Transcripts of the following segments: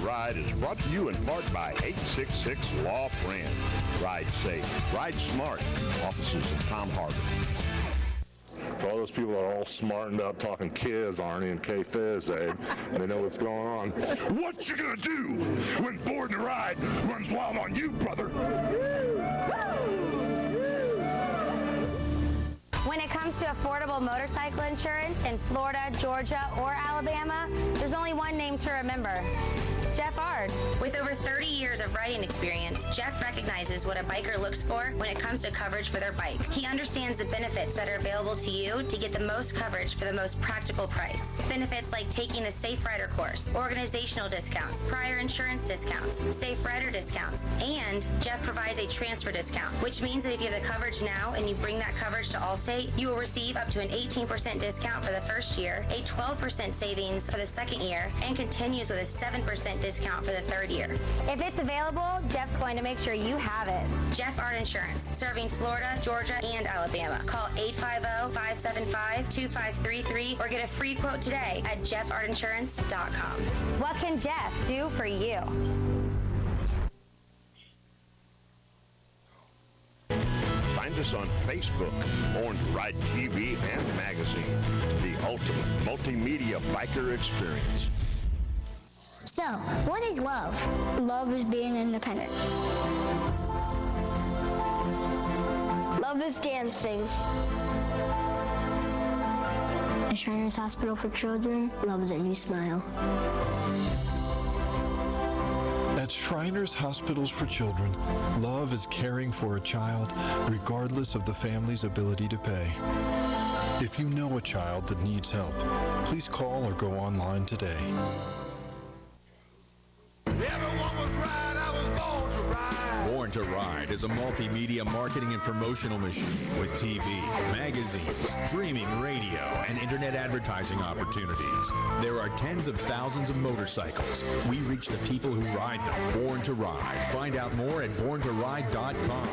Ride is brought to you in part by 866 Law Friend. Ride safe. Ride smart. Offices in Palm Harbor. For all those people that are all smartened up talking Kiz, Arnie, and K-Fizz, Abe, they know what's going on. What you gonna do when Born to Ride runs wild on you, brother? When it comes to affordable motorcycle insurance in Florida, Georgia, or Alabama, there's only one name to remember. Jeff Ard. With over 30 years of riding experience, Jeff recognizes what a biker looks for when it comes to coverage for their bike. He understands the benefits that are available to you to get the most coverage for the most practical price. Benefits like taking the Safe Rider course, organizational discounts, prior insurance discounts, Safe Rider discounts, and Jeff provides a transfer discount, which means that if you have the coverage now and you bring that coverage to Allstate, you will receive up to an 18% discount for the first year, a 12% savings for the second year, and continues with a 7% discount for the third year. If it's available, Jeff's going to make sure you have it. Jeff Art Insurance, serving Florida, Georgia, and Alabama. Call 850-575-2533 or get a free quote today at jeffartinsurance.com. What can Jeff do for you? Find us on Facebook, Born to Ride TV and magazine, the ultimate multimedia biker experience. So, what is love? Love is being independent. Love is dancing. At Shriners Hospital for Children, love is a new smile. At Shriners Hospitals for Children, love is caring for a child regardless of the family's ability to pay. If you know a child that needs help, please call or go online today. Everyone was right, I was born to ride. Born to Ride is a multimedia marketing and promotional machine with TV, magazines, streaming radio, and internet advertising opportunities. There are tens of thousands of motorcycles. We reach the people who ride them. Born to Ride. Find out more at borntoride.com.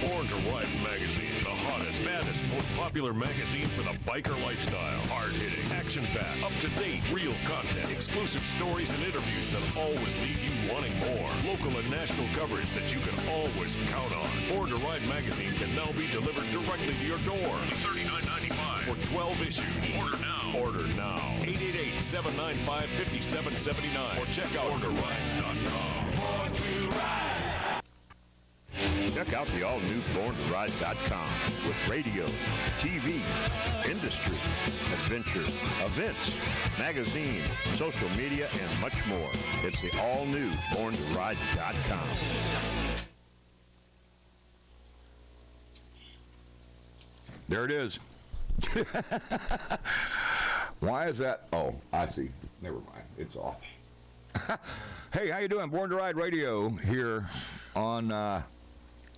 Born to Ride magazine, the hottest, baddest, most popular magazine for the biker lifestyle. Hard-hitting, action-packed, up-to-date, real content, exclusive stories and interviews that always leave you wanting more. Local and national coverage that you can always count on. Born to Ride magazine can now be delivered directly to your door. $39.95 for 12 issues. Order now. Order now. 888-795-5779 or check out borntoride.com. Born to Ride. Check out the all-new BornToRide.com with radio, TV, industry, adventure, events, magazine, social media, and much more. It's the all-new BornToRide.com. There it is. Why is that? Oh, I see. Never mind. It's off. Hey, how you doing? Born to Ride Radio here on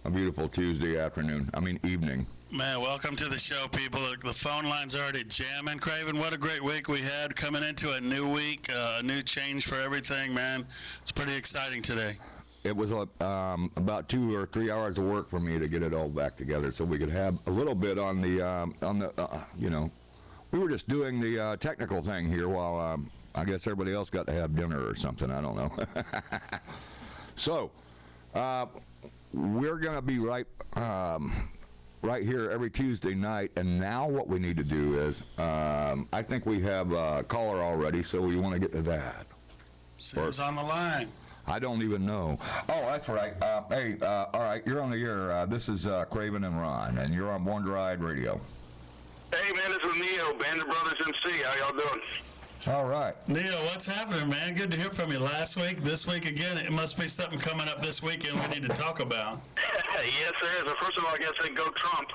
a beautiful Tuesday afternoon. Evening. Man, welcome to the show, people. The phone line's already jamming. Craven, what a great week we had coming into a new week, a new change for everything, man. It's pretty exciting today. It was about 2 or 3 hours of work for me to get it all back together so we could have a little bit on the we were just doing the technical thing here while I guess everybody else got to have dinner or something. I don't know. So, we're going to be right here every Tuesday night, and now what we need to do is, I think we have a caller already, so we want to get to that. Who's on the line? I don't even know. Oh, that's right. Hey, all right, you're on the air. This is Craven and Ron, and you're on Born to Ride Radio. Hey, man, this is Neo, Bandit Brothers MC. How y'all doing? All right. Neil, what's happening, man? Good to hear from you last week. This week again, it must be something coming up this weekend we need to talk about. Yes, there is. Well, first of all, I guess they go Trump.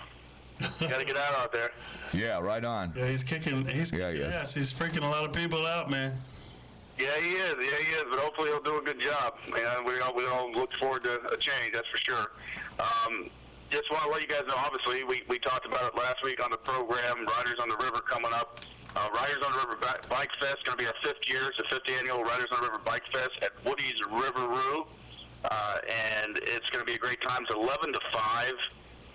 Got to get out there. Yeah, right on. Yeah, he's kicking ass. He's freaking a lot of people out, man. Yeah, he is. But hopefully he'll do a good job. Man, we all look forward to a change, that's for sure. Just want to let you guys know, obviously, we talked about it last week on the program, Riders on the River coming up. Riders on the River Bike Fest, going to be our 5th year. It's the 5th annual Riders on the River Bike Fest at Woody's Riveroo. And it's going to be a great time. It's 11 to 5.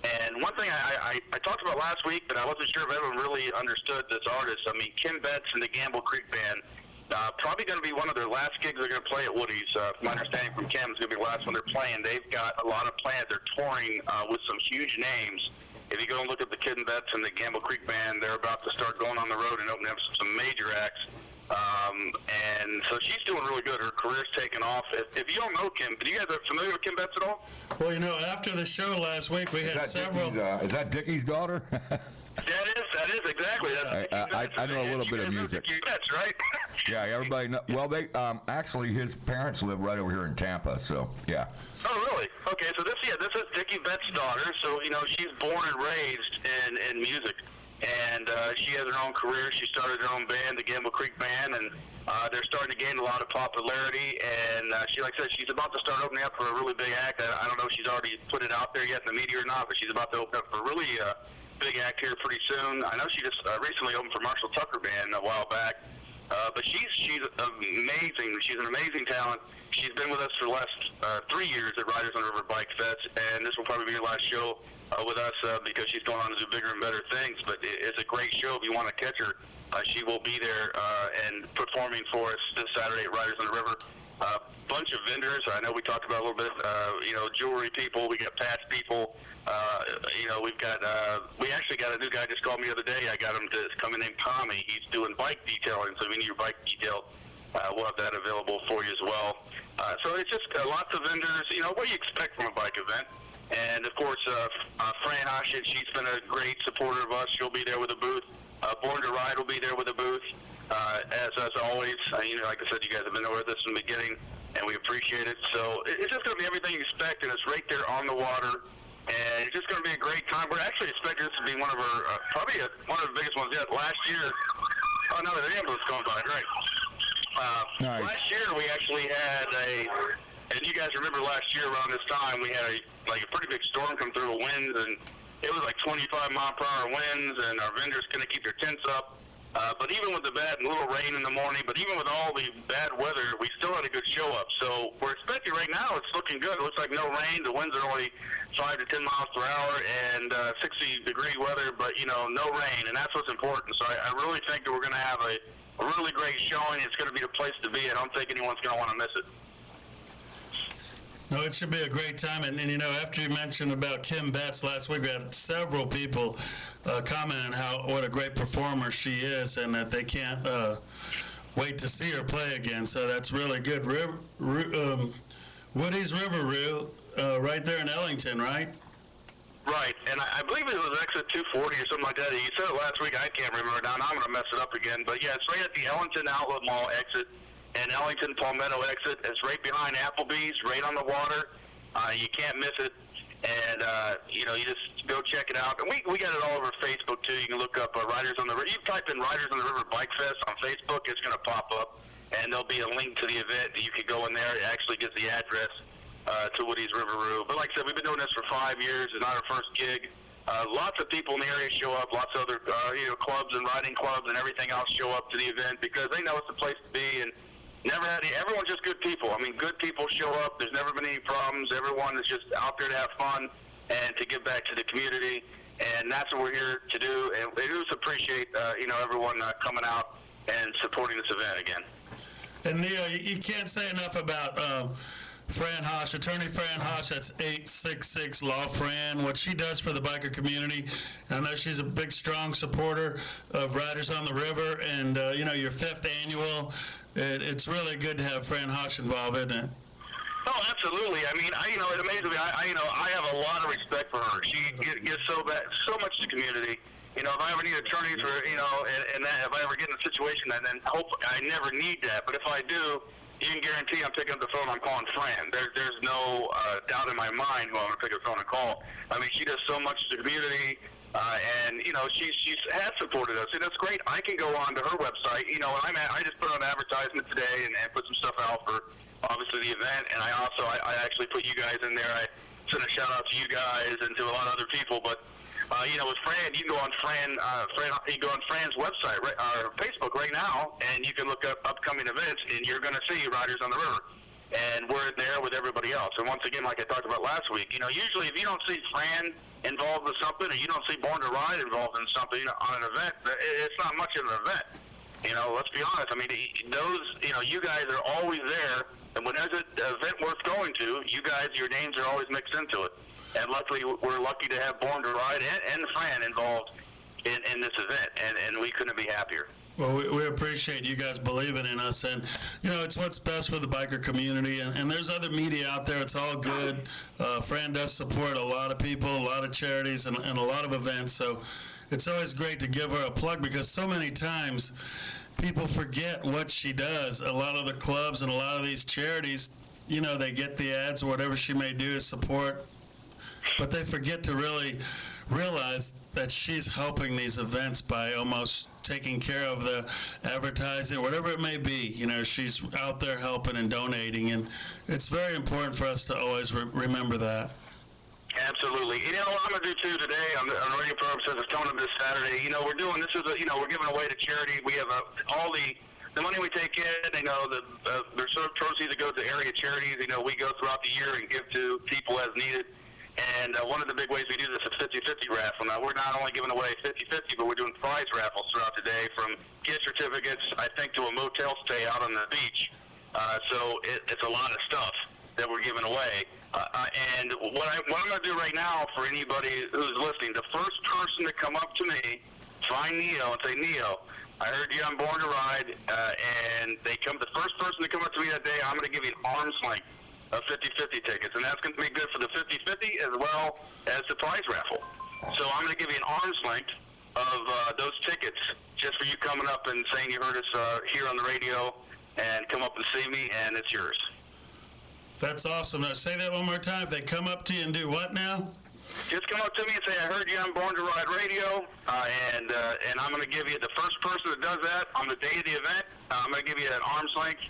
And one thing I talked about last week, but I wasn't sure if everyone really understood this artist. I mean, Kim Betts and the Gamble Creek Band, probably going to be one of their last gigs they're going to play at Woody's. My understanding from Kim is going to be the last one they're playing. They've got a lot of plans. They're touring with some huge names. If you go and look at the Kim Betts and the Gamble Creek Band, they're about to start going on the road and opening up some major acts. And so she's doing really good. Her career's taken off. If you don't know Kim, are you guys familiar with Kim Betts at all? Well, after the show last week, we had several. Is that Dickie's daughter? That is exactly. I know a little bit of music. That's right. Yeah, everybody know. Well, they actually his parents live right over here in Tampa, so yeah. Oh, really? Okay, so this is Dickie Betts' daughter. So she's born and raised in music, and she has her own career. She started her own band, the Gamble Creek Band, and they're starting to gain a lot of popularity. And she, like I said, she's about to start opening up for a really big act. I don't know if she's already put it out there yet in the media or not, but she's about to open up for a really big act here pretty soon. I know she just recently opened for Marshall Tucker Band a while back. But she's amazing. She's an amazing talent. She's been with us for the last 3 years at Riders on the River Bike Fest, and this will probably be her last show with us because she's going on to do bigger and better things. But it's a great show. If you want to catch her, she will be there and performing for us this Saturday at Riders on the River. Bunch of vendors. I know we talked about a little bit, jewelry people. We got patch people. We've got, we actually got a new guy just called me the other day. I got him to come in named Tommy. He's doing bike detailing, so if you need your bike detailed, we'll have that available for you as well. So it's just lots of vendors, what do you expect from a bike event? And of course, Fran Hoshin, she's been a great supporter of us. She'll be there with a booth. Born to Ride will be there with a booth. As always, like I said, you guys have been there with us from the beginning, and we appreciate it. So it's just going to be everything you expect, and it's right there on the water. And it's just going to be a great time. We're actually expecting this to be one of our, probably one of the biggest ones yet. Last year, oh no, the ambulance going by, great. Nice. Last year we actually had and you guys remember last year around this time, we had a pretty big storm come through with winds, and it was like 25 mile per hour winds, and our vendors couldn't keep their tents up. But even with the bad and little rain in the morning, but even with all the bad weather, we still had a good show up. So we're expecting right now, it's looking good. It looks like no rain. The winds are only 5 to 10 miles per hour and 60-degree weather, but, no rain, and that's what's important. So I really think that we're going to have a really great showing. It's going to be the place to be. I don't think anyone's going to want to miss it. No, it should be a great time. And after you mentioned about Kim Betts last week, we had several people comment on what a great performer she is, and that they can't wait to see her play again. So that's really good. Woody's Riveroo, right there in Ellington, right? Right, and I believe it was exit 240 or something like that. You said it last week. I can't remember it now. I'm going to mess it up again. But, yeah, it's right at the Ellington Outlet Mall exit. And Ellington Palmetto exit. It's right behind Applebee's, right on the water. You can't miss it. And, you just go check it out. And we got it all over Facebook, too. You can look up Riders on the River. You type in Riders on the River Bike Fest on Facebook, it's going to pop up. And there'll be a link to the event. You can go in there. It actually gives the address to Woody's Riveroo. But like I said, we've been doing this for 5 years. It's not our first gig. Lots of people in the area show up. Lots of other, clubs and riding clubs and everything else show up to the event because they know it's the place to be. And everyone's just good people. I mean, good people show up. There's never been any problems. Everyone is just out there to have fun and to give back to the community. And that's what we're here to do. And we just appreciate, everyone coming out and supporting this event again. And Neil, you can't say enough about Fran Hosh, Attorney Fran Hosh. That's 866 Law Fran. What she does for the biker community. I know she's a big, strong supporter of Riders on the River, and your 5th annual. It's really good to have Fran Hosh involved, isn't it? Oh, absolutely. I mean, it amazes me. I have a lot of respect for her. She gives so much to the community. If I ever need attorneys for, and that if I ever get in a situation, then hope I never need that. But if I do, you can guarantee I'm picking up the phone. I'm calling Fran. There's no doubt in my mind when I'm going to pick up the phone and call. I mean, she does so much to the community, and she has supported us, and that's great. I can go on to her website. I just put on an advertisement today and put some stuff out for obviously the event, and I actually put you guys in there. I sent a shout out to you guys and to a lot of other people, but. With Fran, you can go on you can go on Fran's website, or Facebook right now, and you can look up upcoming events, and you're going to see Riders on the River. and we're there with everybody else. And once again, like I talked about last week, usually if you don't see Fran involved with something, or you don't see Born to Ride involved in something on an event, it's not much of an event. Let's be honest. I mean, you guys are always there, and when there's an event worth going to, you guys, your names are always mixed into it. And luckily, we're lucky to have Born to Ride and Fran involved in this event, and we couldn't be happier. Well, we appreciate you guys believing in us, and it's what's best for the biker community. And there's other media out there; it's all good. Fran does support a lot of people, a lot of charities, and a lot of events. So it's always great to give her a plug, because so many times people forget what she does. A lot of the clubs and a lot of these charities, they get the ads or whatever she may do to support, but they forget to really realize that she's helping these events by almost taking care of the advertising, whatever it may be. She's out there helping and donating, and it's very important for us to always remember that. Absolutely. What I'm going to do too today on the radio program says it's coming up this Saturday. We're doing this is we're giving away to charity. We have all the money we take in. There's sort of proceeds that go to area charities. We go throughout the year and give to people as needed. And one of the big ways we do this is 50-50 raffle. Now, we're not only giving away 50-50, but we're doing prize raffles throughout the day, from gift certificates, I think, to a motel stay out on the beach. So it's a lot of stuff that we're giving away. And what I'm going to do right now for anybody who's listening, the first person to come up to me, find Neo and say, Neo, I heard you on Born to Ride, and the first person to come up to me that day, I'm going to give you an arm's length of 50-50 tickets, and that's going to be good for the 50-50 as well as the prize raffle. So I'm going to give you an arm's length of those tickets just for you coming up and saying you heard us here on the radio, and come up and see me, and it's yours. That's awesome. Now, say that one more time. If they come up to you and do what now? Just come up to me and say, I heard you on Born to Ride Radio, and I'm going to give you the first person that does that on the day of the event. I'm going to give you an arm's length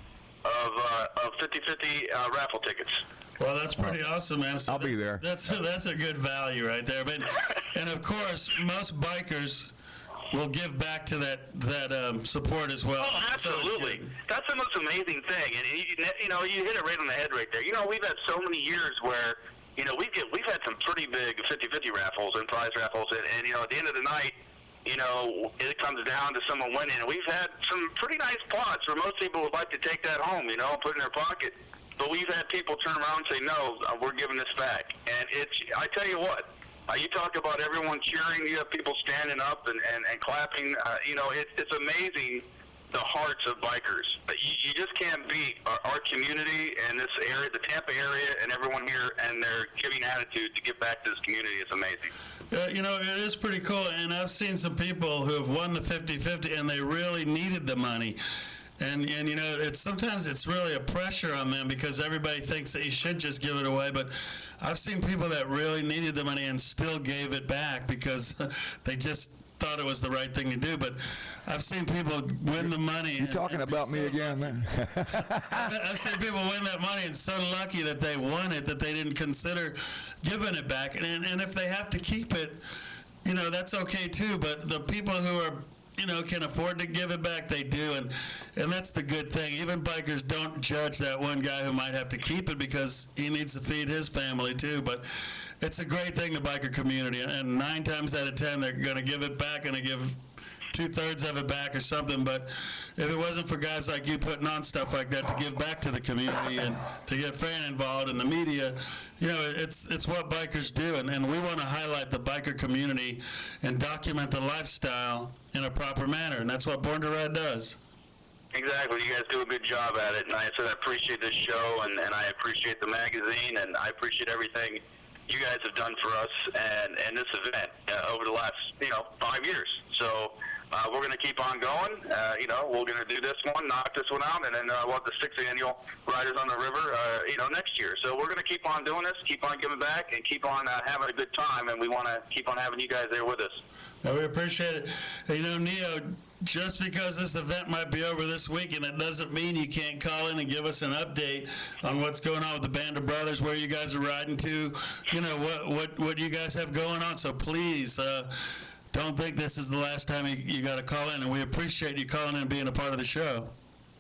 of 50-50 raffle tickets. Well, that's pretty awesome, man. So I'll be there. That's a good value right there. But and of course, most bikers will give back to that support as well. Oh, absolutely. That's the most amazing thing, and you hit it right on the head right there. We've had so many years where we've had some pretty big 50-50 raffles and prize raffles, and at the end of the night, it comes down to someone winning. And we've had some pretty nice plots where most people would like to take that home, and put it in their pocket. But we've had people turn around and say, no, we're giving this back. And I tell you what, you talk about everyone cheering, you have people standing up and clapping. It's amazing, the hearts of bikers. You just can't beat our community and this area, the Tampa area, and everyone here, and their giving attitude to give back to this community. It's amazing. It is pretty cool, and I've seen some people who have won the 50-50, and they really needed the money. And sometimes it's really a pressure on them, because everybody thinks that you should just give it away. But I've seen people that really needed the money and still gave it back because they just thought it was the right thing to do. But I've seen people win the money. You're talking about me again, man. I've seen people win that money and so lucky that they won it that they didn't consider giving it back. And if they have to keep it, that's okay too. But the people who are can afford to give it back, they do, and that's the good thing. Even bikers don't judge that one guy who might have to keep it because he needs to feed his family too. But it's a great thing, the biker community, and 9 times out of 10 they're going to give it back, and they give 2/3 of it back or something. But if it wasn't for guys like you putting on stuff like that to give back to the community and to get Fran involved in the media, it's what bikers do, and we want to highlight the biker community and document the lifestyle in a proper manner, and that's what Born to Ride does. Exactly. You guys do a good job at it, and I appreciate this show, and I appreciate the magazine, and I appreciate everything you guys have done for us and this event over the last 5 years. So we're going to keep on going. We're going to do this one, knock this one out, and then we'll have the 6th annual Riders on the River, next year. So we're going to keep on doing this, keep on giving back, and keep on having a good time, and we want to keep on having you guys there with us. No, we appreciate it. Neo, just because this event might be over this weekend, it doesn't mean you can't call in and give us an update on what's going on with the Band of Brothers, where you guys are riding to, what you guys have going on. So please, don't think this is the last time you got to call in, and we appreciate you calling in and being a part of the show.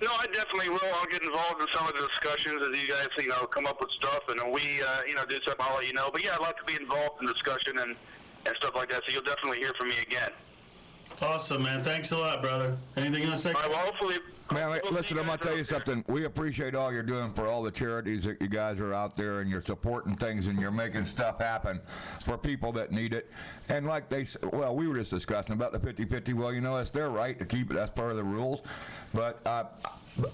No, I definitely will. I'll get involved in some of the discussions as you guys, come up with stuff, and we, do something. I'll let you know. But yeah, I'd like to be involved in discussion and stuff like that. So you'll definitely hear from me again. Awesome, man. Thanks a lot, brother. Anything else? All right. Well, hopefully. Man, listen, I'm going to tell you something. We appreciate all you're doing for all the charities that you guys are out there, and you're supporting things, and you're making stuff happen for people that need it. And like they said, well, we were just discussing about the 50-50. Well, it's their right to keep it. That's part of the rules. But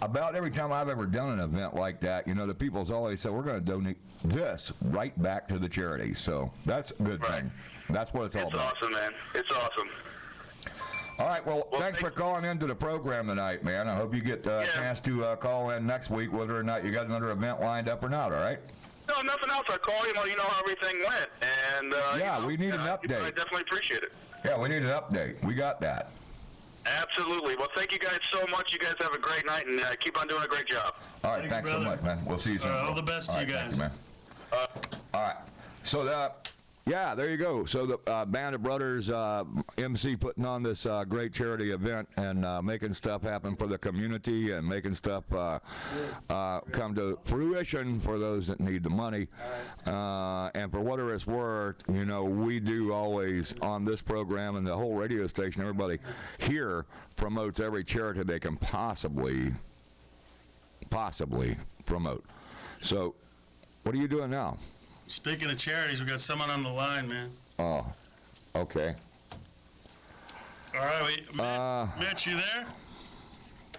about every time I've ever done an event like that, the people's always said, we're going to donate this right back to the charity. So that's a good thing. That's what it's all about. It's awesome, man. It's awesome. All right, well, thanks for calling into the program tonight, man. I hope you get a chance to call in next week, whether or not you got another event lined up or not, all right? No, nothing else. I call you, how everything went. And, we need an update. I definitely appreciate it. Yeah, we need an update. We got that. Absolutely. Well, thank you guys so much. You guys have a great night, and keep on doing a great job. All right, thanks so much, man. We'll see you soon. All the best to you guys. Thank you, man. All right. So, there you go. So the Band of Brothers MC putting on this great charity event and making stuff happen for the community and making stuff come to fruition for those that need the money. And for whatever it's worth, we do always on this program and the whole radio station, everybody here promotes every charity they can possibly promote. So what are you doing now? Speaking of charities, we got someone on the line, man. Oh, okay. All right, Mitch, you there?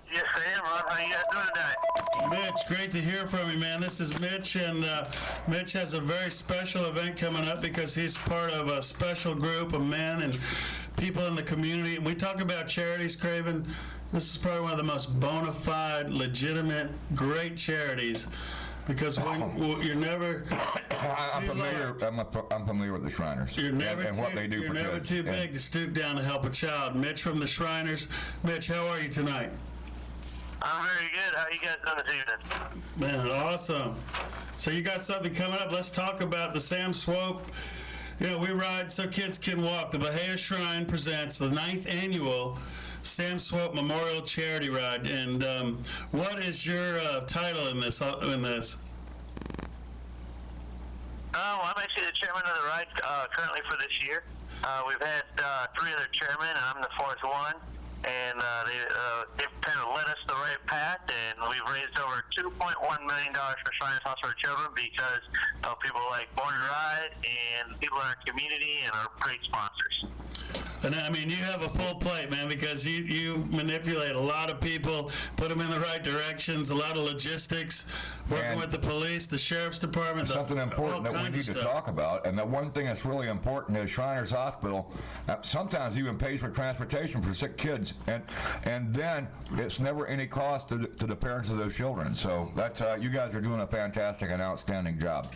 Yes, I am, Rob. How you guys doing tonight? Mitch, great to hear from you, man. This is Mitch, and Mitch has a very special event coming up because he's part of a special group of men and people in the community. And we talk about charities, Craven. This is probably one of the most bona fide, legitimate, great charities. Because you're never. I'm familiar with the Shriners. You're never and what they do you're for never kids. too big to stoop down to help a child. Mitch from the Shriners. Mitch, how are you tonight? I'm very good. How are you guys doing this evening? Man, awesome. So you got something coming up. Let's talk about the Sam Swope. We ride so kids can walk. The Bahia Shrine presents the 9th annual Sam Swope Memorial Charity Ride. And what is your title in this? I'm actually the chairman of the ride currently for this year. We've had 3 other chairmen, and I'm the 4th one. And they've kind of led us the right path, and we've raised over $2.1 million for Shriners Hospital for Children because of people like Born to Ride and people in our community and our great sponsors. And I mean, you have a full plate, man, because you manipulate a lot of people, put them in the right directions, a lot of logistics, working with the police, the sheriff's department. Something important that we need to talk about, and the one thing that's really important is Shriners Hospital sometimes even pays for transportation for sick kids, and then it's never any cost to the parents of those children. So that's you guys are doing a fantastic and outstanding job.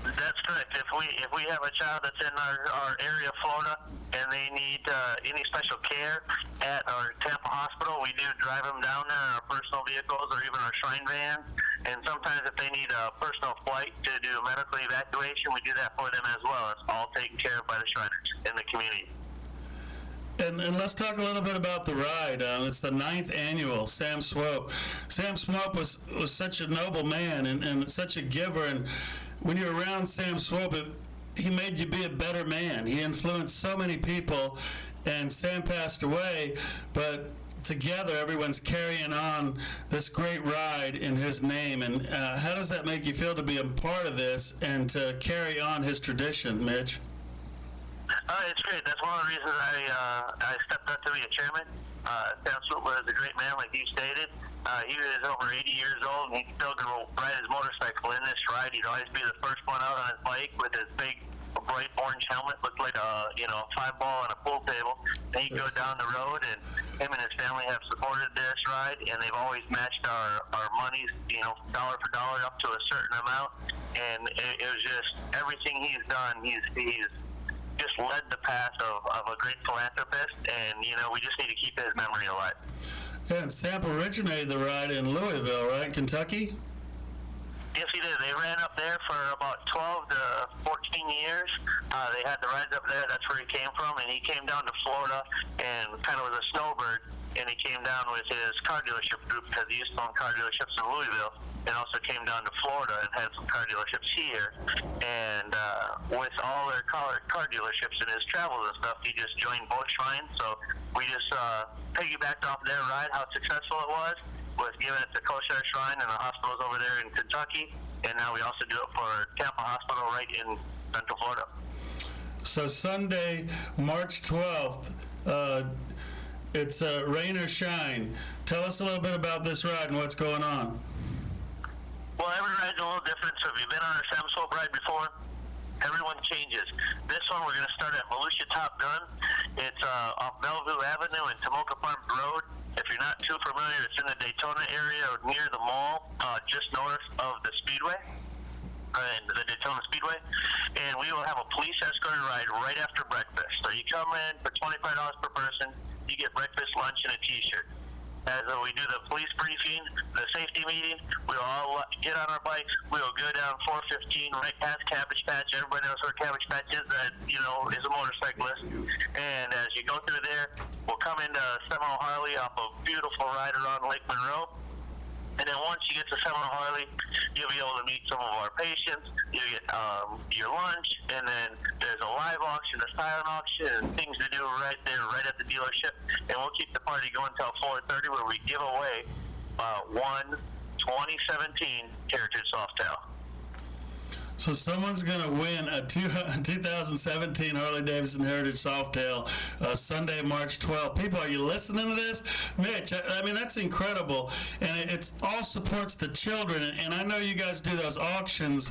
That's correct. If we have a child that's in our area of Florida and they need any special care at our Tampa hospital, we do drive them down there in our personal vehicles or even our Shrine vans. And sometimes if they need a personal flight to do medical evacuation, we do that for them as well. It's all taken care of by the Shriners in the community. And let's talk a little bit about the ride. It's the 9th annual Sam Swope. Sam Swope was such a noble man and such a giver. And when you're around Sam Swope, he made you be a better man. He influenced so many people. And Sam passed away, but together everyone's carrying on this great ride in his name. And how does that make you feel to be a part of this and to carry on his tradition, Mitch? It's great. That's one of the reasons I stepped up to be a chairman. Sam Swope was a great man, like you stated. He was over 80 years old, and he's still going to ride his motorcycle in this ride. He'd always be the first one out on his bike with his big, bright orange helmet, looked like a 5-ball on a pool table. And he'd go down the road, and him and his family have supported this ride, and they've always matched our monies, dollar for dollar up to a certain amount. And it was just everything he's done. He's just led the path of a great philanthropist, and we just need to keep his memory alive. Yeah, and Sam originated the ride in Louisville, right, Kentucky? Yes, he did. They ran up there for about 12 to 14 years. They had the rides up there. That's where he came from, and he came down to Florida and kind of was a snowbird and he came down with his car dealership group because he used to own car dealerships in Louisville, and also came down to Florida and had some car dealerships here. And with all their car dealerships and his travels and stuff, he just joined both shrines. So we just piggybacked off their ride, how successful it was giving it to Koshar Shrine and the hospitals over there in Kentucky. And now we also do it for Tampa Hospital right in Central Florida. So Sunday, March 12th, it's Rain or Shine. Tell us a little bit about this ride and what's going on. Well, every ride's a little different. So if you've been on a Sam Swope ride before, everyone changes. This one, we're going to start at Volusia Top Gun. It's off Bellevue Avenue and Tomoka Farms Road. If you're not too familiar, it's in the Daytona area or near the mall, just north of the Speedway, and the Daytona Speedway. And we will have a police escorted ride right after breakfast. So you come in for $25 per person, you get breakfast, lunch, and a T-shirt. As we do the police briefing, the safety meeting, we'll all get on our bikes. We'll go down 415 right past Cabbage Patch. Everybody knows where Cabbage Patch is, that, is a motorcyclist. And as you go through there, we'll come into Seminole Harley off a beautiful ride around Lake Monroe. And then once you get to Seminole Harley, you'll be able to meet some of our patients. You get your lunch, and then there's a live auction, a silent auction, and things to do right there, right at the dealership. And we'll keep the party going until 4:30, where we give away one 2017 Heritage Softail. So someone's going to win a 2017 Harley-Davidson Heritage Softail Sunday, March 12th. People, are you listening to this? Mitch, I mean, that's incredible. And it all supports the children. And I know you guys do those auctions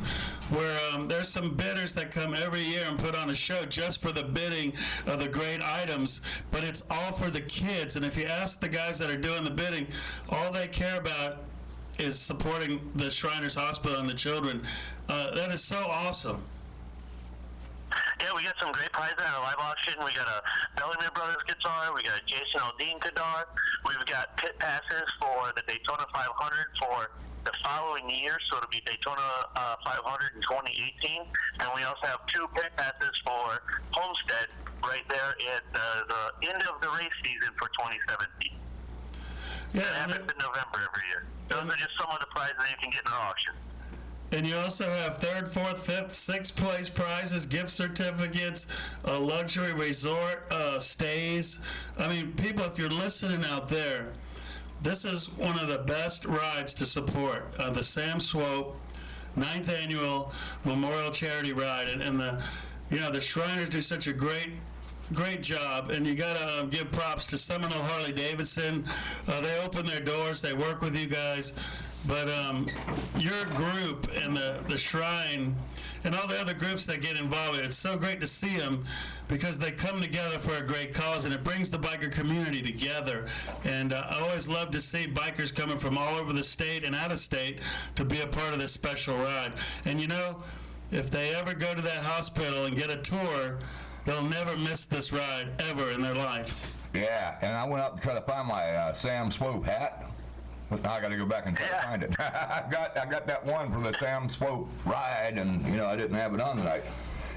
where there's some bidders that come every year and put on a show just for the bidding of the great items. But it's all for the kids. And if you ask the guys that are doing the bidding, all they care about is supporting the Shriners Hospital and the children. That is so awesome. Yeah, we got some great prizes at our live auction. We got a Bellamy Brothers guitar. We got a Jason Aldean guitar. We've got pit passes for the Daytona 500 for the following year, so it'll be Daytona 500 in 2018. And we also have 2 pit passes for Homestead right there at the end of the race season for 2017. Yeah, it happens in November every year. Those are just some of the prizes you can get in our auction. And you also have 3rd, 4th, 5th, 6th place prizes, gift certificates, a luxury resort, stays. I mean, people, if you're listening out there, this is one of the best rides to support. The Sam Swope 9th Annual Memorial Charity Ride. And the Shriners do such a great job, and you gotta give props to Seminole Harley-Davidson. They open their doors, they work with you guys, but your group and the Shrine and all the other groups that get involved, it's so great to see them because they come together for a great cause, and it brings the biker community together. And I always love to see bikers coming from all over the state and out of state to be a part of this special ride. And if they ever go to that hospital and get a tour, they'll never miss this ride ever in their life. Yeah, and I went up to try to find my Sam Swope hat. Now I got to go back and try to find it. I got that one from the Sam Swope ride, and I didn't have it on tonight.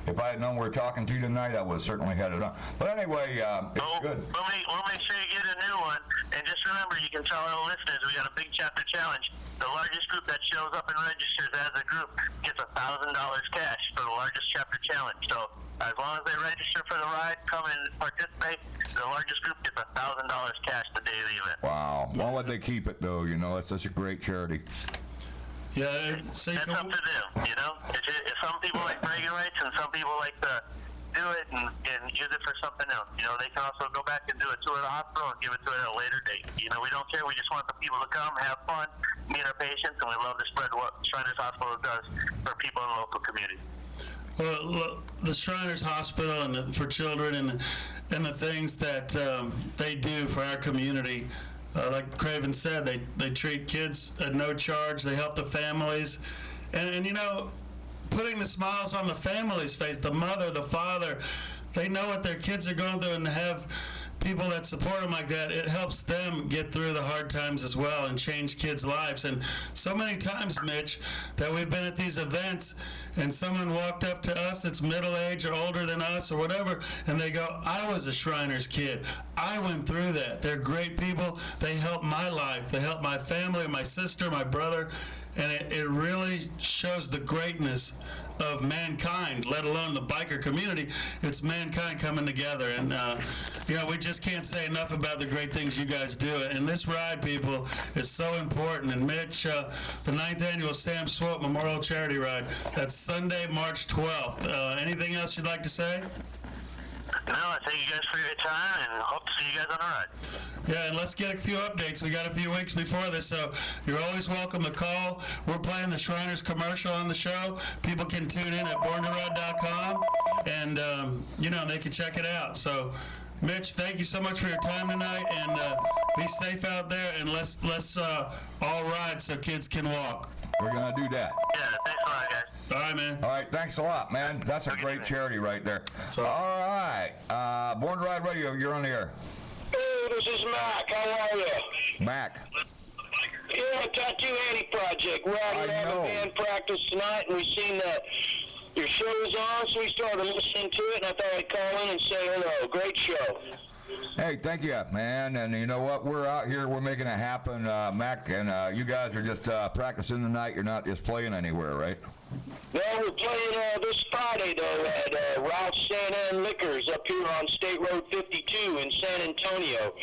If I had known we were talking to you tonight, I would certainly had it on. But anyway, it's good. We'll make sure you get a new one. And just remember, you can tell our listeners we got a big chapter challenge. The largest group that shows up and registers as a group gets $1,000 cash for the largest chapter challenge. So as long as they register for the ride, come and participate, the largest group gets $1,000 cash the day of the event. Wow. Why would they keep it, though? It's such a great charity. Yeah, that's up to them, Some people like bragging rights, and some people like to do it and use it for something else. They can also go back and do a tour of the hospital and give it to it at a later date. We don't care. We just want the people to come, have fun, meet our patients, and we love to spread what Shriners Hospital does for people in the local community. Well, the Shriners Hospital and for children and the things that they do for our community, like Craven said, they treat kids at no charge. They help the families, and putting the smiles on the family's face, the mother, the father, they know what their kids are going through, and to have people that support them like that, it helps them get through the hard times as well and change kids' lives. And so many times, Mitch, that we've been at these events and someone walked up to us that's middle-aged or older than us or whatever, and they go, I was a Shriners kid. I went through that. They're great people. They helped my life. They helped my family, my sister, my brother. And it really shows the greatness of mankind, let alone the biker community. It's mankind coming together. And, we just can't say enough about the great things you guys do. And this ride, people, is so important. And Mitch, the 9th annual Sam Swope Memorial Charity Ride, that's Sunday, March 12th. Anything else you'd like to say? No, I thank you guys for your time and hope to see you guys on the ride. Yeah, and let's get a few updates. We got a few weeks before this, so you're always welcome to call. We're playing the Shriners commercial on the show. People can tune in at borntoride.com, and, they can check it out. So, Mitch, thank you so much for your time tonight, and be safe out there, and let's all ride so kids can walk. We're going to do that. Yeah, thanks a lot, guys. All right, man. All right, thanks a lot, man. That's a great charity right there. All right. Born to Ride Radio, you're on the air. Hey, this is Mac. How are you? Mac. Yeah, Tattoo Annie Project. We're out here having band practice tonight, and we seen that your show was on, so we started listening to it, and I thought I'd call in and say hello. Great show. Hey, thank you, man. And you know what? We're out here. We're making it happen, Mac. And you guys are just practicing tonight. You're not just playing anywhere, right? No, we're playing this Friday, though, at Ralph Santa and Liquors up here on State Road 52 in San Antonio.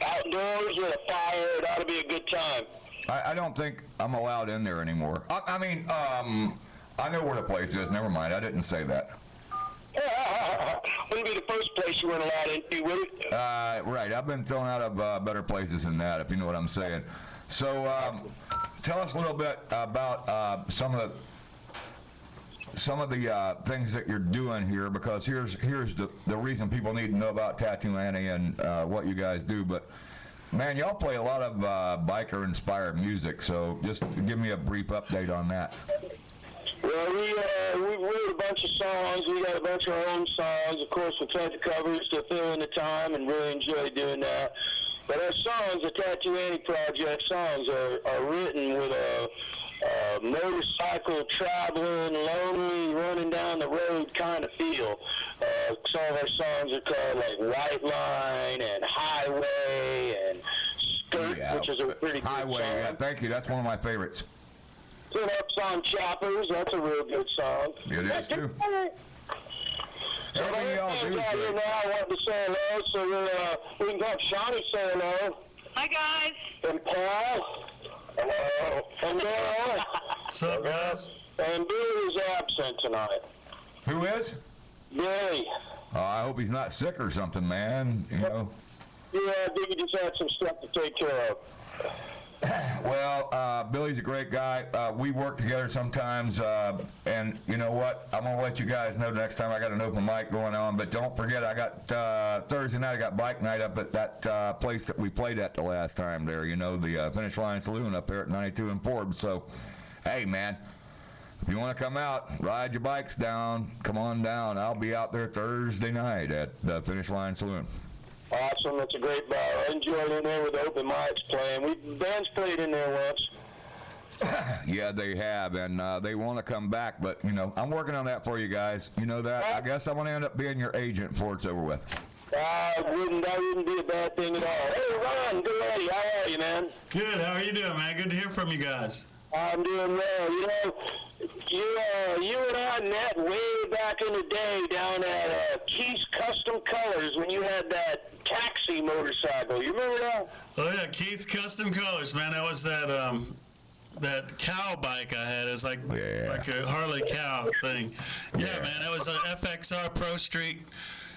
Outdoors with a fire. It ought to be a good time. I don't think I'm allowed in there anymore. I know where the place is. Never mind. I didn't say that. Wouldn't be the first place you weren't allowed into, would it? Right. I've been thrown out of better places than that, if you know what I'm saying. So tell us a little bit about some of the things that you're doing here, because here's the reason people need to know about Tattoo Annie and what you guys do. But, man, y'all play a lot of biker-inspired music, so just give me a brief update on that. Well, we wrote a bunch of songs. We got a bunch of our own songs. Of course, we played the covers to fill in the time and really enjoy doing that. But our songs, the Tattoo Annie Project songs, are written with a motorcycle traveling, lonely, running down the road kind of feel. Some of our songs are called like White Line and Highway and Skirt, which is a pretty good Highway, song. yeah, thank you. That's one of my favorites. Put up song Choppers, that's a real good song. It is too. So everything y'all do is out here good. now, I wanted to say hello, so we can have Shawnee say hello. Hi, guys. And Paul. Hello. And Daryl. What's up, guys? And Billy is absent tonight. Who is? Billy. I hope he's not sick or something, man. You know. Yeah, I think he just had some stuff to take care of. Well, Billy's a great guy. We work together sometimes, and you know what? I'm gonna let you guys know next time I got an open mic going on. But don't forget, I got Thursday night. I got bike night up at that place that we played at the last time. There, you know, the Finish Line Saloon up there at 92 and Forbes. So, hey, man, if you want to come out, ride your bikes down, come on down. I'll be out there Thursday night at the Finish Line Saloon. Awesome, that's a great bar. I enjoyed in there with the open mics playing. Bands played in there once. Yeah, they have, and they want to come back, but, you know, I'm working on that for you guys. You know that? I guess I'm going to end up being your agent before it's over with. That wouldn't be a bad thing at all. Hey, Ron, good lady, how are you, man? Good, how are you doing, man? Good to hear from you guys. I'm doing well. You know, you and I met way back in the day down at Keith's Custom Colors when you had that taxi motorcycle. You remember that? Oh yeah, Keith's Custom Colors, man. That was that cow bike I had. It was like a Harley cow thing. Yeah, man. It was an FXR Pro Street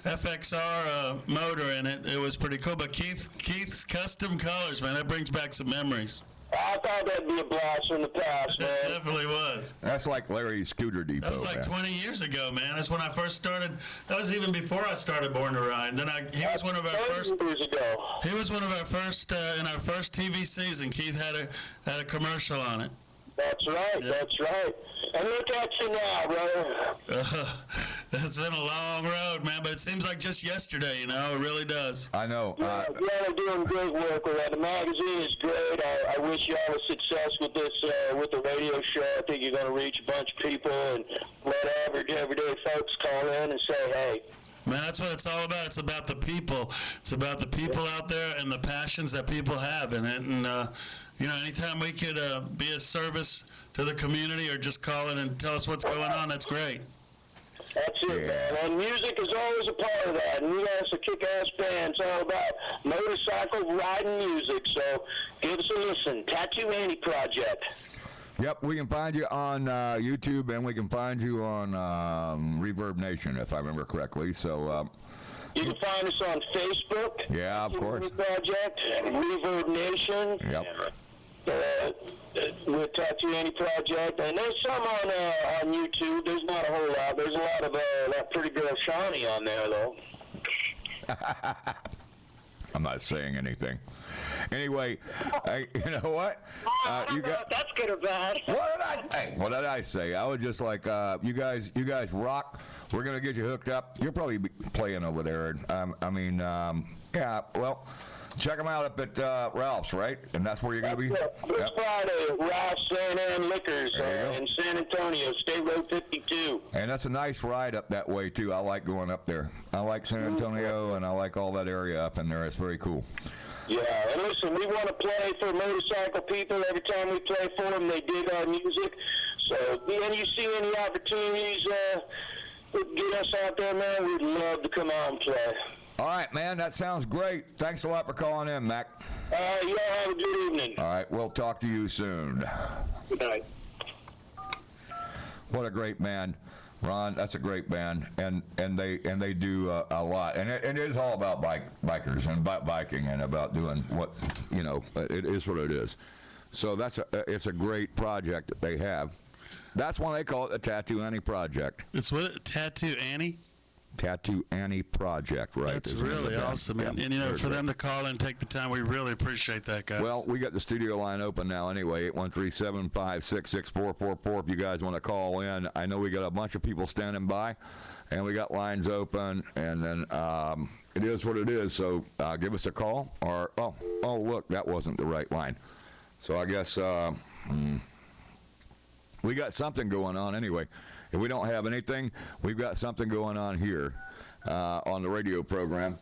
FXR motor in it. It was pretty cool. But Keith's Custom Colors, man, that brings back some memories. I thought that'd be a blast from the past, man. It definitely was. That's like Larry's Scooter Depot. That was like 20 years ago, man. That's when I first started. That was even before I started Born to Ride. Then he was one of our first. Years ago. He was one of our first in our first TV season. Keith had a commercial on it. That's right. Yeah. That's right. And look at you now, brother. It's been a long road, man, but it seems like just yesterday, you know, it really does. I know. Yeah, you're doing great work with that. The magazine is great. I wish you all the success with this, with the radio show. I think you're going to reach a bunch of people and let everyday folks call in and say, hey. Man, that's what it's all about. It's about the people. It's about the people out there and the passions that people have in it. And, you know, anytime we could be a service to the community or just call in and tell us what's going on, that's great. That's it, man. And music is always a part of that. And you guys are kick-ass band. It's all about motorcycle riding music. So give us a listen. Tattoo Annie Project. Yep, we can find you on YouTube, and we can find you on Reverb Nation, if I remember correctly. So you can find us on Facebook. Yeah, of course. Project, Reverb Nation. Yep. With Tattoo Annie Project, and there's some on YouTube. There's not a whole lot. There's a lot of that pretty girl Shawnee on there, though. I'm not saying anything. Anyway, you know what? You got that's good or bad. What did I say? I was just like, you guys rock. We're gonna get you hooked up. You'll probably be playing over there. Yeah. Well, check them out up at Ralph's, right? And that's where you're gonna be. This Friday at Ralph's San Ann Liquors in San Antonio, State Road 52. And that's a nice ride up that way too. I like going up there. I like San Antonio, and I like all that area up in there. It's very cool. Yeah, and listen, we want to play for motorcycle people. Every time we play for them, they dig our music. So, and you see any opportunities get us out there, man, we'd love to come out and play. All right, man, that sounds great. Thanks a lot for calling in, Mac. You all have a good evening. All right, we'll talk to you soon. Good night. What a great band. Ron, that's a great band, and they do a lot, and it is all about bikers and biking and about doing what, you know, it is what it is. So it's a great project that they have. That's why they call it the Tattoo Annie Project. It's what, Tattoo Annie? Tattoo Annie Project, right? That's really awesome, man. Yeah, and, you know, for them to call and take the time, we really appreciate that, guys. Well, we got the studio line open now anyway, 813-756-6444 if you guys want to call in. I know we got a bunch of people standing by, and we got lines open, and then it is what it is, so give us a call. Or, oh, look, that wasn't the right line. So I guess we got something going on anyway. If we don't have anything, we've got something going on here on the radio program.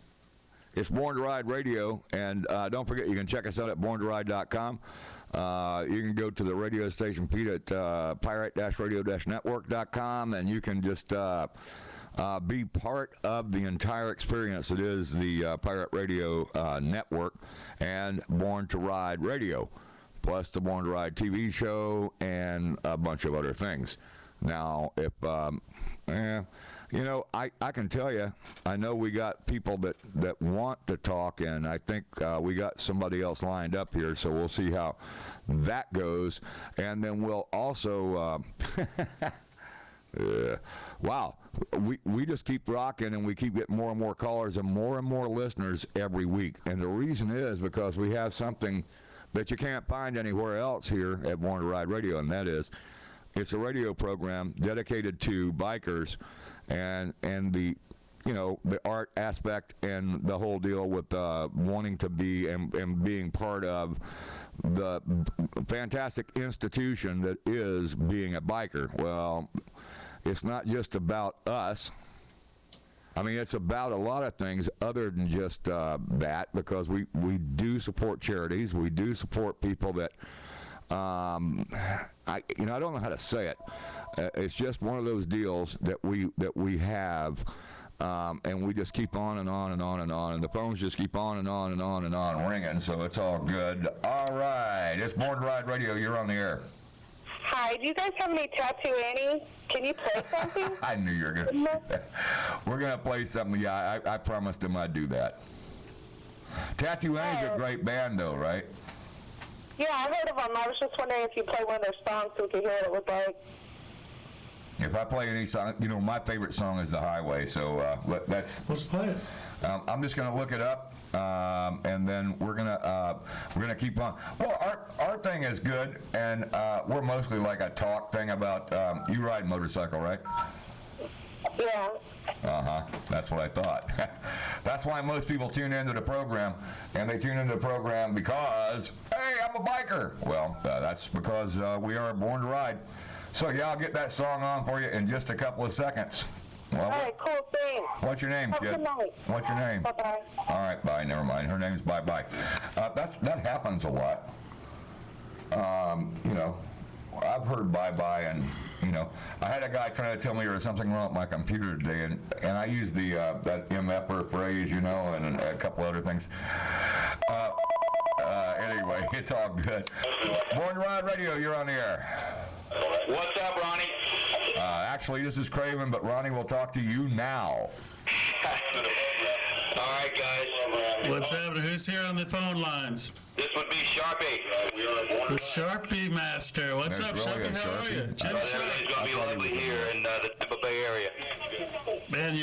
It's Born to Ride Radio, and don't forget, you can check us out at borntoride.com. You can go to the radio station feed at pirate-radio-network.com, and you can just be part of the entire experience. It is the Pirate Radio Network and Born to Ride Radio, plus the Born to Ride TV show and a bunch of other things. Now, if, you know, I can tell you, I know we got people that want to talk, and I think we got somebody else lined up here, so we'll see how that goes. And then we'll also, wow, we just keep rocking, and we keep getting more and more callers and more listeners every week. And the reason is because we have something that you can't find anywhere else here at Born to Ride Radio, and that is, it's a radio program dedicated to bikers and the, you know, the art aspect and the whole deal with wanting to be and being part of the fantastic institution that is being a biker. Well, it's not just about us. I mean, it's about a lot of things other than just that, because we do support charities. We do support people that, I don't know how to say it. It's just one of those deals that we have, and we just keep on and on and on and on, and the phones just keep on and on and on and on ringing, so it's all good. All right, it's Born to Ride Radio. You're on the air. Hi, do you guys have any Tattoo Annie? Can you play something? I knew you were going to. We're going to play something. Yeah, I promised him I'd do that. Tattoo Annie's a great band, though, right? Yeah, I heard of them. I was just wondering if you play one of their songs so we could hear what it was like. If I play any song, my favorite song is The Highway, so let's play it. I'm just going to look it up, and then we're gonna keep on. Well, our thing is good, and we're mostly like a talk thing about you ride motorcycle, right? Yeah. That's what I thought. That's why most people tune into the program, and they tune into the program because, hey, I'm a biker. Well, that's because we are born to ride. So yeah, I'll get that song on for you in just a couple of seconds. Well, all right, cool thing. What's your name, kid? Good night. What's your name? Bye-bye. All right, bye. Never mind. Her name's Bye-Bye. That happens a lot. I've heard bye-bye, and, I had a guy trying to tell me there was something wrong with my computer today, and I used that MFer phrase, and a couple other things. Anyway, it's all good. Born to Ride Radio, you're on the air. What's up, Ronnie? Actually, this is Craven, but Ronnie will talk to you now. All right, guys. What's happening? Who's here on the phone lines? This would be Sharpie. The Sharpie Master. What's up, Sharpie? How are you? Jim Sharp. Everything's going to be lovely here in the Tampa Bay area. Man,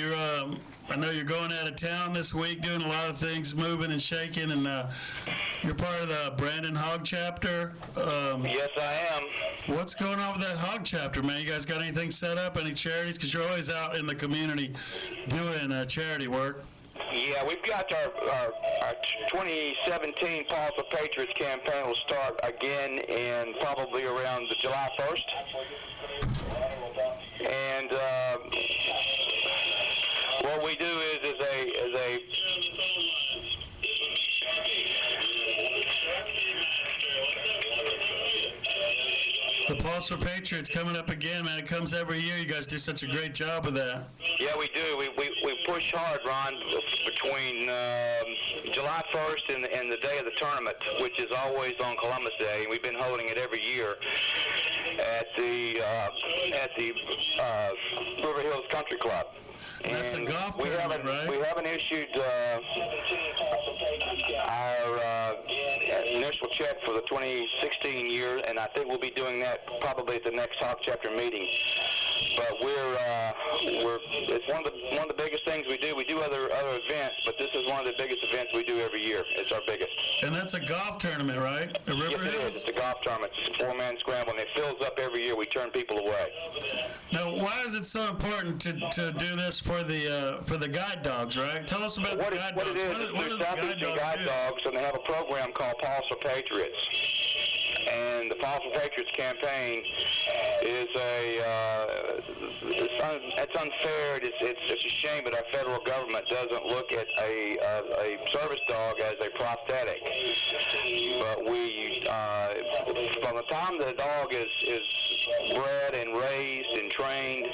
I know you're going out of town this week, doing a lot of things, moving and shaking, and you're part of the Brandon Hog Chapter. Yes, I am. What's going on with that Hog Chapter, man? You guys got anything set up, any charities? Because you're always out in the community doing charity work. Yeah, we've got our 2017 Pause for Patriots campaign will start again in probably around the July 1st. And what we do is a The Pulse for Patriots coming up again, man. It comes every year. You guys do such a great job of that. Yeah, we do. We push hard, Ron, between July 1st and the day of the tournament, which is always on Columbus Day. And we've been holding it every year at the River Hills Country Club. And that's a golf tournament, right? We haven't issued our initial check for the 2016 year, and I think we'll be doing that probably at the next Hog Chapter meeting. But it's one of the biggest things we do. We do other events, but this is one of the biggest events we do every year. It's our biggest. And that's a golf tournament, right? Yes, it is. It's a golf tournament. It's a 4-man scramble, and it fills up every year. We turn people away. Now, why is it so important to do this for the guide dogs, right? Tell us about the guide dogs. What it is, it's Southeastern Guide Dogs, and they have a program called Pause for Patriots. And the Pause for Patriots campaign is it's unfair. It's a shame that our federal government doesn't look at a service dog as a prosthetic. But from the time the dog is bred and raised and trained,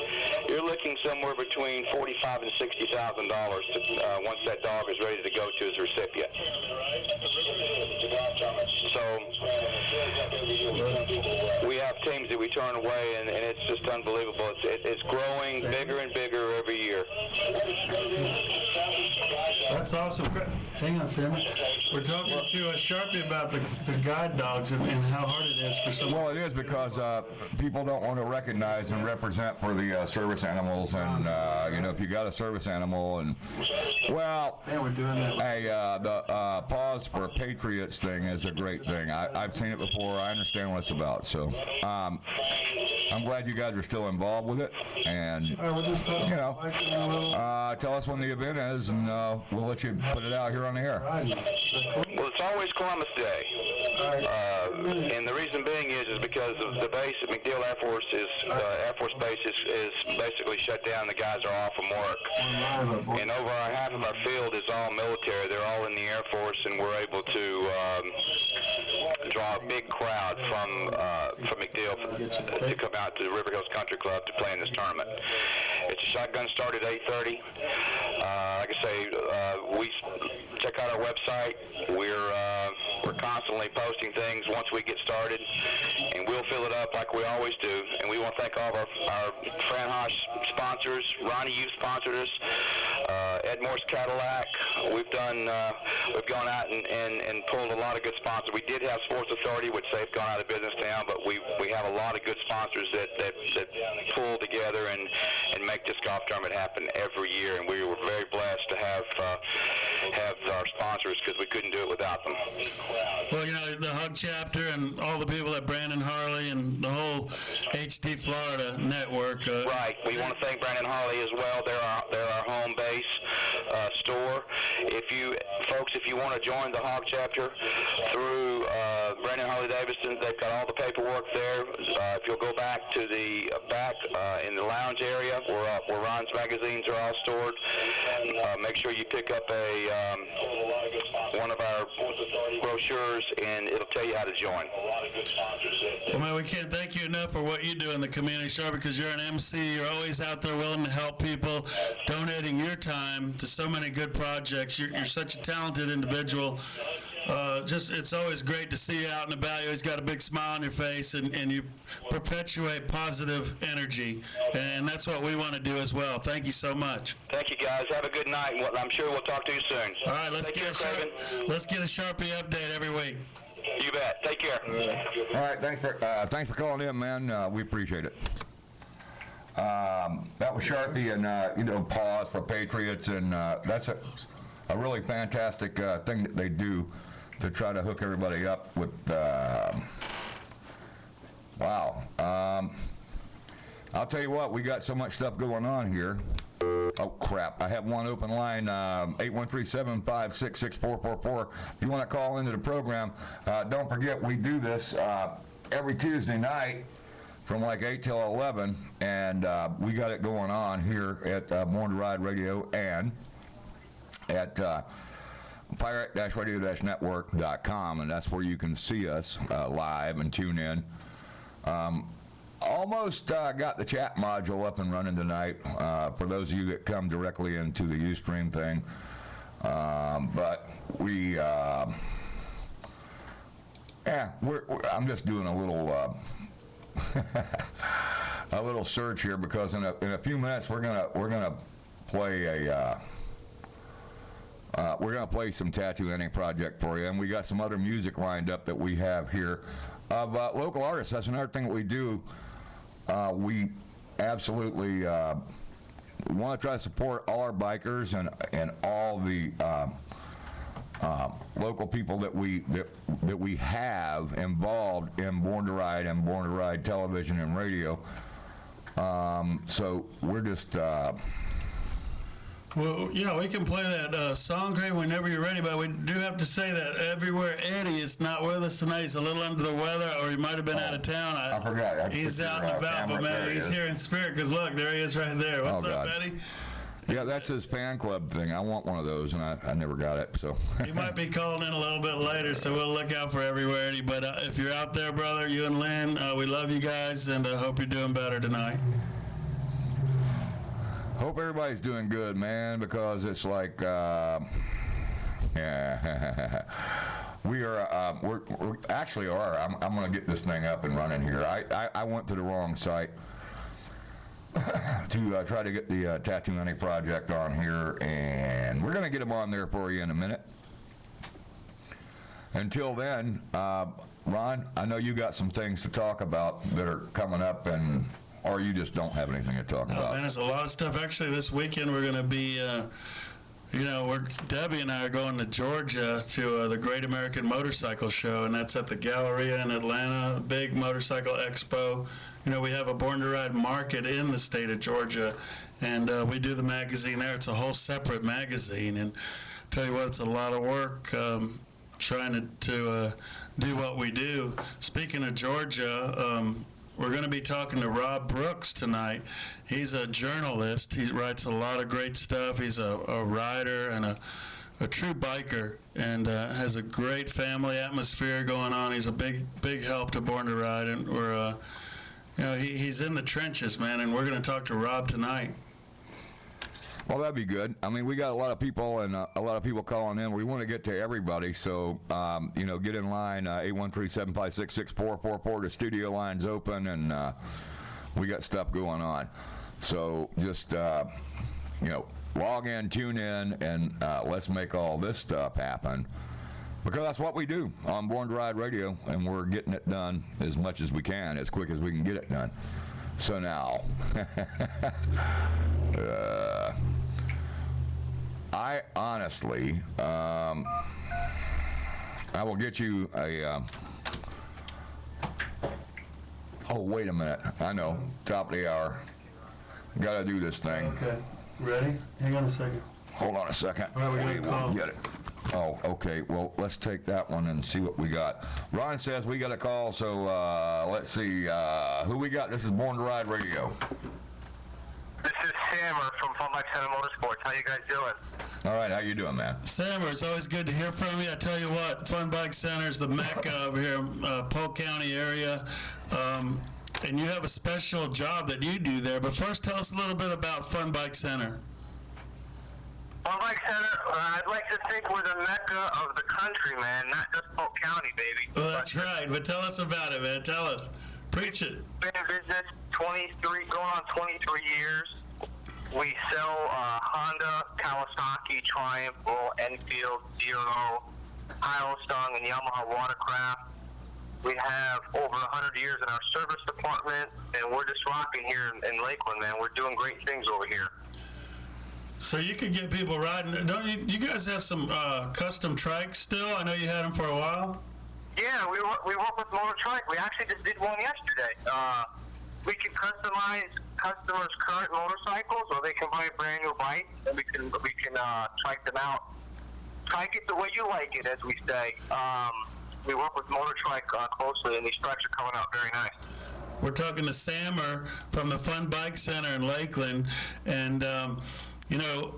you're looking somewhere between $45,000 and $60,000 once that dog is ready to go to his recipient. So we have teams that we turn away, and it's just unbelievable. It's growing bigger and bigger every year. That's awesome. Hang on, Sam. We're talking to Sharpie about the guide dogs and how hard it is for someone. Well, it is because people don't want to recognize and represent for the service animals, and if you got a service animal, and we're doing that. Hey, the Pause for Patriots thing is a great thing. I've seen it before. I understand what it's about. So I'm glad you guys are still involved with it, and we'll just talk tell us when the event is, and we'll let you put it out here on the air. Well, it's always Columbus Day, and the reason being is because of the base at MacDill Air Force Air Force Base is basically shut down. The guys are off from work, and over half of our field is all military. They're all in the Air Force, and we're able to draw a big crowd from MacDill to come out to the River Hills Country Club to play in this tournament. It's a shotgun start at 8:30. Like I say, we check out our website. We're constantly posting things once we get started, and we'll fill it up like we always do. And we want to thank all of our Fran Haas sponsors. Ronnie, you've sponsored us. Ed Morse Cadillac. We've gone out and pulled a lot of good sponsors. We did have Sports Authority, which they've gone out of business now, but we have a lot of good sponsors. sponsors that pull together and make this golf tournament happen every year, and we were very blessed to have our sponsors because we couldn't do it without them. Well, you know, the Hug Chapter and all the people at Brandon Harley and the whole HD Florida network. Right. We want to thank Brandon Harley as well. They're our home base store. If you want to join the Hog Chapter through Brandon Harley Davidson, they've got all the paperwork there. If you'll go back to the back in the lounge area where Ron's magazines are all stored, make sure you pick up one of our brochures, and it'll tell you how to join. Well, man, we can't thank you enough for what you do in the community, sure, because you're an MC. You're always out there willing to help people, donating your time to so many good projects. You're such a talented individual. It's always great to see you out and about. You always got a big smile on your face, and you perpetuate positive energy, and that's what we want to do as well. Thank you so much. Thank you, guys. Have a good night. I'm sure we'll talk to you soon. All right, let's get a Sharpie update every week. You bet. Take care. All right, thanks for calling in, man. We appreciate it. That was Sharpie and Pause for Patriots, and that's a really fantastic thing that they do to try to hook everybody up with. Wow. I'll tell you what, we got so much stuff going on here. Oh, crap. I have one open line, 813-756-6444. If you want to call into the program, don't forget we do this every Tuesday night from like 8 till 11, and we got it going on here at Born to Ride Radio and at pirate-radio-network.com, and that's where you can see us live and tune in. Almost got the chat module up and running tonight for those of you that come directly into the Ustream thing. But we, I'm just doing a little a little search here because in a few minutes we're gonna play some Tattoo Ending Project for you, and we got some other music lined up that we have here of local artists. That's another thing that we do. We absolutely want to try to support all our bikers and all the local people that we have involved in Born to Ride and Born to Ride television and radio. So we're just. Well, yeah, we can play that song, Craig, whenever you're ready, but we do have to say that Everywhere Eddie is not with us tonight. He's a little under the weather, or he might have been out of town. I forgot. He's out and about, but man, he's here in spirit, because look, there he is right there. What's up, Eddie? Yeah, that's his fan club thing. I want one of those, and I never got it. So he might be calling in a little bit later, so we'll look out for Everywhere Eddie. But if you're out there, brother, you and Lynn, we love you guys, and hope you're doing better tonight. Hope everybody's doing good, man, because it's like, yeah, we actually are. I'm going to get this thing up and running here. I went to the wrong site to try to get the Tattoo Ending Project on here, and we're going to get them on there for you in a minute. Until then, Ron, I know you got some things to talk about that are coming up, or you just don't have anything to talk about? Man, there's a lot of stuff. Actually, this weekend we're going to be, Debbie and I are going to Georgia to the Great American Motorcycle Show, and that's at the Galleria in Atlanta, big motorcycle expo. We have a Born to Ride market in the state of Georgia, and we do the magazine there. It's a whole separate magazine, and tell you what, it's a lot of work trying to do what we do. Speaking of Georgia, we're going to be talking to Rob Brooks tonight. He's a journalist. He writes a lot of great stuff. He's a rider and a true biker, and has a great family atmosphere going on. He's a big help to Born to Ride, and we're, he's in the trenches, man, and we're going to talk to Rob tonight. Well, that'd be good. I mean, we got a lot of people and a lot of people calling in. We want to get to everybody, so get in line. 813-756-6444. The studio line's open, and we got stuff going on. So just log in, tune in, and let's make all this stuff happen. Because that's what we do on Born to Ride Radio, and we're getting it done as much as we can, as quick as we can get it done. So now, I honestly, I will get you a, oh, wait a minute. I know, top of the hour. Gotta do this thing. Okay, ready? Hang on a second. Hold on a second. All right, we got a call. Get it. Oh, okay. Well, let's take that one and see what we got. Ron says we got a call, so let's see who we got. This is Born to Ride Radio. This is Sammer from Fun Bike Center Motorsports. How you guys doing? All right, how you doing, man? Sammer, it's always good to hear from you. I tell you what, Fun Bike Center is the mecca over here in Polk County area. And you have a special job that you do there. But first, tell us a little bit about Fun Bike Center. Fun Bike Center, I'd like to think we're the mecca of the country, man, not just Polk County, baby. Well, that's right. But tell us about it, man. Tell us. Preach it. Been in business 23, going on 23 years. We sell Honda, Kawasaki, Triumph, Royal Enfield, Zero, Pilestone, and Yamaha Watercraft. We have over 100 years in our service department, and we're just rocking here in Lakeland, man. We're doing great things over here. So you could get people riding. Don't you? You guys have some custom trikes still? I know you had them for a while. Yeah, we work with Motor Trike. We actually just did one yesterday. We can customize customers' current motorcycles, or they can buy a brand new bike, and we can trike them out. Trike it the way you like it, as we say. We work with Motor Trike closely, and these trikes are coming out very nice. We're talking to Sammer from the Fun Bike Center in Lakeland, and you know,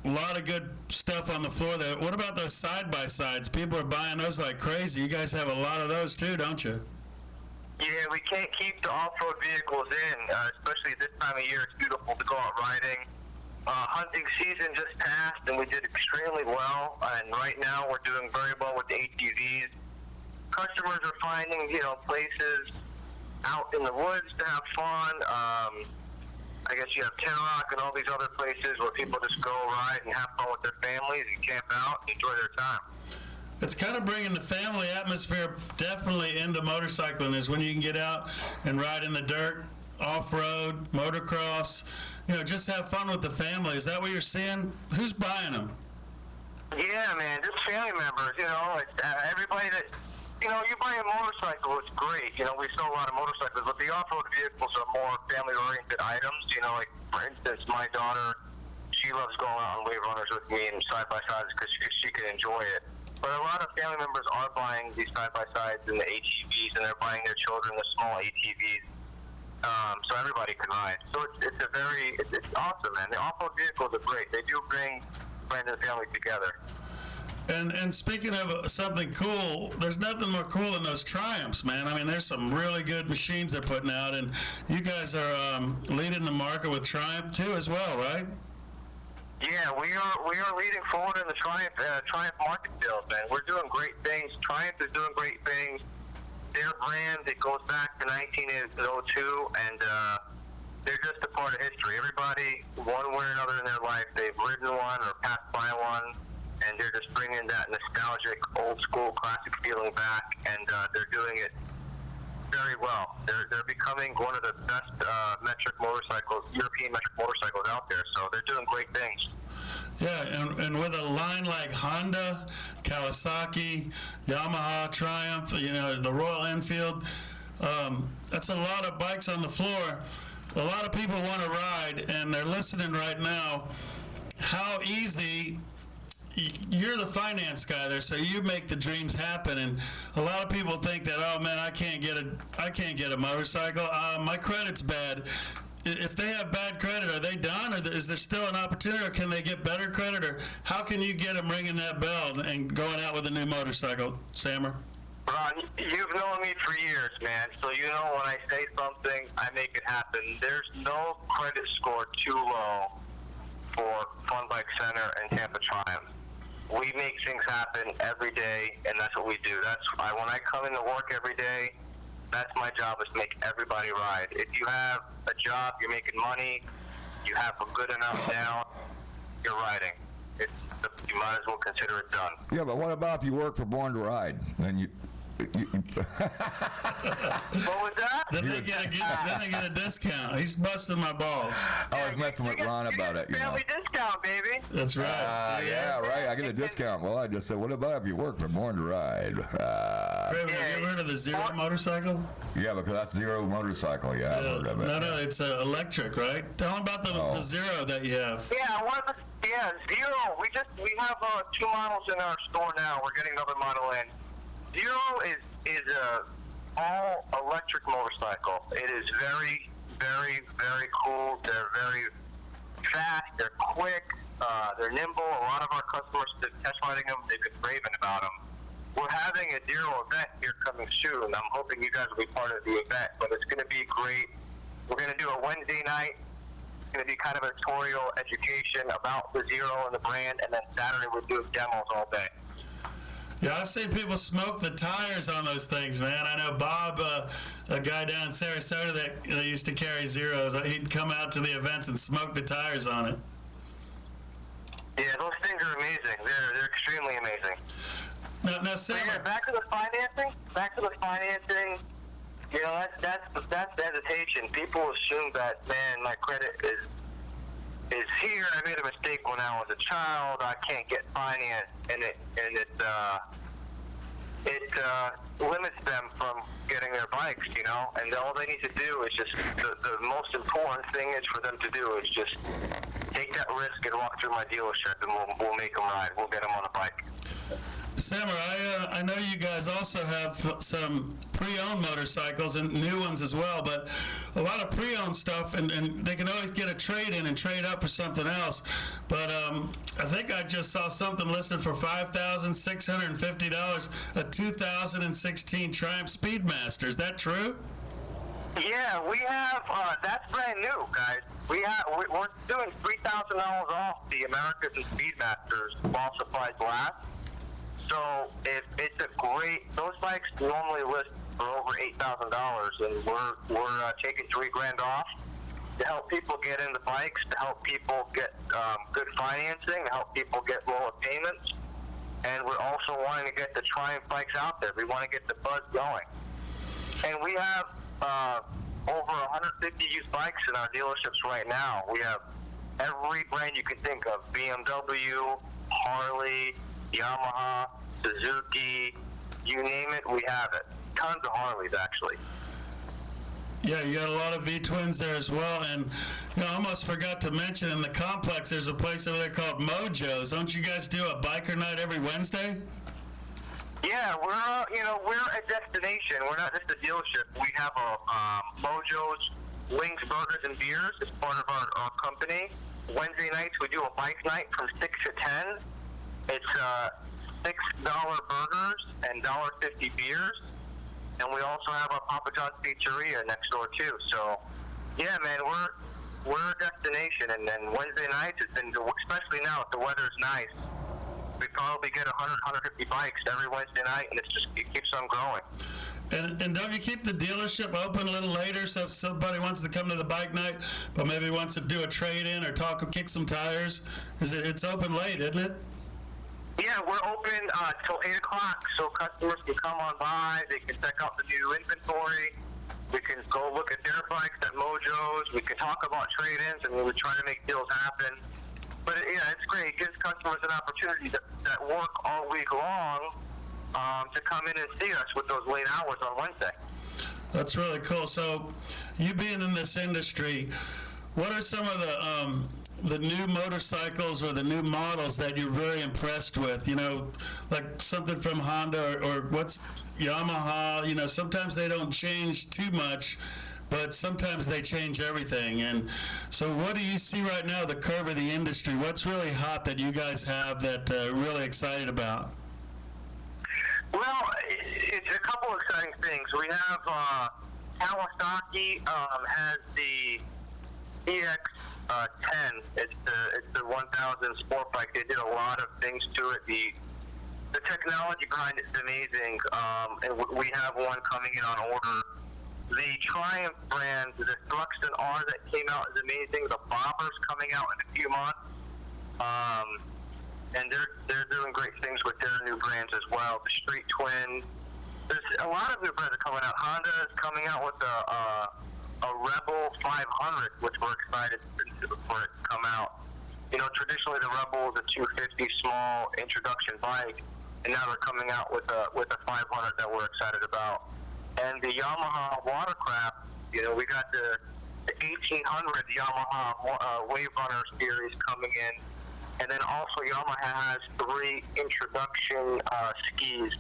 a lot of good stuff on the floor there. What about those side-by-sides? People are buying those like crazy. You guys have a lot of those too, don't you? Yeah, we can't keep the off-road vehicles in, especially this time of year. It's beautiful to go out riding. Hunting season just passed, and we did extremely well. And right now, we're doing very well with the ATVs. Customers are finding, places out in the woods to have fun. I guess you have Tin Rock and all these other places where people just go ride and have fun with their families and camp out and enjoy their time. It's kind of bringing the family atmosphere definitely into motorcycling, is when you can get out and ride in the dirt, off-road, motocross, just have fun with the family. Is that what you're seeing? Who's buying them? Yeah, man, just family members, it's, everybody that, you buy a motorcycle, it's great. We sell a lot of motorcycles, but the off-road vehicles are more family-oriented items. Like, for instance, my daughter, she loves going out on wave runners with me and side-by-sides because she can enjoy it. But a lot of family members are buying these side-by-sides and the ATVs, and they're buying their children the small ATVs, so everybody can ride. So it's awesome, man. The off-road vehicles are great. They do bring friends and family together. And speaking of something cool, there's nothing more cool than those Triumphs, man. I mean, there's some really good machines they're putting out, and you guys are leading the market with Triumph too, as well, right? Yeah, we are leading forward in the Triumph market sales, man. We're doing great things. Triumph is doing great things. Their brand, it goes back to 1902, and they're just a part of history. Everybody, one way or another in their life, they've ridden one or passed by one, and they're just bringing that nostalgic, old-school, classic feeling back, and they're doing it very well. They're becoming one of the best European metric motorcycles out there, so they're doing great things. Yeah, and with a line like Honda, Kawasaki, Yamaha, Triumph, the Royal Enfield, that's a lot of bikes on the floor. A lot of people want to ride, and they're listening right now. How easy... You're the finance guy there, so you make the dreams happen. And a lot of people think that, oh man, I can't get a motorcycle. My credit's bad. If they have bad credit, are they done, or is there still an opportunity, or can they get better credit, or how can you get them ringing that bell and going out with a new motorcycle, Sammer? Ron, you've known me for years, man. So when I say something, I make it happen. There's no credit score too low for Fun Bike Center and Tampa Triumph. We make things happen every day, and that's what we do. When I come into work every day, that's my job, is to make everybody ride. If you have a job, you're making money, you have a good enough down, you're riding. might as well consider it done. Yeah, but what about if you work for Born to Ride? Then you What was that? Then they get a discount. He's busting my balls. I was messing with Ron about it, you know. Family discount, baby. That's right. Yeah, right. I get a discount. Well, I just said, what about if you work for Born to Ride? Have you ever heard of the Zero motorcycle? Yeah, because that's Zero motorcycle. Yeah, I've heard of it. No, it's electric, right? Tell them about the Zero that you have. Yeah, Zero. We have 2 models in our store now. We're getting another model in. Zero is a all electric motorcycle. It is very, very, very cool. They're very fast. They're quick. They're nimble. A lot of our customers that test riding them, they've been raving about them. We're having a Zero event here coming soon. I'm hoping you guys will be part of the event, but it's going to be great. We're going to do a Wednesday night. It's going to be kind of a tutorial education about the Zero and the brand, and then Saturday we'll do demos all day. Yeah, I've seen people smoke the tires on those things, man. I know Bob, a guy down in Sarasota that used to carry Zeros, he'd come out to the events and smoke the tires on it. Yeah, those things are amazing. They're extremely amazing. Now, Sam, back to the financing. You know, that's the hesitation. People assume that, man, my credit is here. I made a mistake when I was a child. I can't get financed, and it limits them from getting their bikes, you know. And all they need to do is just the most important thing is for them to do is just take that risk and walk through my dealership, and we'll make them ride. We'll get them on a bike. Samurai, I know you guys also have some pre-owned motorcycles and new ones as well, but a lot of pre-owned stuff, and they can always get a trade-in and trade up for something else. But I think I just saw something listed for $5,650, a 2016 Triumph Speedmaster. Is that true? Yeah, we have. That's brand new, guys. We're doing $3,000 off the Americas and Speedmasters while supplies last. So it's a great. Those bikes normally list for over $8,000, and we're taking $3,000 off to help people get into bikes, to help people get good financing, to help people get lower payments, and we're also wanting to get the Triumph bikes out there. We want to get the buzz going, and we have over 150 used bikes in our dealerships right now. We have every brand you can think of: BMW, Harley, Yamaha, Suzuki, you name it, we have it. Tons of Harleys, actually. Yeah, you got a lot of V-twins there as well, and I almost forgot to mention in the complex there's a place over there called Mojo's. Don't you guys do a biker night every Wednesday? Yeah, we're a destination. We're not just a dealership. We have a Mojo's Wings, Burgers, and Beers. It's part of our company. Wednesday nights we do a bike night from 6 to 10. It's $6 burgers and $1.50 beers, and we also have our Papa John's Pizzeria next door too. So, yeah, man, we're a destination, and then Wednesday nights, especially now if the weather's nice, we probably get 150 bikes every Wednesday night, and it keeps on growing. And don't you keep the dealership open a little later, so if somebody wants to come to the bike night, but maybe wants to do a trade-in or kick some tires? It's open late, isn't it? Yeah, we're open till 8 o'clock, so customers can come on by. They can check out the new inventory. We can go look at their bikes at Mojo's. We can talk about trade-ins, and we're trying to make deals happen. But, it's great. It gives customers an opportunity that work all week long to come in and see us with those late hours on Wednesday. That's really cool. So, you being in this industry, what are some of the new motorcycles or the new models that you're very impressed with? Like something from Honda or what's Yamaha? Sometimes they don't change too much, but sometimes they change everything. And so what do you see right now, the curve of the industry? What's really hot that you guys have that really excited about? Well, it's a couple exciting things. We have Kawasaki has the EX10. It's the 1000 sport bike. They did a lot of things to it. The technology behind it is amazing, and we have one coming in on order. The Triumph brand, the Thruxton R that came out is amazing. The Bobber's coming out in a few months, and they're great things with their new brands as well. The Street Twin. There's a lot of new brands are coming out. Honda is coming out with a Rebel 500, which we're excited for it to come out. You know, traditionally the Rebel was a 250 small introduction bike, and now they're coming out with a 500 that we're excited about. And the Yamaha Watercraft, you know, we got the 1800 Yamaha Wave Runner series coming in, and then also Yamaha has 3 introduction skis,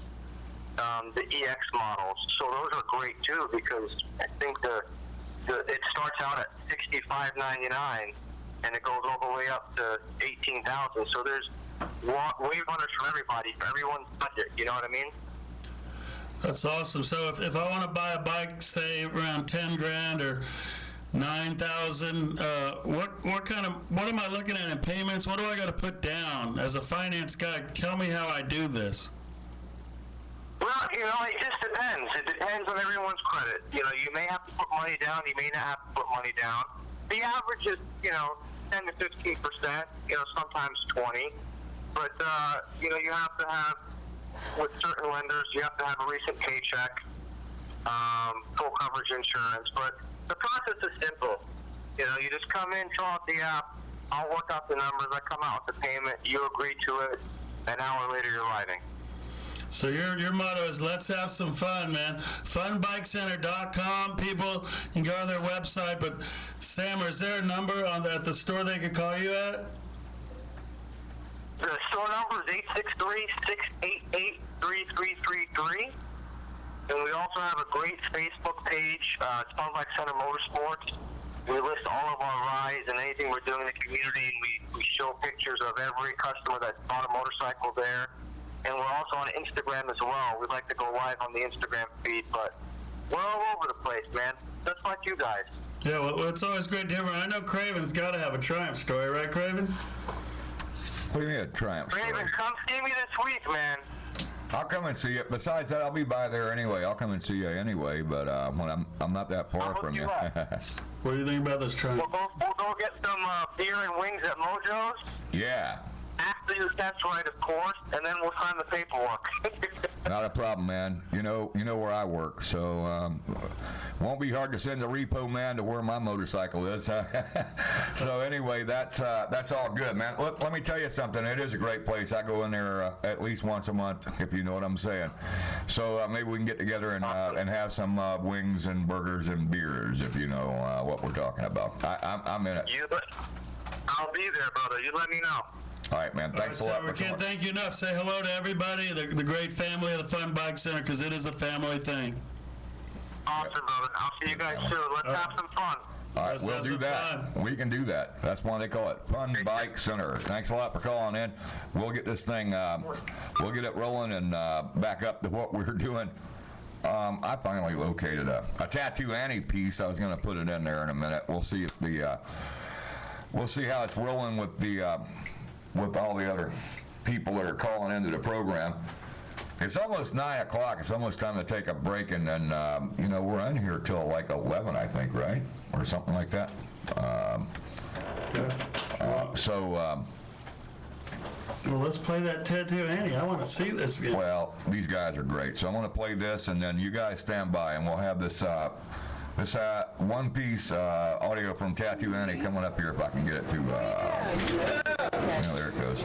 the EX models. So those are great too, because I think it starts out at $65.99 and it goes all the way up to $18,000. So there's Wave Runners for everybody, for everyone's budget. You know what I mean? That's awesome. So if I want to buy a bike, say around 10 grand or 9,000, what am I looking at in payments? What do I got to put down as a finance guy? Tell me how I do this. Well, you know, it just depends. It depends on everyone's credit. You know, you may have to put money down. You may not have to put money down. The average is, you know, 10 to 15%. You know, sometimes 20. But you know, you have to have, with certain lenders, you have to have a recent paycheck, full coverage insurance. But the process is simple. You know, you just come in, fill out the app. I'll work out the numbers. I come out with the payment. You agree to it. An hour later, you're riding. So your motto is let's have some fun, man. Funbikecenter.com. People, you can go to their website. But Sam, is there a number at the store they could call you at? The store number is 863-688-3333. And we also have a great Facebook page. It's Fun Bike Center Motorsports. We list all of our rides and anything we're doing in the community, and we show pictures of every customer that bought a motorcycle there. And we're also on Instagram as well. We'd like to go live on the Instagram feed, but we're all over the place, man. Just like you guys. Yeah, well, it's always great to hear. I know Craven's got to have a Triumph story, right, Craven? What do you mean a Triumph story? Craven, come see me this week, man. I'll come and see you. Besides that, I'll be by there anyway. I'll come and see you anyway, but when I'm not that far from you. What do you think about this Triumph? We'll go get some beer and wings at Mojo's. Yeah. After you test ride, of course, and then we'll sign the paperwork. Not a problem, man. You know where I work, so won't be hard to send the repo man to where my motorcycle is. So anyway, that's all good, man. Let me tell you something. It is a great place. I go in there at least once a month, if you know what I'm saying. So maybe we can get together and have some wings and burgers and beers, if you know what we're talking about. I'm in it. I'll be there, brother. You let me know. All right, man. Thanks a lot. We can't thank you enough. Say hello to everybody, the great family of the Fun Bike Center, because it is a family thing. Awesome, brother. I'll see you guys soon. Let's have some fun. All right, we'll do that. We can do that. That's why they call it Fun Bike Center. Thanks a lot for calling in. We'll get this thing, we'll get it rolling and back up to what we're doing. I finally located a Tattoo Annie piece. I was going to put it in there in a minute. We'll see if we'll see how it's rolling with with all the other people that are calling into the program. It's almost 9 o'clock. It's almost time to take a break, and then, we're in here till like 11, I think, right? Or something like that. Well, let's play that Tattoo Annie. I want to see this again. Well, these guys are great. So I'm going to play this, and then you guys stand by, and we'll have this one-piece audio from Tattoo Annie coming up here if I can get it to. There it goes.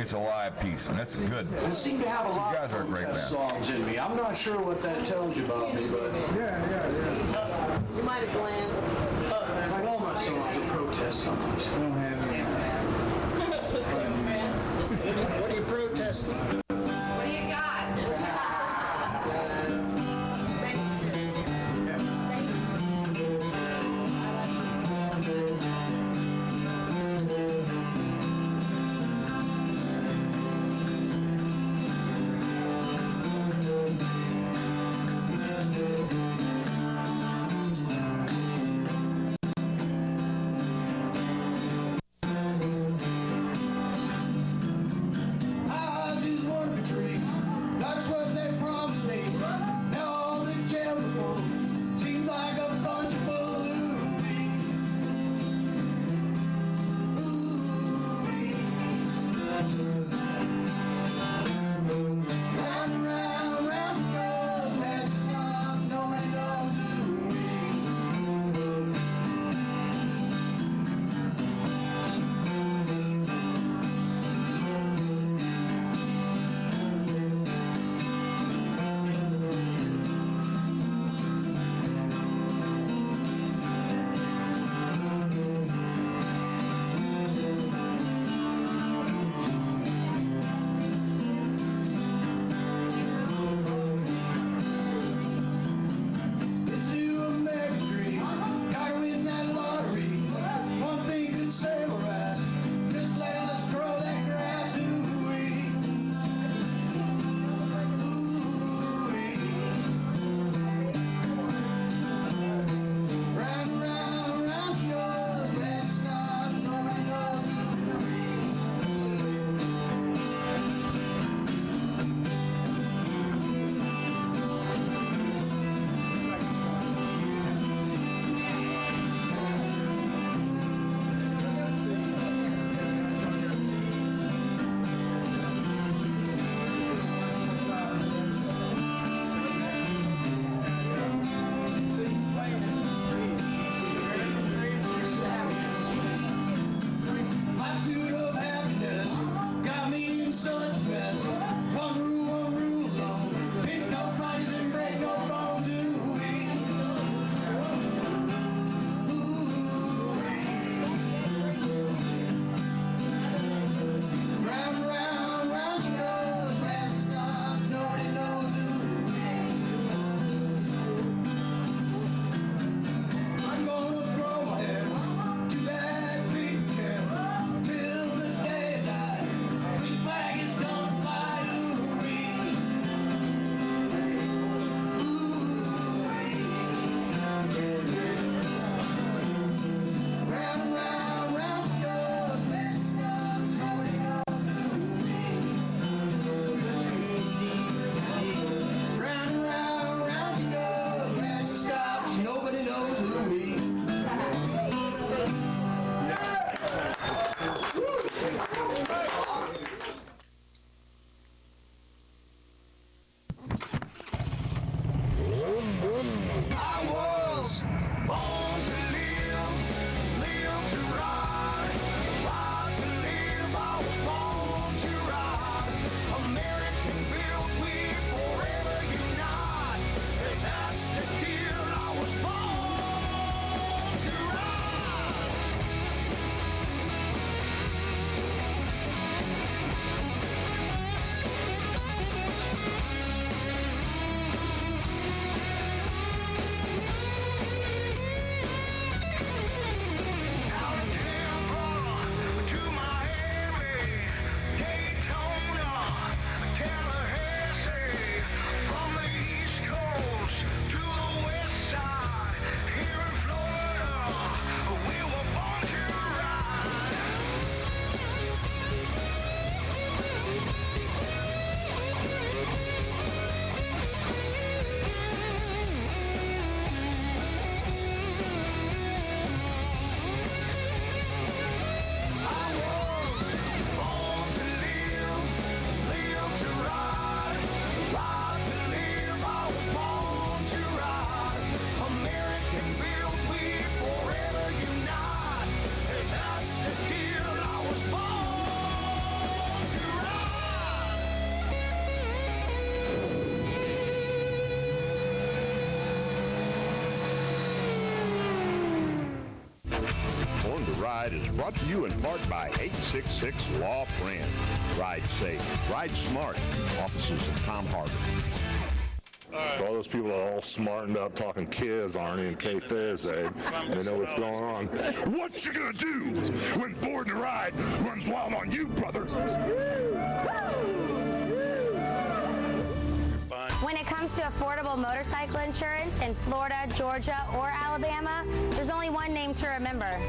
It's a live piece, and it's good. They seem to have a lot of protest songs in me. I'm not sure what that tells you about me, but yeah. You might have glanced. It's like all my songs are protest songs. I don't have any. What are you protesting? What do you got? Ride is brought to you in part by 866 Law Friend. Ride safe, ride smart. Offices in Palm Harbor. For all those people that are all smartened up talking kids, Arnie and K-Fizz, they know what's going on. What you gonna do when Board and Ride runs wild on you, brothers? When it comes to affordable motorcycle insurance in Florida, Georgia, or Alabama, there's only one name to remember.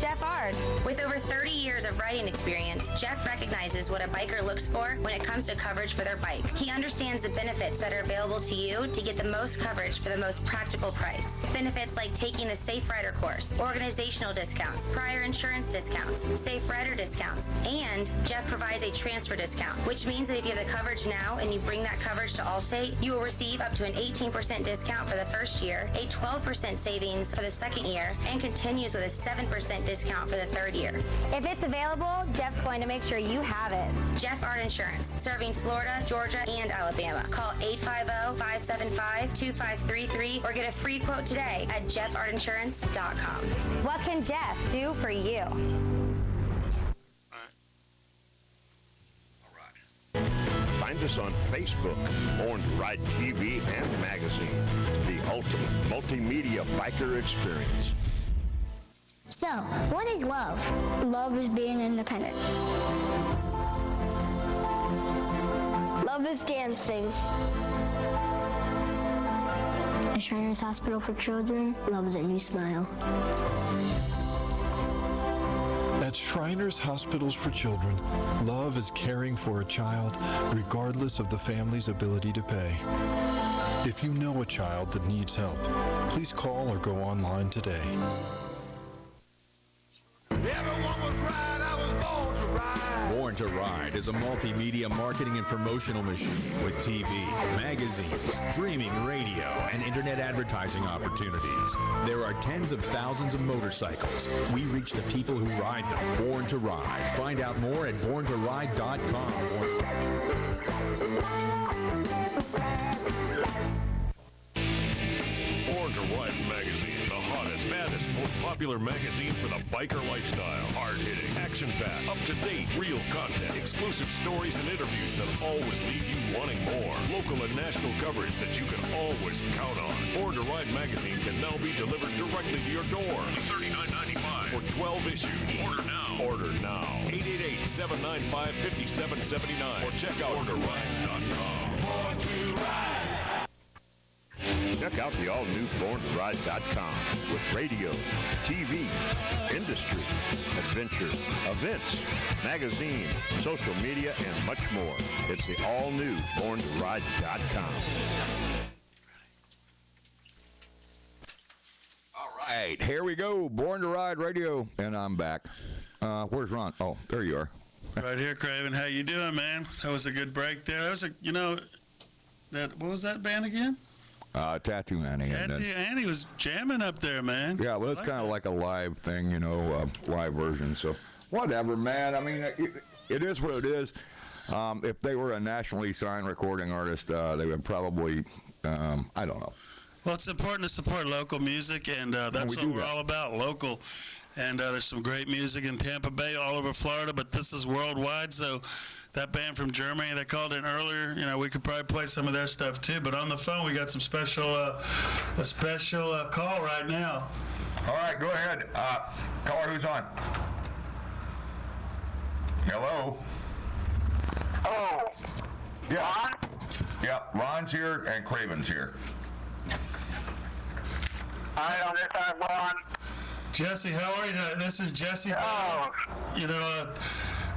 Jeff Ard. With over 30 years of riding experience, Jeff recognizes what a biker looks for when it comes to coverage for their bike. He understands the benefits that are available to you to get the most coverage for the most practical price. Benefits like taking the Safe Rider course, organizational discounts, prior insurance discounts, Safe Rider discounts, and Jeff provides a transfer discount, which means that if you have the coverage now and you bring that coverage to Allstate, you will receive up to an 18% discount for the first year, a 12% savings for the second year, and continues with a 7% discount for the third year. If it's available, Jeff's going to make sure you have it. Jeff Art Insurance, serving Florida, Georgia, and Alabama. Call 850-575-2533 or get a free quote today at jeffartinsurance.com. What can Jeff do for you? Find us on Facebook, Born to Ride TV and magazine, the ultimate multimedia biker experience. So, what is love? Love is being independent. Love is dancing. At Shriners Hospital for Children, love is a new smile. At Shriners Hospitals for Children, love is caring for a child regardless of the family's ability to pay. If you know a child that needs help, please call or go online today. Everyone was right, I was born to ride. Born to Ride is a multimedia marketing and promotional machine with TV, magazines, streaming radio, and internet advertising opportunities. There are tens of thousands of motorcycles. We reach the people who ride them. Born to Ride. Find out more at borntoride.com. Born to Ride magazine, the hottest, maddest, most popular magazine for the biker lifestyle. Hard-hitting, action-packed, up-to-date, real content, exclusive stories and interviews that always leave you wanting more. Local and national coverage that you can always count on. Born to Ride magazine can now be delivered directly to your door. Only $39.95 for 12 issues. Order now. Order now. 888-795-5779 or check out borntoride.com. Born to Ride. Check out the all-new BornToRide.com with radio, TV, industry, adventure, events, magazine, social media, and much more. It's the all-new BornToRide.com. All right, here we go. Born to Ride Radio, and I'm back. Where's Ron? Oh, there you are. Right here, Craven. How you doing, man? That was a good break there. That was what was that band again? Tattoo Annie. Tattoo Annie was jamming up there, man. Yeah, well, it's kind of like a live thing, live version. So, whatever, man. I mean, it is what it is. If they were a nationally signed recording artist, they would probably, I don't know. Well, it's important to support local music, and that's what we're all about, local. And there's some great music in Tampa Bay, all over Florida, but this is worldwide, so that band from Germany that called in earlier, we could probably play some of their stuff too. But on the phone, we got some special call right now. All right, go ahead. Caller, who's on? Hello? Oh. Yeah. Ron? Yeah, Ron's here and Craven's here. All right, on this side, Ron. Jesse, how are you tonight? This is Jesse. Oh.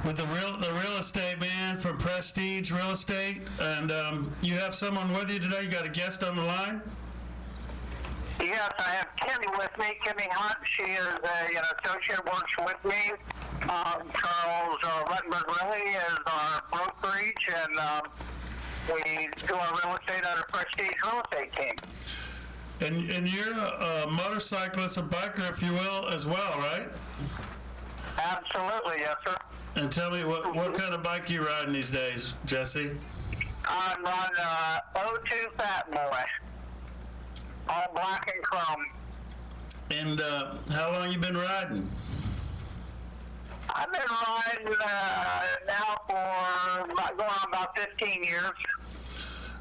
With the real estate man from Prestige Real Estate, and you have someone with you today. You got a guest on the line. Yes, I have Kimmy with me. Kimmy Hunt. She is an associate, works with me. Charles Ruttenberg-Riley is our brokerage, and we do our real estate on a Prestige Real Estate team. And you're a motorcyclist, a biker, if you will, as well, right? Absolutely, yes, sir. And tell me, what kind of bike you riding these days, Jesse? I'm on 02 Fat Boy, all black and chrome. And how long you been riding? I've been riding now for going on about 15 years.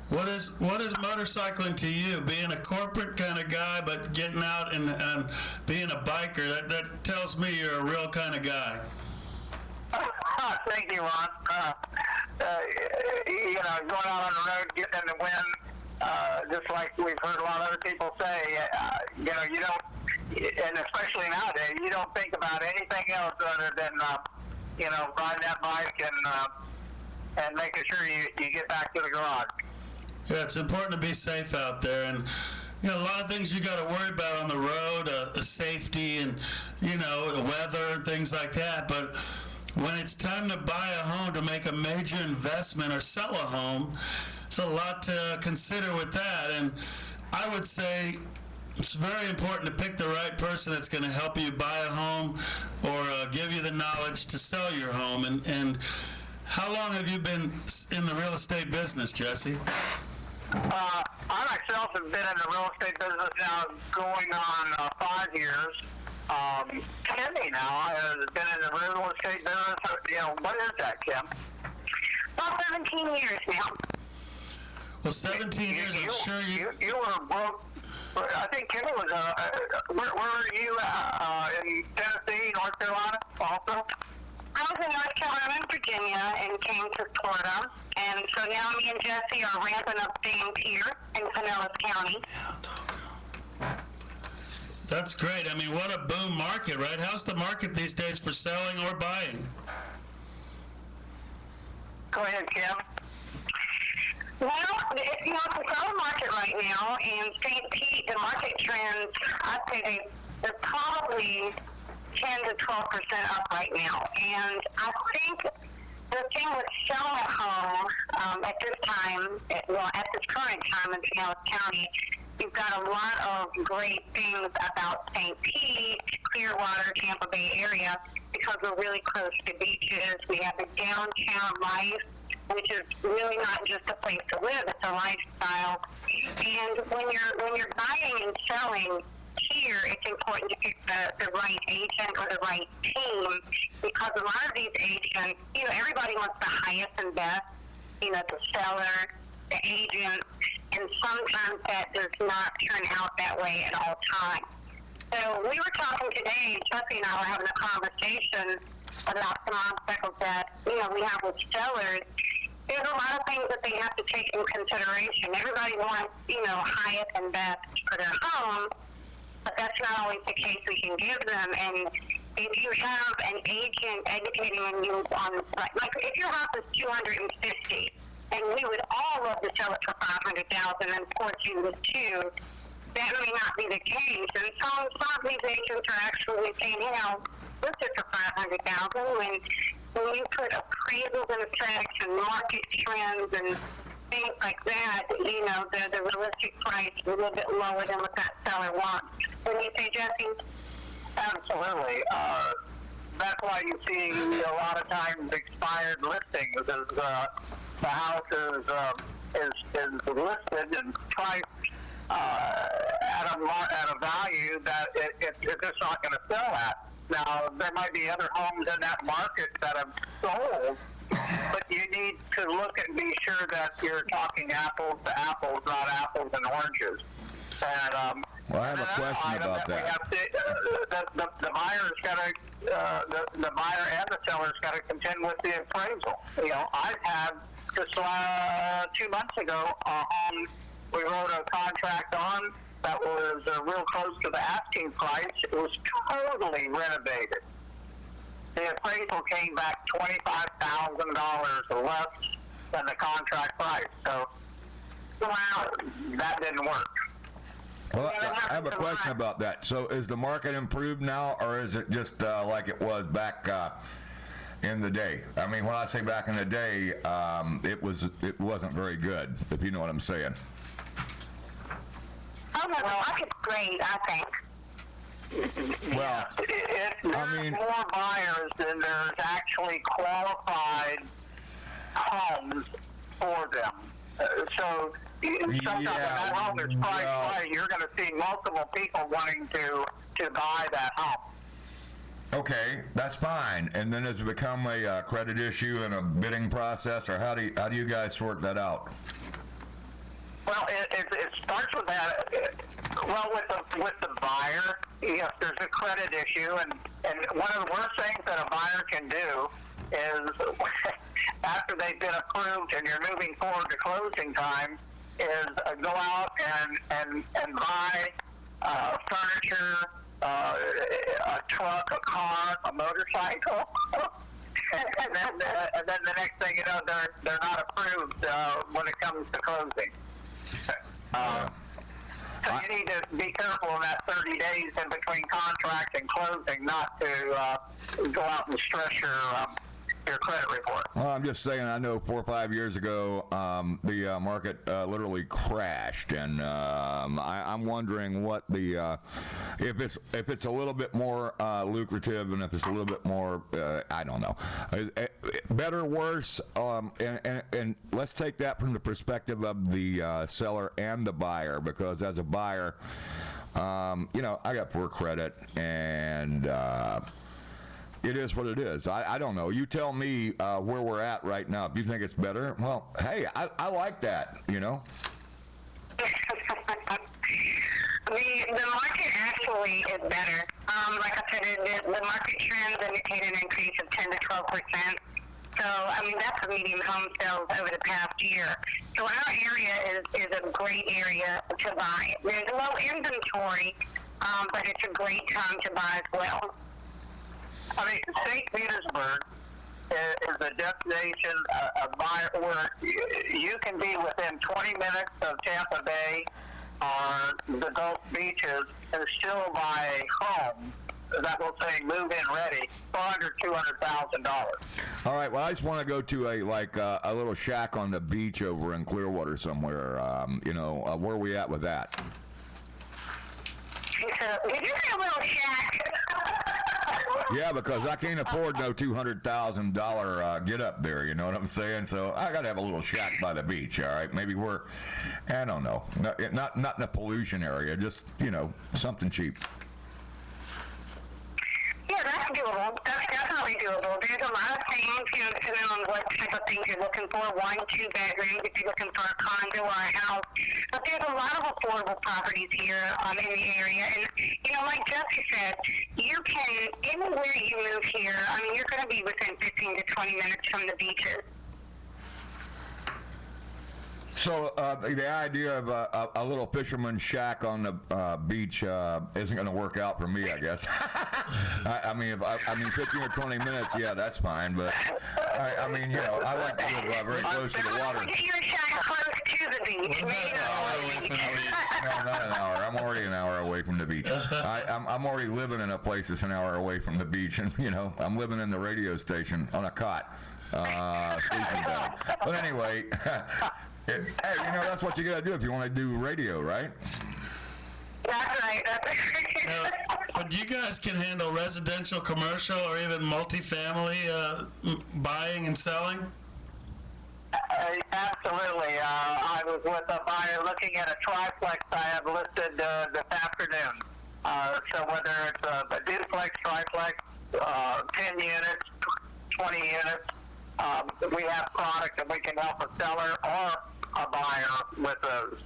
What is motorcycling to you? Being a corporate kind of guy, but getting out and being a biker, that tells me you're a real kind of guy. Thank you, Ron. Going out on the road, getting in the wind, just like we've heard a lot of other people say, you don't, and especially nowadays, you don't think about anything else other than, riding that bike and making sure you get back to the garage. Yeah, it's important to be safe out there, and a lot of things you got to worry about on the road, safety and weather and things like that. But when it's time to buy a home, to make a major investment or sell a home, it's a lot to consider with that. And I would say it's very important to pick the right person that's going to help you buy a home or give you the knowledge to sell your home. And how long have you been in the real estate business, Jesse? I myself have been in the real estate business now going on 5 years. Kimmy now has been in the real estate business. What is that, Kim? About 17 years now. Well, 17 years, I'm sure you were broke. I think Kimmy was, where were you in Tennessee, North Carolina also? I was in North Carolina and Virginia and came to Florida. And so now me and Jesse are ramping up things here in Pinellas County. That's great. I mean, what a boom market, right? How's the market these days for selling or buying? Go ahead, Kim. Well, it's a selling market right now, and St. Pete, the market trends, I'd say they're probably 10 to 12% up right now. And I think the thing with selling a home at this time, at this current time in Pinellas County, you've got a lot of great things about St. Pete, Clearwater, Tampa Bay area, because we're really close to beaches. We have the downtown life, which is really not just a place to live, it's a lifestyle. And when you're buying and selling here, it's important to pick the right agent or the right team, because a lot of these agents, everybody wants the highest and best, the seller, the agent, and sometimes that does not turn out that way at all times. So we were talking today, Jesse and I were having a conversation about some obstacles that, we have with sellers. There's a lot of things that they have to take into consideration. Everybody wants, highest and best for their home, but that's not always the case we can give them. And if you have an agent educating you on, like if your house is $250,000, and we would all love to sell it for $500,000, and of course you would too, that may not be the case. And some of these agents are actually saying, list it for $500,000, when you put appraisals in effect and market trends and things like that, the realistic price is a little bit lower than what that seller wants. Wouldn't you say, Jesse? Absolutely. That's why you see a lot of times expired listings. The house is listed and priced at a value that it's just not going to sell at. Now, there might be other homes in that market that have sold, but you need to look and be sure that you're talking apples to apples, not apples and oranges. And well, I have a question about that. The buyer's got to, the buyer and the seller's got to contend with the appraisal. I've had just 2 months ago a home we wrote a contract on that was real close to the asking price. It was totally renovated. The appraisal came back $25,000 less than the contract price. So, that didn't work. Well, I have a question about that. So is the market improved now, or is it just like it was back in the day? I mean, when I say back in the day, it wasn't very good, if you know what I'm saying. Oh, no, the market's great, I think. Well, there's more buyers than there's actually qualified homes for them. So sometimes when that home is priced right, you're going to see multiple people wanting to buy that home. Okay, that's fine. And then does it become a credit issue and a bidding process, or how do you guys sort that out? Well, it starts with that. Well, with the buyer, yes, there's a credit issue, and one of the worst things that a buyer can do is after they've been approved and you're moving forward to closing time, is go out and buy furniture, a truck, a car, a motorcycle, and then the next thing you know, they're not approved when it comes to closing. So you need to be careful in that 30 days in between contract and closing, not to go out and stress your credit report. Well, I'm just saying, I know 4 or 5 years ago, the market literally crashed, and I'm wondering what the if it's a little bit more lucrative, and if it's a little bit more, I don't know, better, worse, and let's take that from the perspective of the seller and the buyer, because as a buyer, I got poor credit, and it is what it is. I don't know. You tell me where we're at right now. If you think it's better, well, hey, I like that, The market actually is better. Like I said, the market trends indicate an increase of 10 to 12%. So, that's the median home sales over the past year. So our area is a great area to buy. There's low inventory, but it's a great time to buy as well. St. Petersburg is a destination, a buyer where you can be within 20 minutes of Tampa Bay or the Gulf beaches and still buy a home that will say move in ready for under $200,000. All right. Well, I just want to go to a little shack on the beach over in Clearwater somewhere. Where are we at with that? Did you say a little shack? Yeah, because I can't afford no $200,000 get up there, you know what I'm saying? So I got to have a little shack by the beach, all right? Maybe I don't know, not in a pollution area, just, something cheap. Yeah, that's doable. That's definitely doable. There's a lot of things, depending on what type of things you're looking for. 1, 2 bedrooms if you're looking for a condo or a house. But there's a lot of affordable properties here in the area. And, like Jesse said, you can, anywhere you move here, you're going to be within 15 to 20 minutes from the beaches. So the idea of a little fisherman's shack on the beach isn't going to work out for me, I guess. I mean 15 or 20 minutes, yeah, that's fine. But I like to live very close to the water. Get your shack close to the beach. No, not an hour. I'm already an hour away from the beach. I'm already living in a place that's an hour away from the beach, and I'm living in the radio station on a cot, sleeping bag. But anyway. Hey, that's what you got to do if you want to do radio, right? That's right. But you guys can handle residential, commercial, or even multifamily buying and selling? Absolutely. I was with a buyer looking at a triplex I have listed this afternoon. So whether it's a duplex, triplex, 10 units, 20 units, we have product that we can help a seller or a buyer with those.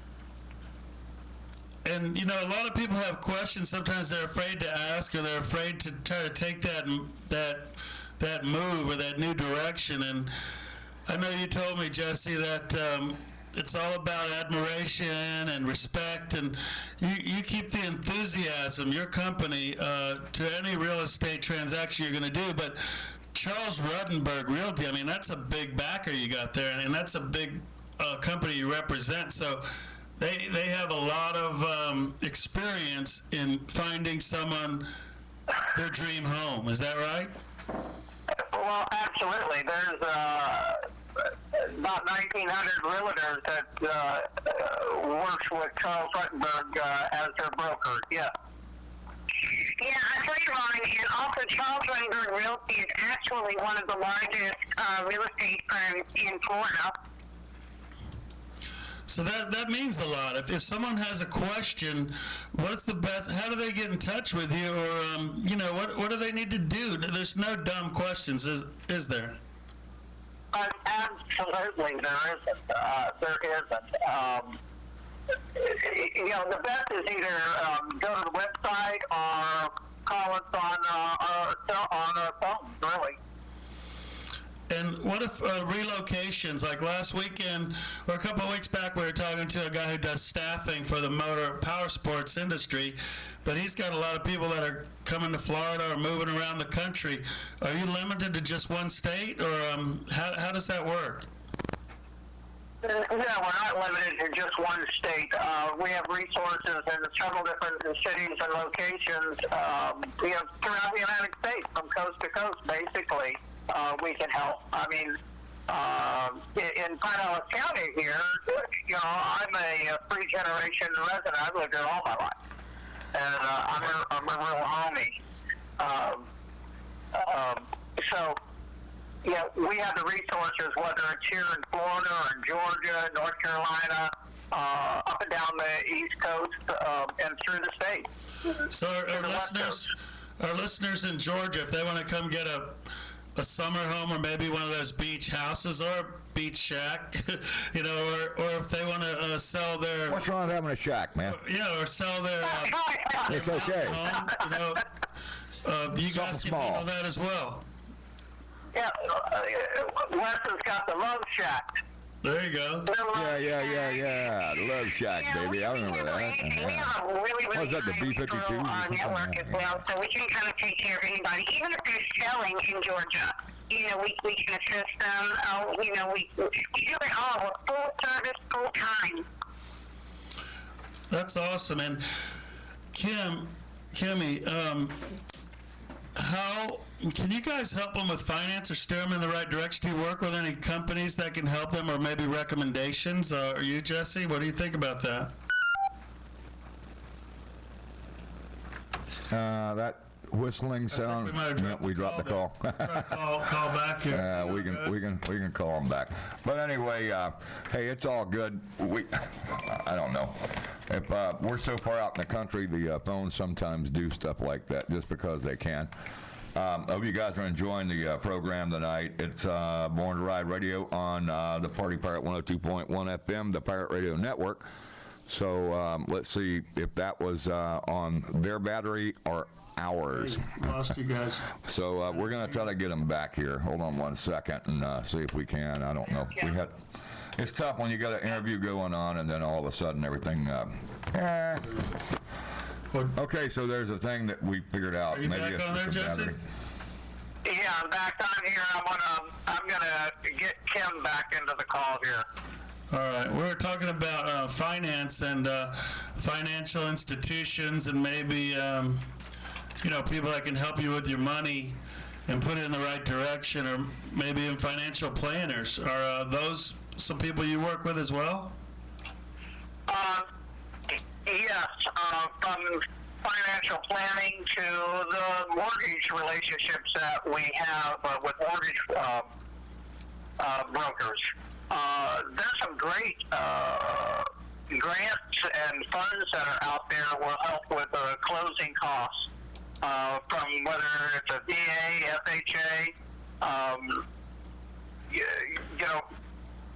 And a lot of people have questions. Sometimes they're afraid to ask, or they're afraid to try to take that move or that new direction. And I know you told me, Jesse, that it's all about admiration and respect, and you keep the enthusiasm, your company, to any real estate transaction you're going to do. But Charles Rutenberg Realty, that's a big backer you got there, and that's a big company you represent. So they have a lot of experience in finding someone their dream home. Is that right? Well, absolutely. There's about 1,900 realtors that works with Charles Rutenberg as their broker. Yeah. Yeah, I tell you, Ron, and also Charles Rutenberg Realty is actually one of the largest real estate firms in Florida. So that means a lot. If someone has a question, what's the best? How do they get in touch with you, or what do they need to do? There's no dumb questions, is there? Absolutely, there isn't. The best is either go to the website or call us on our phone, really. And what if relocations, like last weekend or a couple of weeks back, we were talking to a guy who does staffing for the motor power sports industry, but he's got a lot of people that are coming to Florida or moving around the country. Are you limited to just one state, or how does that work? No, we're not limited to just one state. We have resources in several different cities and locations throughout the United States, from coast to coast, basically. We can help. I mean, in Pinellas County here, I'm a three-generation resident. I've lived here all my life. And I'm a real homie. So, we have the resources, whether it's here in Florida or in Georgia, North Carolina, up and down the East Coast, and through the state. So our listeners in Georgia, if they want to come get a summer home, or maybe one of those beach houses or a beach shack, or if they want to sell their... What's wrong with having a shack, man? Or sell their... it's okay. Home, you guys can handle that as well. Yeah, Wes has got the Love Shack. There you go. Yeah. The Love Shack, baby. I remember that. We have a really Was that the B-52? Network as well, so we can kind of take care of anybody, even if they're selling in Georgia. We can assist them. We do it all. We're full service, full time. That's awesome. And Kimmy, how can you guys help them with finance or steer them in the right direction? Do you work with any companies that can help them, or maybe recommendations? Are you, Jesse? What do you think about that? That whistling sound. We dropped the call. Call back here. We can call them back. But anyway, hey, it's all good. I don't know. If we're so far out in the country, the phones sometimes do stuff like that just because they can. I hope you guys are enjoying the program tonight. It's Born to Ride Radio on the Party Pirate 102.1 FM, the Pirate Radio Network. So let's see if that was on their battery or ours. Lost you guys. So we're going to try to get them back here. Hold on one second and see if we can. I don't know. It's tough when you got an interview going on and then all of a sudden everything... Okay, so there's a thing that we figured out. Are you Maybe back on there, Jesse? Yeah, I'm back on here. I'm gonna get Kim back into the call here. All right, we're talking about finance and financial institutions, and maybe people that can help you with your money and put it in the right direction, or maybe in financial planners. Are those some people you work with as well? Yes, from financial planning to the mortgage relationships that we have with mortgage brokers. There's some great grants and funds that are out there will help with closing costs, from whether it's a VA, FHA,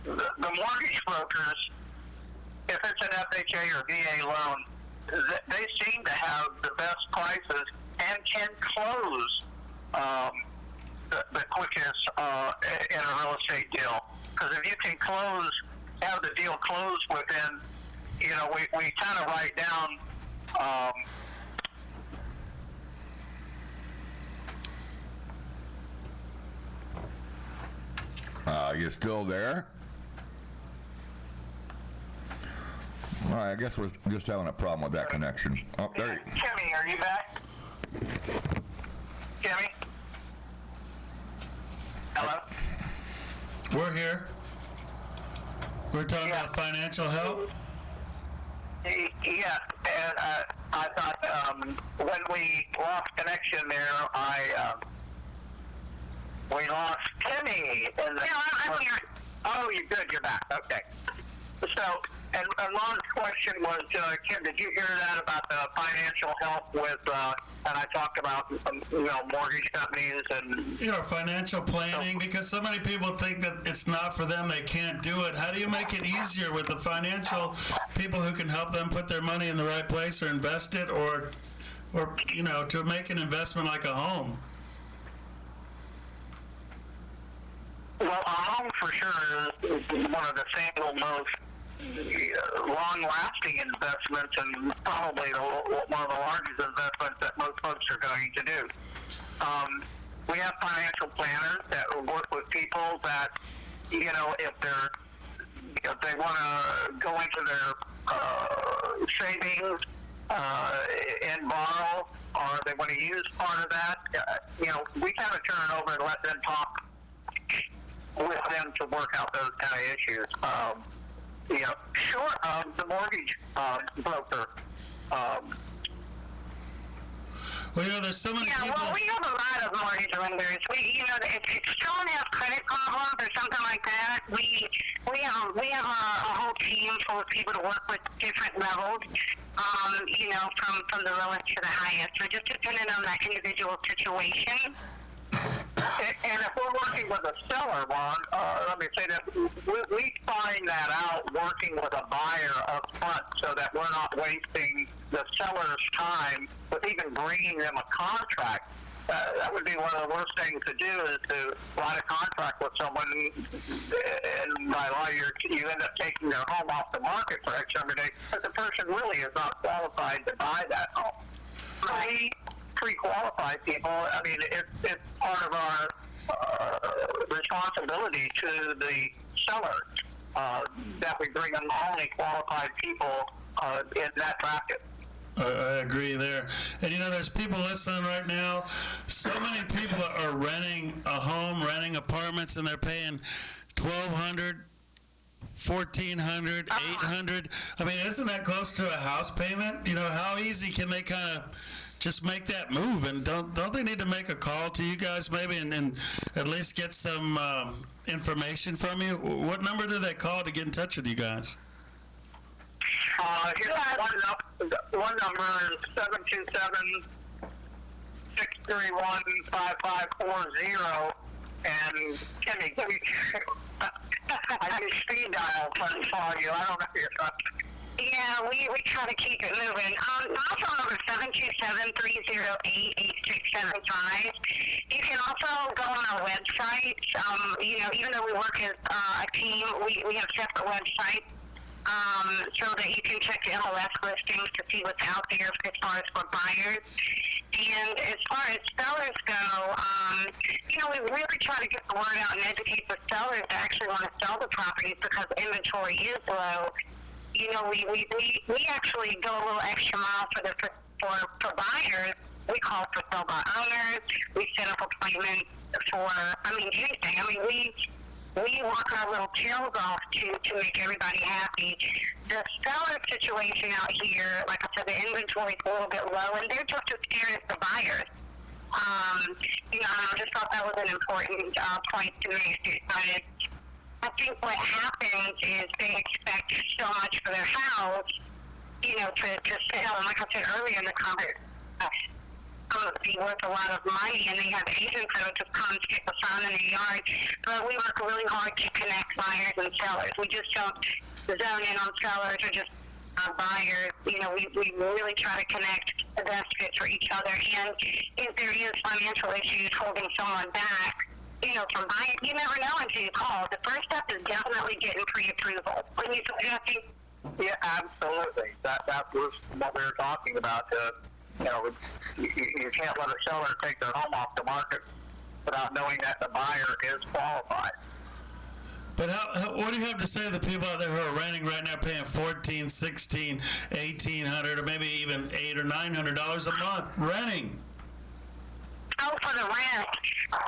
the mortgage brokers. If it's an FHA or VA loan, they seem to have the best prices and can close the quickest in a real estate deal. Because if you can have the deal closed within, we kind of write down. You still there? All right, I guess we're just having a problem with that connection. Oh, there you go. Kimmy, are you back? Kimmy? Hello? We're here. We're talking about financial help? Yeah, and I thought when we lost connection there, we lost Kimmy. I'm here. Oh, you're good. You're back. Okay. So And Lon's question was, Kim, did you hear that about the financial help with, and I talked about, mortgage companies and... Financial planning, because so many people think that it's not for them, they can't do it. How do you make it easier with the financial people who can help them put their money in the right place or invest it or to make an investment like a home? Well, a home for sure is one of the single most long-lasting investments and probably one of the largest investments that most folks are going to do. We have financial planners that work with people that, if they want to go into their savings and borrow, or they want to use part of that, we kind of turn it over and let them talk with them to work out those kind of issues. The mortgage broker. There's so many people. Yeah, well, we have a lot of mortgage lenders. If someone has credit problems or something like that, we have a whole team full of people to work with different levels. From the lowest to the highest. So just depending on that individual situation. And if we're working with a seller, Ron, let me say that we find that out working with a buyer up front so that we're not wasting the seller's time with even bringing them a contract. That would be one of the worst things to do is to write a contract with someone, and by law you end up taking their home off the market for X number of days, but the person really is not qualified to buy that home. We pre-qualify people. I mean, it's part of our responsibility to the seller that we bring them only qualified people in that bracket. I agree there. And there's people listening right now. So many people are renting a home, renting apartments, and they're paying $1,200, $1,400, $800. I mean, isn't that close to a house payment? How easy can they kind of just make that move? And don't they need to make a call to you guys maybe and at least get some information from you? What number do they call to get in touch with you guys? Here's one number is 727-631-5540. And Kimmy, I use speed dial for you. I don't know if you're... Yeah, we try to keep it moving. My phone number is 727-308-8675. You can also go on our website. Even though we work as a team, we have separate websites so that you can check the MLS listings to see what's out there as far as for buyers. And as far as sellers go, we really try to get the word out and educate the sellers that actually want to sell the properties because inventory is low. We actually go a little extra mile for buyers. We call for sell by owners. We set up appointments for anything. We work our little tails off to make everybody happy. The seller situation out here, like I said, the inventory is a little bit low, and they're just as scared as the buyers. I just thought that was an important point to make. I think what happens is they expect so much for their house, to sell. And like I said earlier in the conversation, be worth a lot of money, and they have agents that will just come stick a sign in their yard. But we work really hard to connect buyers and sellers. We just don't zone in on sellers or just buyers. We really try to connect the best fit for each other. And if there is financial issues holding someone back, from buying, you never know until you call. The first step is definitely getting pre-approval. When you suggesting? Yeah, absolutely. That was what we were talking about. You can't let a seller take their home off the market without knowing that the buyer is qualified. But what do you have to say to the people out there who are renting right now, paying $1,400, $1,600, $1,800, or maybe even $800 or $900 a month renting? Oh, for the rent.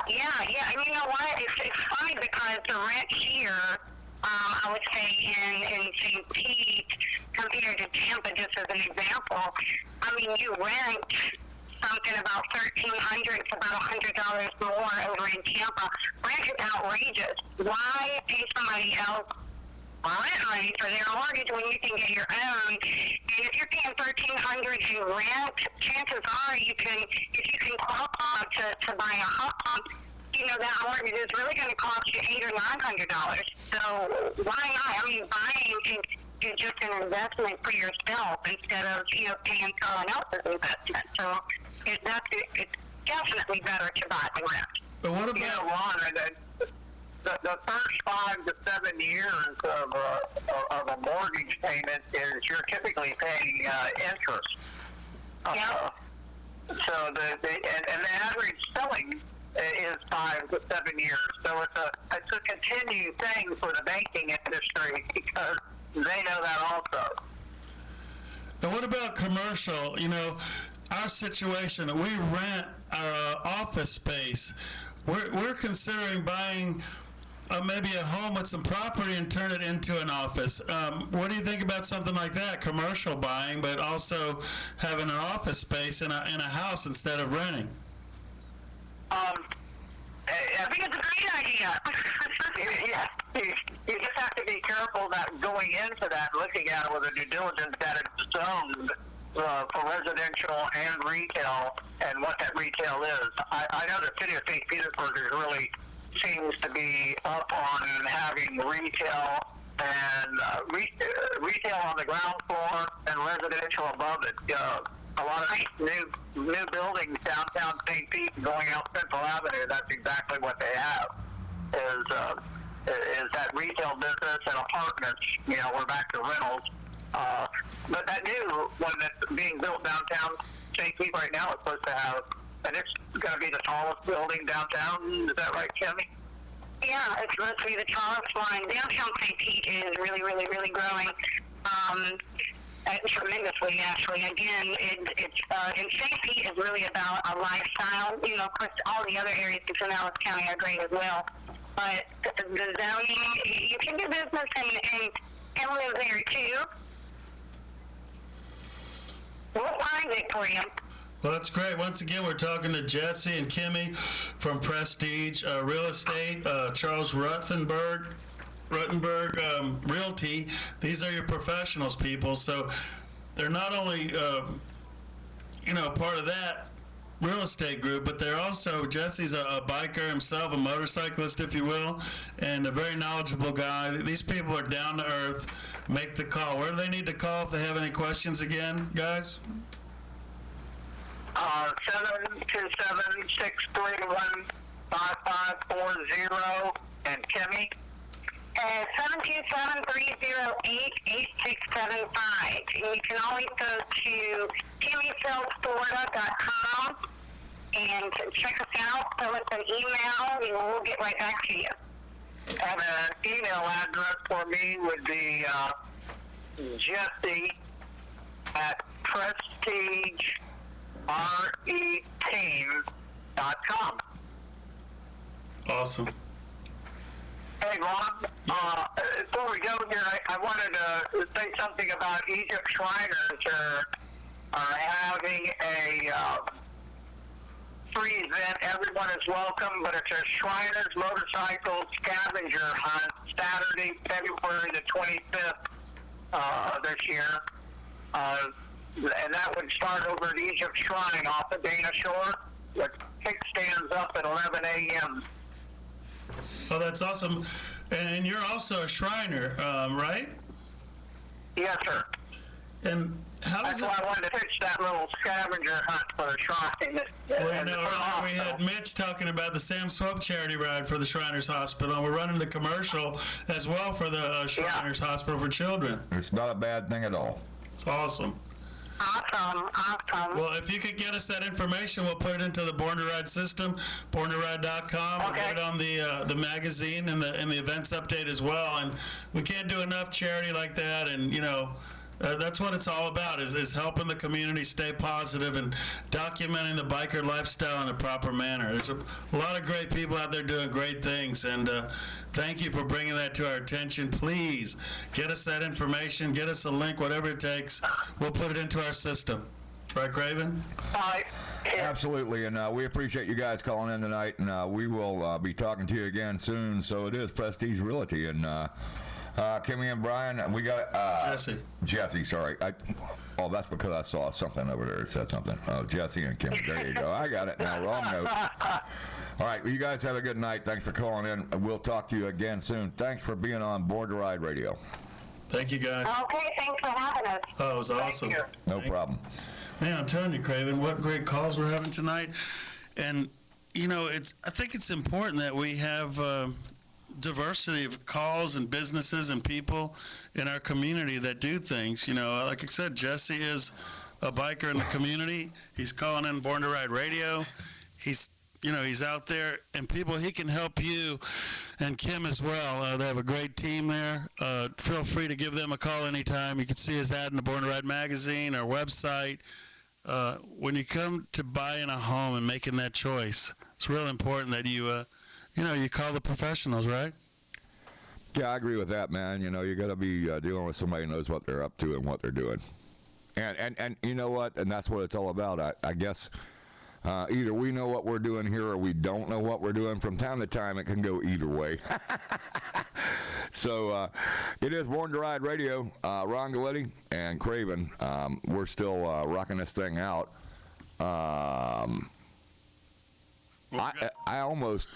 Yeah. And you know what? It's funny because the rent here, I would say in St. Pete, compared to Tampa, just as an example, you rent something about $1,300 to about $100 more over in Tampa. Rent is outrageous. Why pay somebody else rent money for their mortgage when you can get your own. And if you're paying $1,300 in rent, chances are if you can qualify to buy a home, that mortgage is really going to cost you $800 or $900. So why not? I mean, buying is just an investment for yourself instead of paying someone else's investment. So it's definitely better to buy than rent. But what about Ron? The first 5 to 7 years of a mortgage payment is you're typically paying interest. Yeah. So the average selling is 5 to 7 years. So it's a continued thing for the banking industry because they know that also. And what about commercial? Our situation, we rent our office space. We're considering buying maybe a home with some property and turn it into an office. What do you think about something like that? Commercial buying, but also having an office space in a house instead of renting. I think it's a great idea. You just have to be careful that going into that, looking at it with a due diligence that it's zoned for residential and retail, and what that retail is. I know the city of St. Petersburg really seems to be up on having retail and retail on the ground floor and residential above it. A lot of new buildings downtown St. Pete and going out Central Avenue. That's exactly what they have. Is that retail business and apartments? We're back to rentals. But that new one that's being built downtown St. Pete right now is supposed to have, and it's going to be the tallest building downtown. Is that right, Kimmy? Yeah, it's supposed to be the tallest one. Downtown St. Pete is really, really, really growing. Tremendously, actually. Again, and St. Pete is really about a lifestyle. Of course, all the other areas in Pinellas County are great as well. But the zoning, you can do business and live there too. We'll find it for you. Well, that's great. Once again, we're talking to Jesse and Kimmy from Prestige Real Estate, Charles Ruthenberg Realty. These are your professionals, people. So they're not only, part of that real estate group, but they're also, Jesse's a biker himself, a motorcyclist, if you will, and a very knowledgeable guy. These people are down to earth. Make the call. Where do they need to call if they have any questions again, guys? 727-631-5540. And Kimmy? 727-308-8675. And you can always go to KimmySellsFlorida.com and check us out. Send us an email, and we'll get right back to you. And an email address for me would be Jesse at PrestigeREteam.com. Awesome. Hey, Ron, before we go here, I wanted to say something about Egypt Shriners are having a free event. Everyone is welcome, but it's a Shriners Motorcycle Scavenger Hunt, Saturday, February the 25th this year. And that would start over at Egypt Shrine off the Dana Shore, with kickstands up at 11 a.m. Oh, that's awesome. And you're also a Shriner, right? Yes, sir. And how does That's why I wanted to pitch that little scavenger hunt for the Shrine. Well, we had Mitch talking about the Sam Swope charity ride for the Shriners Hospital, and we're running the commercial as well for the Shriners Hospital for Children. It's not a bad thing at all. It's awesome. Awesome. Well, if you could get us that information, we'll put it into the Born to Ride system, borntoride.com. We'll get it on the magazine and the events update as well. And we can't do enough charity like that. And, that's what it's all about, is helping the community stay positive and documenting the biker lifestyle in a proper manner. There's a lot of great people out there doing great things, and thank you for bringing that to our attention. Please get us that information, get us a link, whatever it takes. We'll put it into our system. Right, Craven? Absolutely, and we appreciate you guys calling in tonight, and we will be talking to you again soon. So it is Prestige Realty, and Kimmy and Brian, we got Jesse, sorry. That's because I saw something over there that said something. Oh, Jesse and Kimmy. There you go. I got it now. Wrong note. All right, well, you guys have a good night. Thanks for calling in. We'll talk to you again soon. Thanks for being on Born to Ride Radio. Thank you, guys. Okay, thanks for having us. Oh, it was awesome. No problem. Man, I'm telling you, Craven, what great calls we're having tonight. And, I think it's important that we have diversity of calls and businesses and people in our community that do things. Like I said, Jesse is a biker in the community. He's calling in Born to Ride Radio. He's out there, and people, he can help you and Kim as well. They have a great team there. Feel free to give them a call anytime. You can see his ad in the Born to Ride magazine, our website. When you come to buying a home and making that choice, it's real important that you call the professionals, right? Yeah, I agree with that, man. You got to be dealing with somebody who knows what they're up to and what they're doing. And you know what? And that's what it's all about. I guess either we know what we're doing here or we don't know what we're doing. From time to time, it can go either way. So it is Born to Ride Radio. Ron Galletti and Craven. We're still rocking this thing out. I almost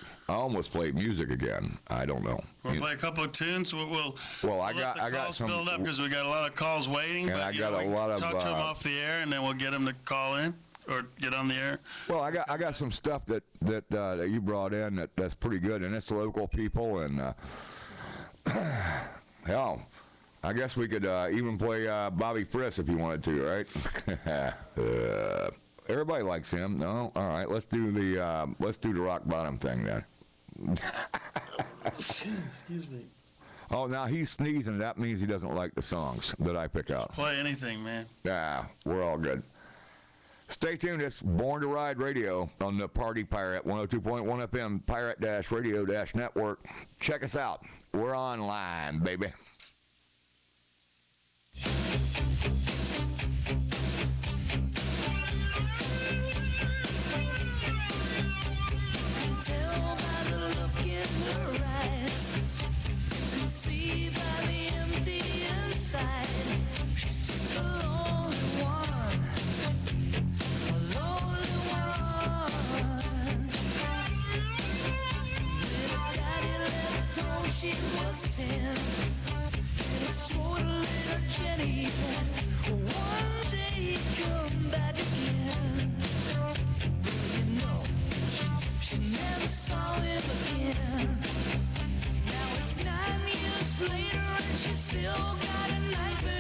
played music again. I don't know. We'll play a couple of tunes. We'll I got some build up because we got a lot of calls waiting. And but, I got a lot of talk to them off the air, and then we'll get them to call in or get on the air. Well, I got some stuff that you brought in that's pretty good, and it's local people, and hell, I guess we could even play Bobby Friss if you wanted to, right? Everybody likes him. No, all right. Let's do the rock bottom thing then. Excuse me. Oh, now he's sneezing. That means he doesn't like the songs that I pick out. Play anything, man. Yeah, we're all good. Stay tuned. It's Born to Ride Radio on the Party Pirate 102.1 FM Pirate-Radio-Network. Check us out. We're online, baby. Tell by the look in her eyes, you can see by the empty inside, she's just a lonely one, a lonely one. Little daddy left home, she was 10, and he swore to little Jenny that one day he'd come back again. You know, she never saw him again. Now it's 9 years later and she's still got a nightmare.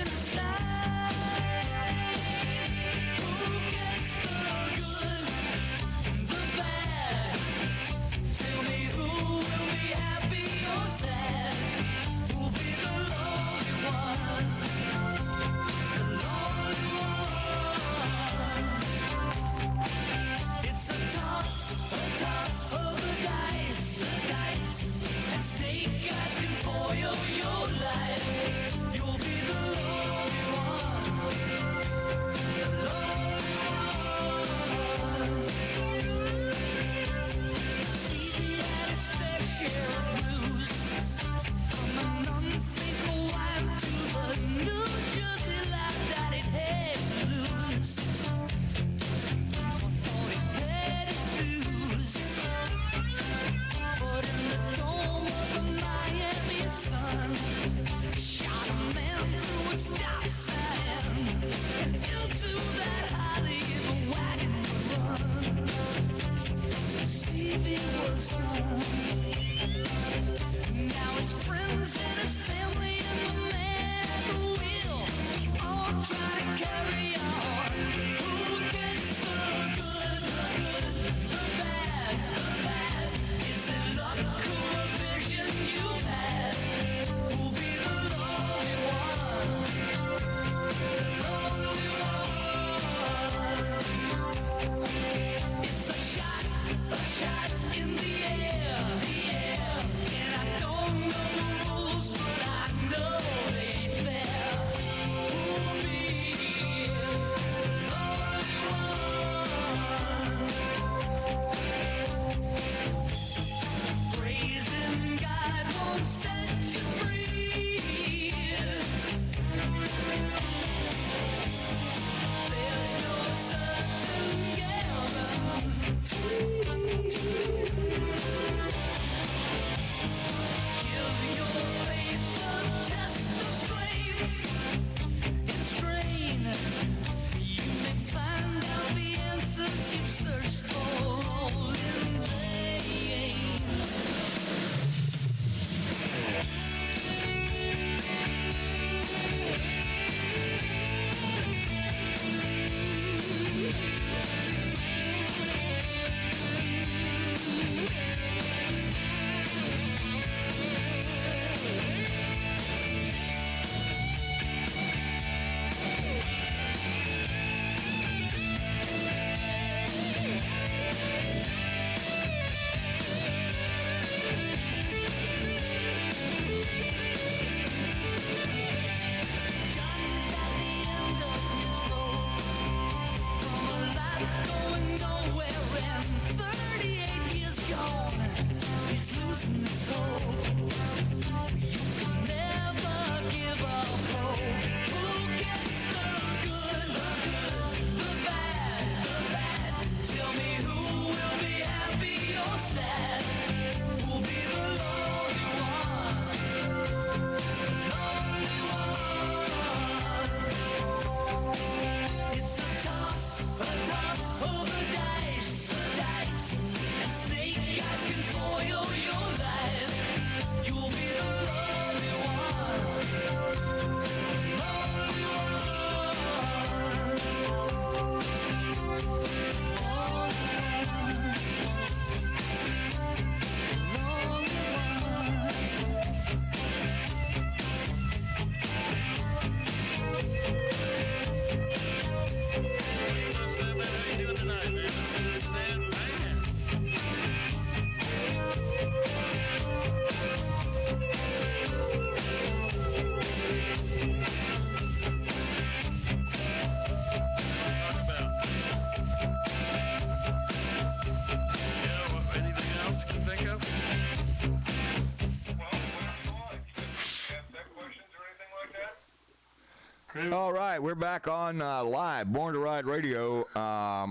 All right, we're back on live, Born to Ride Radio,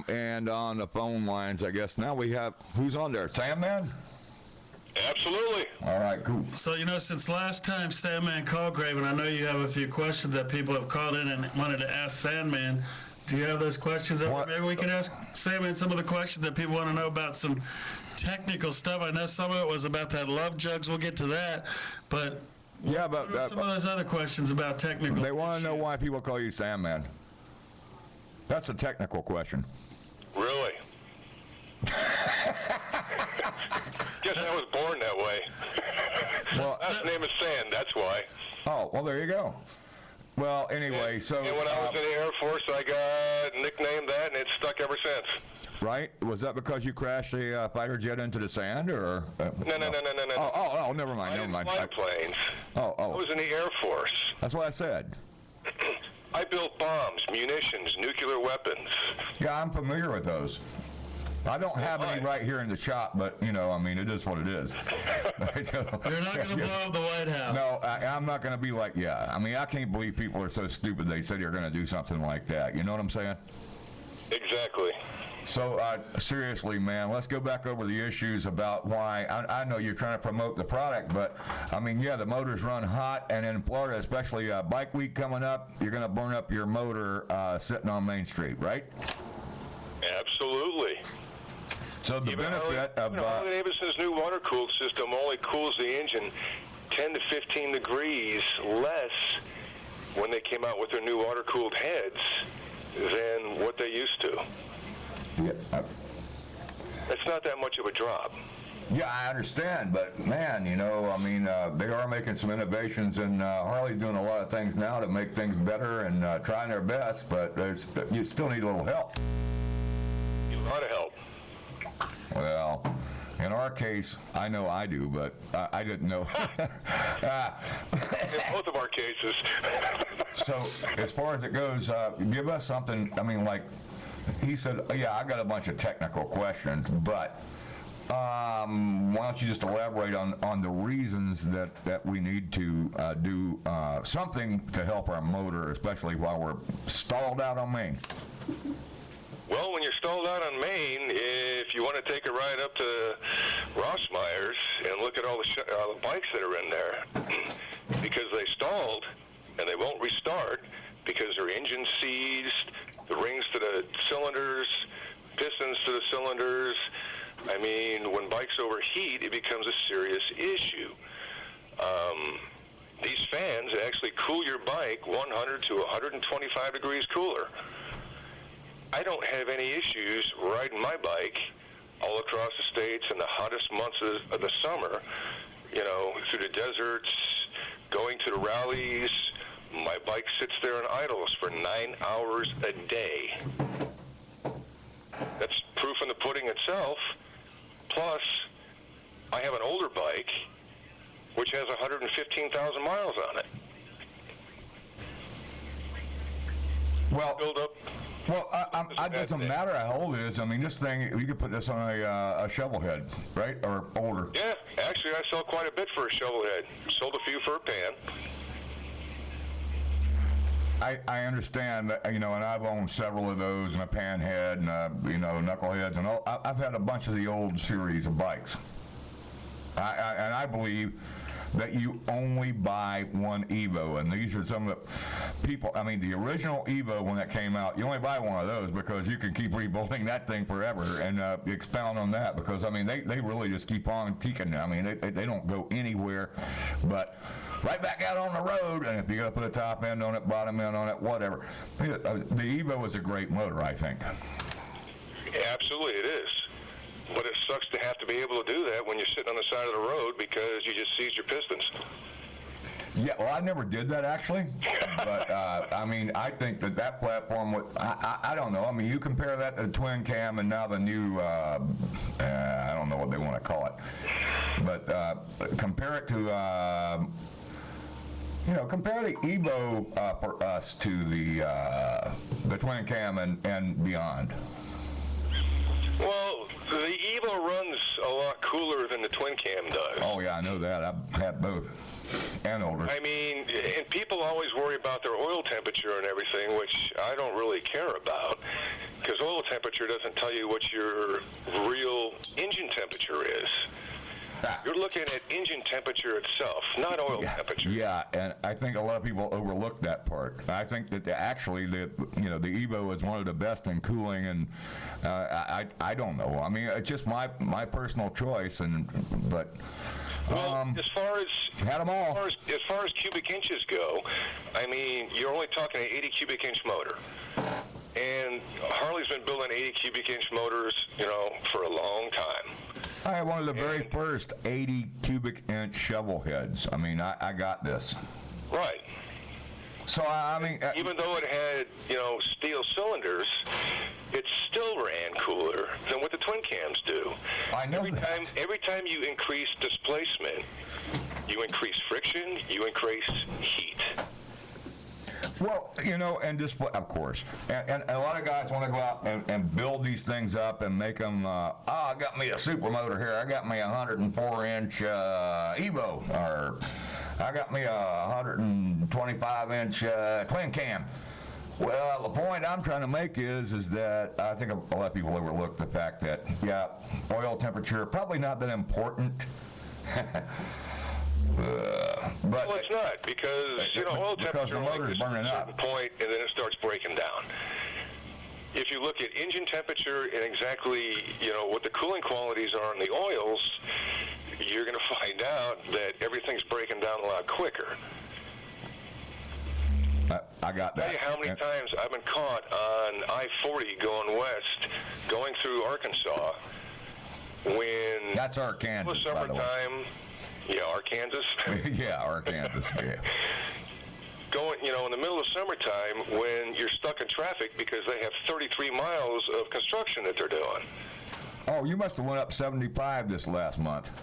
and on the phone lines, I guess. Now we have, who's on there? Sandman? Absolutely. All right, cool. So, since last time Sandman called, Graven, I know you have a few questions that people have called in and wanted to ask Sandman. Do you have those questions? Maybe we can ask Sandman some of the questions that people want to know about some technical stuff. I know some of it was about that love jugs. We'll get to that. But yeah, but some of those other questions about technical. They want to know why people call you Sandman. That's a technical question. Really? Guess I was born that way. Well, last name is Sand, that's why. Oh, well, there you go. Well, anyway, so... And when I was in the Air Force, I got nicknamed that, and it's stuck ever since. Right? Was that because you crashed a fighter jet into the sand, or... No. Oh, never mind. I didn't fly planes. Oh. I was in the Air Force. That's what I said. I built bombs, munitions, nuclear weapons. Yeah, I'm familiar with those. I don't have any right here in the shop, but, it is what it is. You're not going to blow up the White House. No, I'm not going to be like, I can't believe people are so stupid they said you're going to do something like that. You know what I'm saying? Exactly. So, seriously, man, let's go back over the issues about why. I know you're trying to promote the product, but, the motors run hot, and in Florida, especially Bike Week coming up, you're going to burn up your motor sitting on Main Street, right? Absolutely. So the benefit of Harley-Davidson's new water-cooled system only cools the engine 10 to 15 degrees less when they came out with their new water-cooled heads than what they used to. Yeah. That's not that much of a drop. Yeah, I understand, but man, they are making some innovations, and Harley's doing a lot of things now to make things better and trying their best, but you still need a little help. A lot of help. Well, in our case, I know I do, but I didn't know. In both of our cases. So, as far as it goes, give us something. Like he said, I got a bunch of technical questions, but why don't you just elaborate on the reasons that we need to do something to help our motor, especially while we're stalled out on Main? Well, when you're stalled out on Main, if you want to take a ride up to Rossmeyer's and look at all the bikes that are in there, because they stalled and they won't restart because their engine's seized, the rings to the cylinders, pistons to the cylinders. When bikes overheat, it becomes a serious issue. These fans actually cool your bike 100 to 125 degrees cooler. I don't have any issues riding my bike all across the states in the hottest months of the summer, through the deserts, going to the rallies. My bike sits there and idles for 9 hours a day. That's proof in the pudding itself. Plus, I have an older bike, which has 115,000 miles on it. Well, it doesn't matter how old it is. This thing, you could put this on a shovel head, right? Or older. Yeah, actually, I sell quite a bit for a shovel head. Sold a few for a pan. I understand, and I've owned several of those, and a pan head, and, knuckleheads, and all. I've had a bunch of the old series of bikes. And I believe that you only buy one Evo, and these are some of the people. The original Evo, when that came out, you only buy one of those because you can keep rebuilding that thing forever and expound on that, because they really just keep on ticking. They don't go anywhere but right back out on the road, and if you got to put a top end on it, bottom end on it, whatever. The Evo is a great motor, I think. Absolutely, it is. But it sucks to have to be able to do that when you're sitting on the side of the road because you just seized your pistons. Yeah, well, I never did that, actually. But, I think that platform, I don't know. You compare that to the twin cam and now the new, I don't know what they want to call it. But compare it to, compare the Evo for us to the twin cam and beyond. Well, the Evo runs a lot cooler than the twin cam does. Oh, yeah, I know that. I've had both and older. And people always worry about their oil temperature and everything, which I don't really care about, because oil temperature doesn't tell you what your real engine temperature is. You're looking at engine temperature itself, not oil temperature. Yeah, and I think a lot of people overlook that part. I think that the Evo is one of the best in cooling, and I don't know. I mean, it's just my personal choice, but. As far as had them all. As far as cubic inches go, I mean, you're only talking an 80 cubic inch motor. And Harley's been building 80 cubic inch motors, for a long time. I had one of the very first 80 cubic inch shovel heads. I mean, I got this. Right. So, I mean... even though it had, steel cylinders, it still ran cooler than what the twin cams do. I know Every time you increase displacement, you increase friction, you increase heat. Well, and display, of course. And a lot of guys want to go out and build these things up and make them, I got me a super motor here. I got me a 104-inch Evo, or I got me a 125-inch twin cam. Well, the point I'm trying to make is that I think a lot of people overlook the fact that, oil temperature, probably not that important. Well, it's not, because oil temperature the motor's burning at a certain point, and then it starts breaking down. If you look at engine temperature and exactly what the cooling qualities are in the oils, you're going to find out that everything's breaking down a lot quicker. I got that. Tell you how many times I've been caught on I-40 going west, going through Arkansas, when that's Arkansas, it was summertime. Yeah, Arkansas. Yeah, Arkansas. Yeah. Going, in the middle of summertime when you're stuck in traffic because they have 33 miles of construction that they're doing. Oh, you must have went up 75 this last month.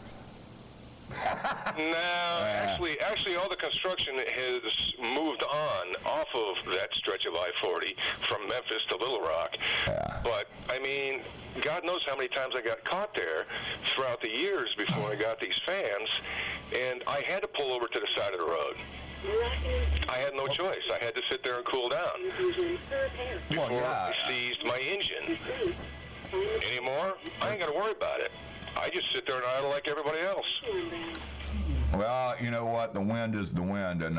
No, actually, all the construction has moved on off of that stretch of I-40 from Memphis to Little Rock. Yeah. But, I mean, God knows how many times I got caught there throughout the years before I got these fans, and I had to pull over to the side of the road. I had no choice. I had to sit there and cool down before I seized my engine. Anymore, I ain't got to worry about it. I just sit there and idle like everybody else. Well, you know what? The wind is the wind, and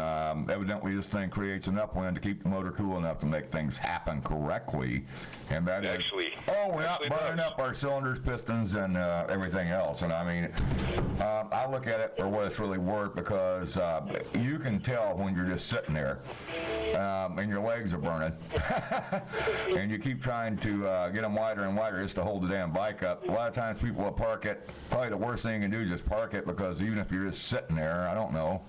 evidently this thing creates enough wind to keep the motor cool enough to make things happen correctly. And that is, we're not burning up our cylinders, pistons, and everything else. And I mean, I look at it for what it's really worth, because you can tell when you're just sitting there and your legs are burning, and you keep trying to get them wider and wider just to hold the damn bike up. A lot of times people will park it. Probably the worst thing you can do is just park it, because even if you're just sitting there, I don't know,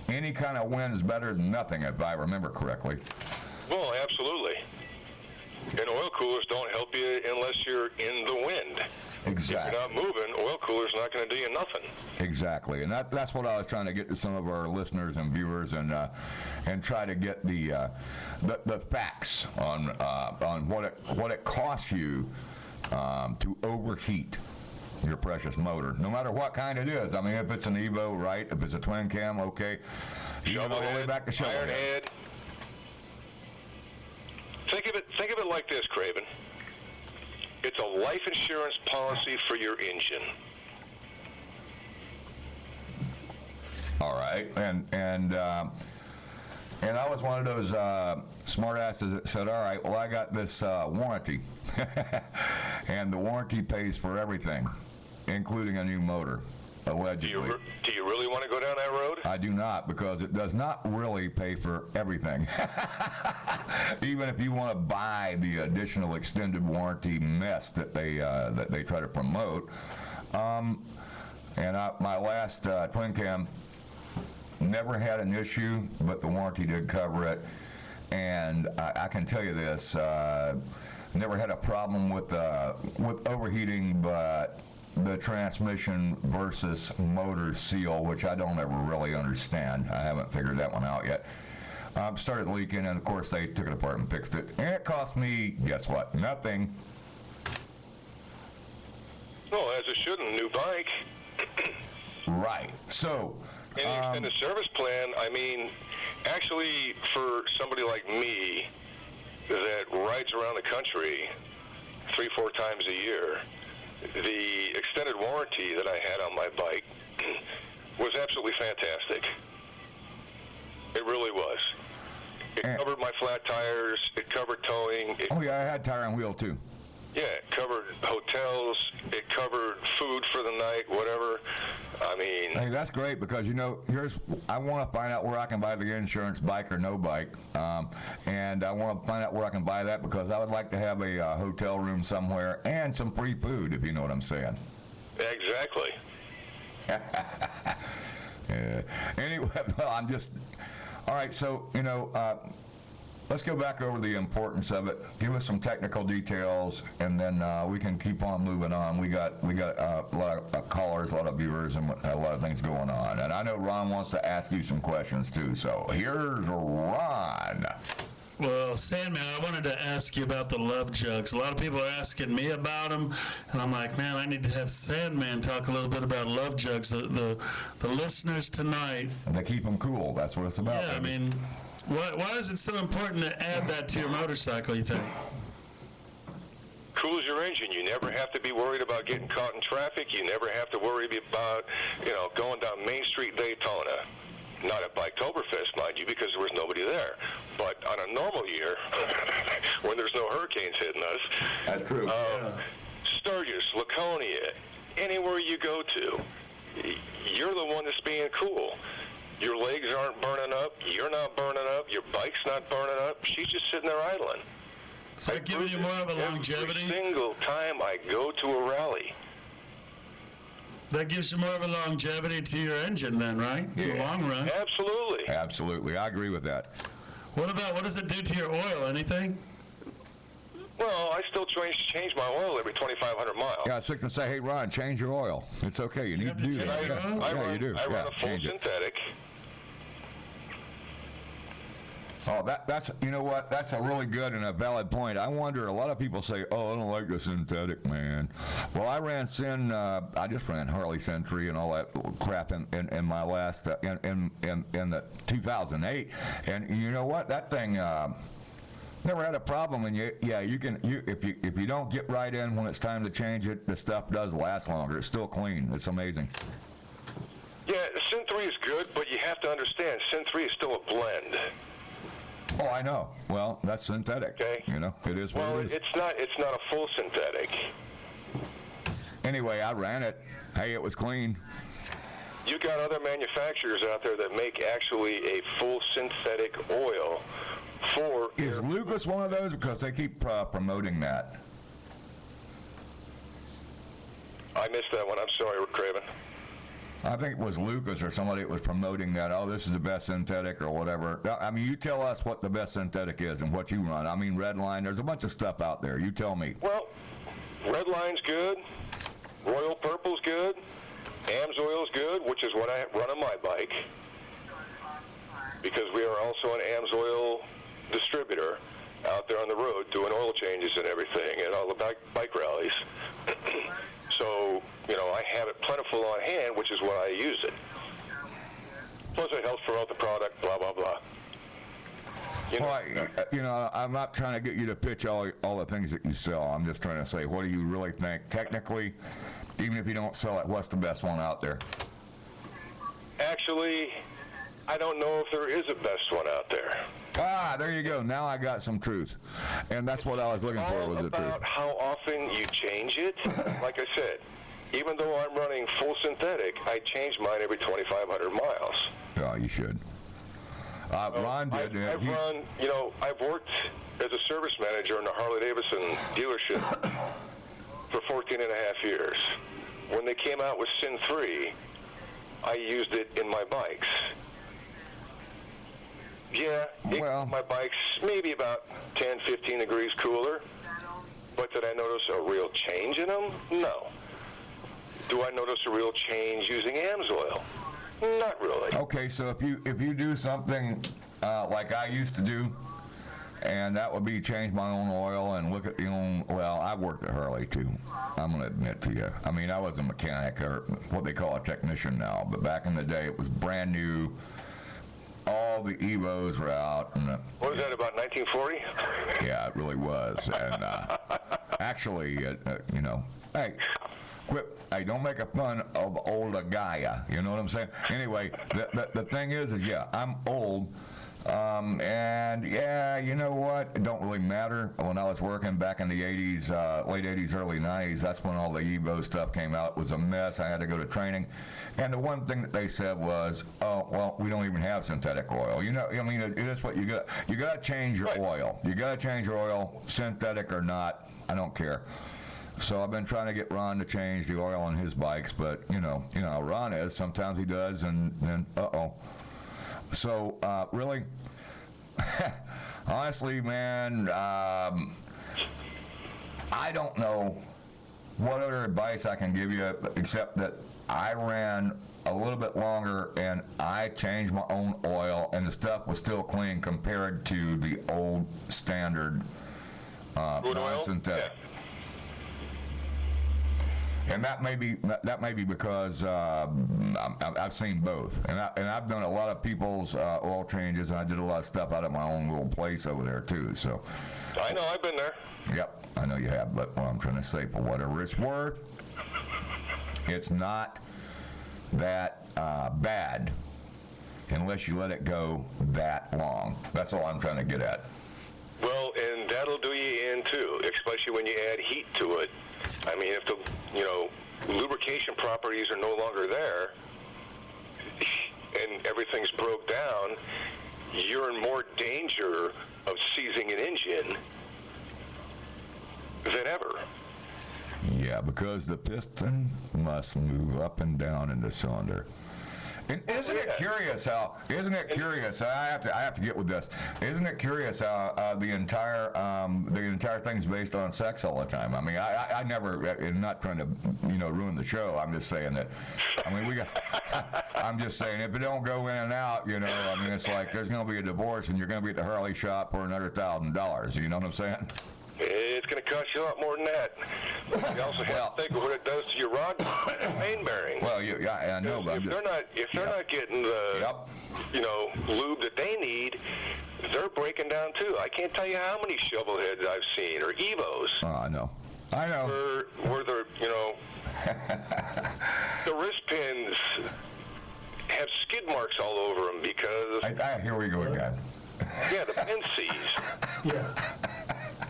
any kind of wind is better than nothing, if I remember correctly. Well, absolutely. And oil coolers don't help you unless you're in the wind. Exactly. If you're not moving, oil cooler's not going to do you nothing. Exactly, and that's what I was trying to get to some of our listeners and viewers, and try to get the facts on what it costs you to overheat your precious motor, no matter what kind it is. I mean, if it's an Evo, right? If it's a twin cam, okay. All the way back to shovel head. Think of it like this, Craven. It's a life insurance policy for your engine. All right, and I was one of those smart asses that said, all right, well, I got this warranty, and the warranty pays for everything, including a new motor, allegedly. Do you really want to go down that road? I do not, because it does not really pay for everything. Even if you want to buy the additional extended warranty mess that they try to promote. And my last twin cam never had an issue, but the warranty did cover it. And I can tell you this, never had a problem with overheating, but the transmission versus motor seal, which I don't ever really understand. I haven't figured that one out yet. Started leaking, and of course they took it apart and fixed it. And it cost me, guess what? Nothing. Well, as it should in a new bike. Right. So. And the service plan, I mean, Actually, for somebody like me that rides around the country 3-4 times a year, the extended warranty that I had on my bike was absolutely fantastic. It really was. It covered my flat tires. It covered towing. Oh, yeah, I had tire and wheel, too. Yeah, it covered hotels. It covered food for the night, whatever. I mean... Hey, that's great because, you know, I want to find out where I can buy the insurance, bike or no bike. And I want to find out where I can buy that because I would like to have a hotel room somewhere and some free food, if you know what I'm saying. Exactly. Yeah. Anyway, well, I'm just... All right, so, you know, let's go back over the importance of it. Give us some technical details, and then we can keep on moving on. We got a lot of callers, a lot of viewers, and a lot of things going on. And I know Ron wants to ask you some questions, too. So here's Ron. Well, Sandman, I wanted to ask you about the love jugs. A lot of people are asking me about them, and I'm like, man, I need to have Sandman talk a little bit about love jugs. The listeners tonight. And they keep them cool. That's what it's about. Yeah, baby. I mean, why is it so important to add that to your motorcycle, you think? Cools your engine. You never have to be worried about getting caught in traffic. You never have to worry about, going down Main Street, Daytona. Not at Biketoberfest, mind you, because there was nobody there. But on a normal year, when there's no hurricanes hitting us, that's true. Sturgis, Laconia, anywhere you go to, you're the one that's being cool. Your legs aren't burning up. You're not burning up. Your bike's not burning up. She's just sitting there idling. So it gives you more of a longevity? Every single time I go to a rally. That gives you more of a longevity to your engine then, right? Yeah. In the long run. Absolutely. Absolutely. I agree with that. What does it do to your oil? Anything? Well, I still change my oil every 2,500 miles. Yeah, I was fixing to say, hey, Ron, change your oil. It's okay. You need to do that. You do. I run a full change synthetic. Oh, that's, you know what, that's a really good and a valid point. I wonder, a lot of people say, oh, I don't like the synthetic, man. Well, I just ran Harley Century and all that crap in my last, in the 2008. And you know what, that thing, never had a problem. And if you don't get right in when it's time to change it, the stuff does last longer. It's still clean. It's amazing. Yeah, Syn 3 is good, but you have to understand, Syn 3 is still a blend. Oh, I know. Well, that's synthetic. Okay. You know, it is what it is. It's not a full synthetic. Anyway, I ran it. Hey, it was clean. You got other manufacturers out there that make actually a full synthetic oil for... Is Lucas one of those? Because they keep promoting that. I missed that one. I'm sorry, Craven. I think it was Lucas or somebody that was promoting that, oh, this is the best synthetic or whatever. I mean, you tell us what the best synthetic is and what you run. I mean, Redline, there's a bunch of stuff out there. You tell me. Well, Redline's good. Royal Purple's good. AMSOIL's good, which is what I run on my bike. Because we are also an AMSOIL distributor out there on the road doing oil changes and everything at all the bike rallies. So, I have it plentiful on hand, which is why I use it. Plus, it helps promote the product, blah, blah, blah. I'm not trying to get you to pitch all the things that you sell. I'm just trying to say, what do you really think? Technically, even if you don't sell it, what's the best one out there? Actually, I don't know if there is a best one out there. Ah, there you go. Now I got some truth. And that's what I was looking for, was the truth. About how often you change it, like I said, even though I'm running full synthetic, I change mine every 2,500 miles. Oh, you should. Ron did. I've worked as a service manager in the Harley-Davidson dealership for 14 and a half years. When they came out with Syn 3, I used it in my bikes. Yeah, my bike's maybe about 10, 15 degrees cooler. But did I notice a real change in them? No. Do I notice a real change using AMSOIL? Not really. Okay, so if you do something like I used to do, and that would be change my own oil and look at the own, well, I worked at Harley too. I'm going to admit to you. I mean, I was a mechanic, or what they call a technician now, but back in the day it was brand new. All all the Evos were out. And, what was that, about 1940? Yeah, it really was. And actually, you know, hey, quit. Hey, don't make a fun of older guy. You know what I'm saying? Anyway, the thing is, yeah, I'm old. And yeah, you know what? It don't really matter. When I was working back in the 80s, late 80s, early 90s, that's when all the Evo stuff came out. It was a mess. I had to go to training. And the one thing that they said was, oh, well, we don't even have synthetic oil. You know, I mean, it is what you got. You got to change your oil. You got to change your oil, synthetic or not. I don't care. So I've been trying to get Ron to change the oil on his bikes, but you know, Ron is. Sometimes he does, and then So, really, honestly, man, I don't know what other advice I can give you except that I ran a little bit longer and I changed my own oil and the stuff was still clean compared to the old standard non-synthetic. And that may be because I've seen both, and I've done a lot of people's oil changes, and I did a lot of stuff out of my own little place over there too. So I know, I've been there. Yep, I know you have. But what I'm trying to say, for whatever it's worth, it's not that bad unless you let it go that long. That's all I'm trying to get at. Well, and that'll do you in too, especially when you add heat to it. I mean, if the lubrication properties are no longer there and everything's broke down, you're in more danger of seizing an engine than ever. Yeah, because the piston must move up and down in the cylinder. And isn't it curious how? I have to get with this. Isn't it curious how the entire thing's based on sex all the time? I mean, I never. I'm not trying to ruin the show. I'm just saying that. I mean, I'm just saying if it don't go in and out, I mean, it's like there's going to be a divorce and you're going to be at the Harley shop for another $1,000. You know what I'm saying? It's going to cost you a lot more than that. But you also have to think of what it does to your rod main bearing. Well, I know, but if they're not getting the lube that they need, they're breaking down too. I can't tell you how many shovel heads I've seen or Evos. Oh, I know. Where they're the wrist pins have skid marks all over them because. Here we go again. Yeah, the pin seized. Yeah.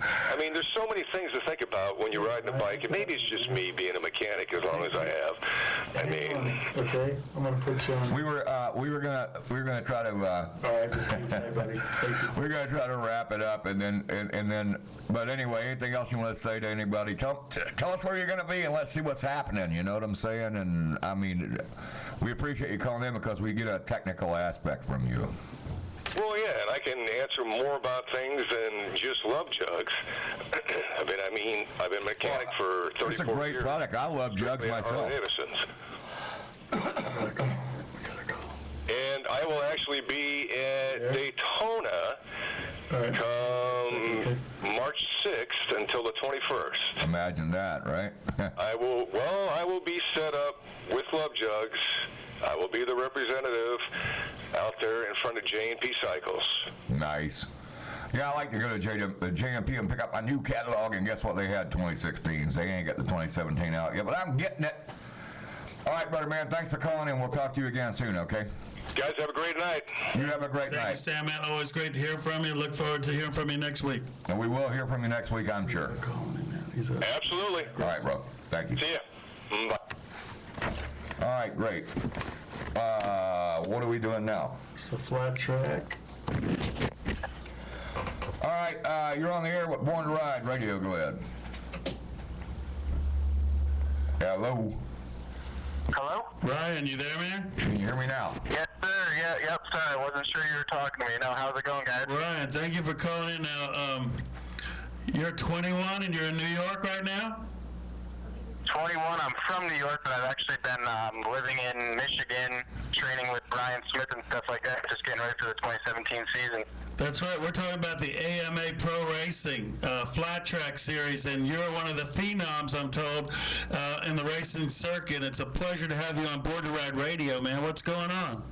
I mean, there's so many things to think about when you're riding a bike, and maybe it's just me being a mechanic as long as I have. I mean, okay, I'm gonna put you on. We were gonna try to. All right, just hang tight, buddy. Thank you. We're gonna try to wrap it up, and then. But anyway, anything else you want to say to anybody? Tell us where you're gonna be, and let's see what's happening. You know what I'm saying? And I mean, we appreciate you calling in because we get a technical aspect from you. Well, yeah, and I can answer more about things than just Love Jugs. I've been a mechanic for 34 years. It's a great product. I love Jugs myself. Davidson's. And I will actually be at Daytona come March 6th until the 21st. Imagine that, right? I will be set up with Love Jugs. I will be the representative out there in front of J&P Cycles. Nice. Yeah, I like to go to J&P and pick up my new catalog, and guess what? They had 2016s. They ain't got the 2017 out yet, but I'm getting it. All right, brother man, thanks for calling in. We'll talk to you again soon, okay? Guys, have a great night. You have a great night. Thank you, Sam, man. Always great to hear from you. Look forward to hearing from you next week. And we will hear from you next week, I'm sure. Absolutely. All right, bro. Thank you. See ya. Bye. All right, great. What are we doing now? It's a flat track. All right, you're on the air with Born to Ride Radio. Go ahead. Hello. Hello? Ryan, you there, man? Can you hear me now? Yes, sir. Yep, sorry. I wasn't sure you were talking to me. Now, how's it going, guys? Ryan, thank you for calling in. Now, you're 21 and you're in New York right now? 21. I'm from New York, but I've actually been living in Michigan, training with Brian Smith and stuff like that, just getting ready for the 2017 season. That's right. We're talking about the AMA Pro Racing Flat Track Series, and you're one of the phenoms, I'm told, in the racing circuit. It's a pleasure to have you on Born to Ride Radio, man. What's going on?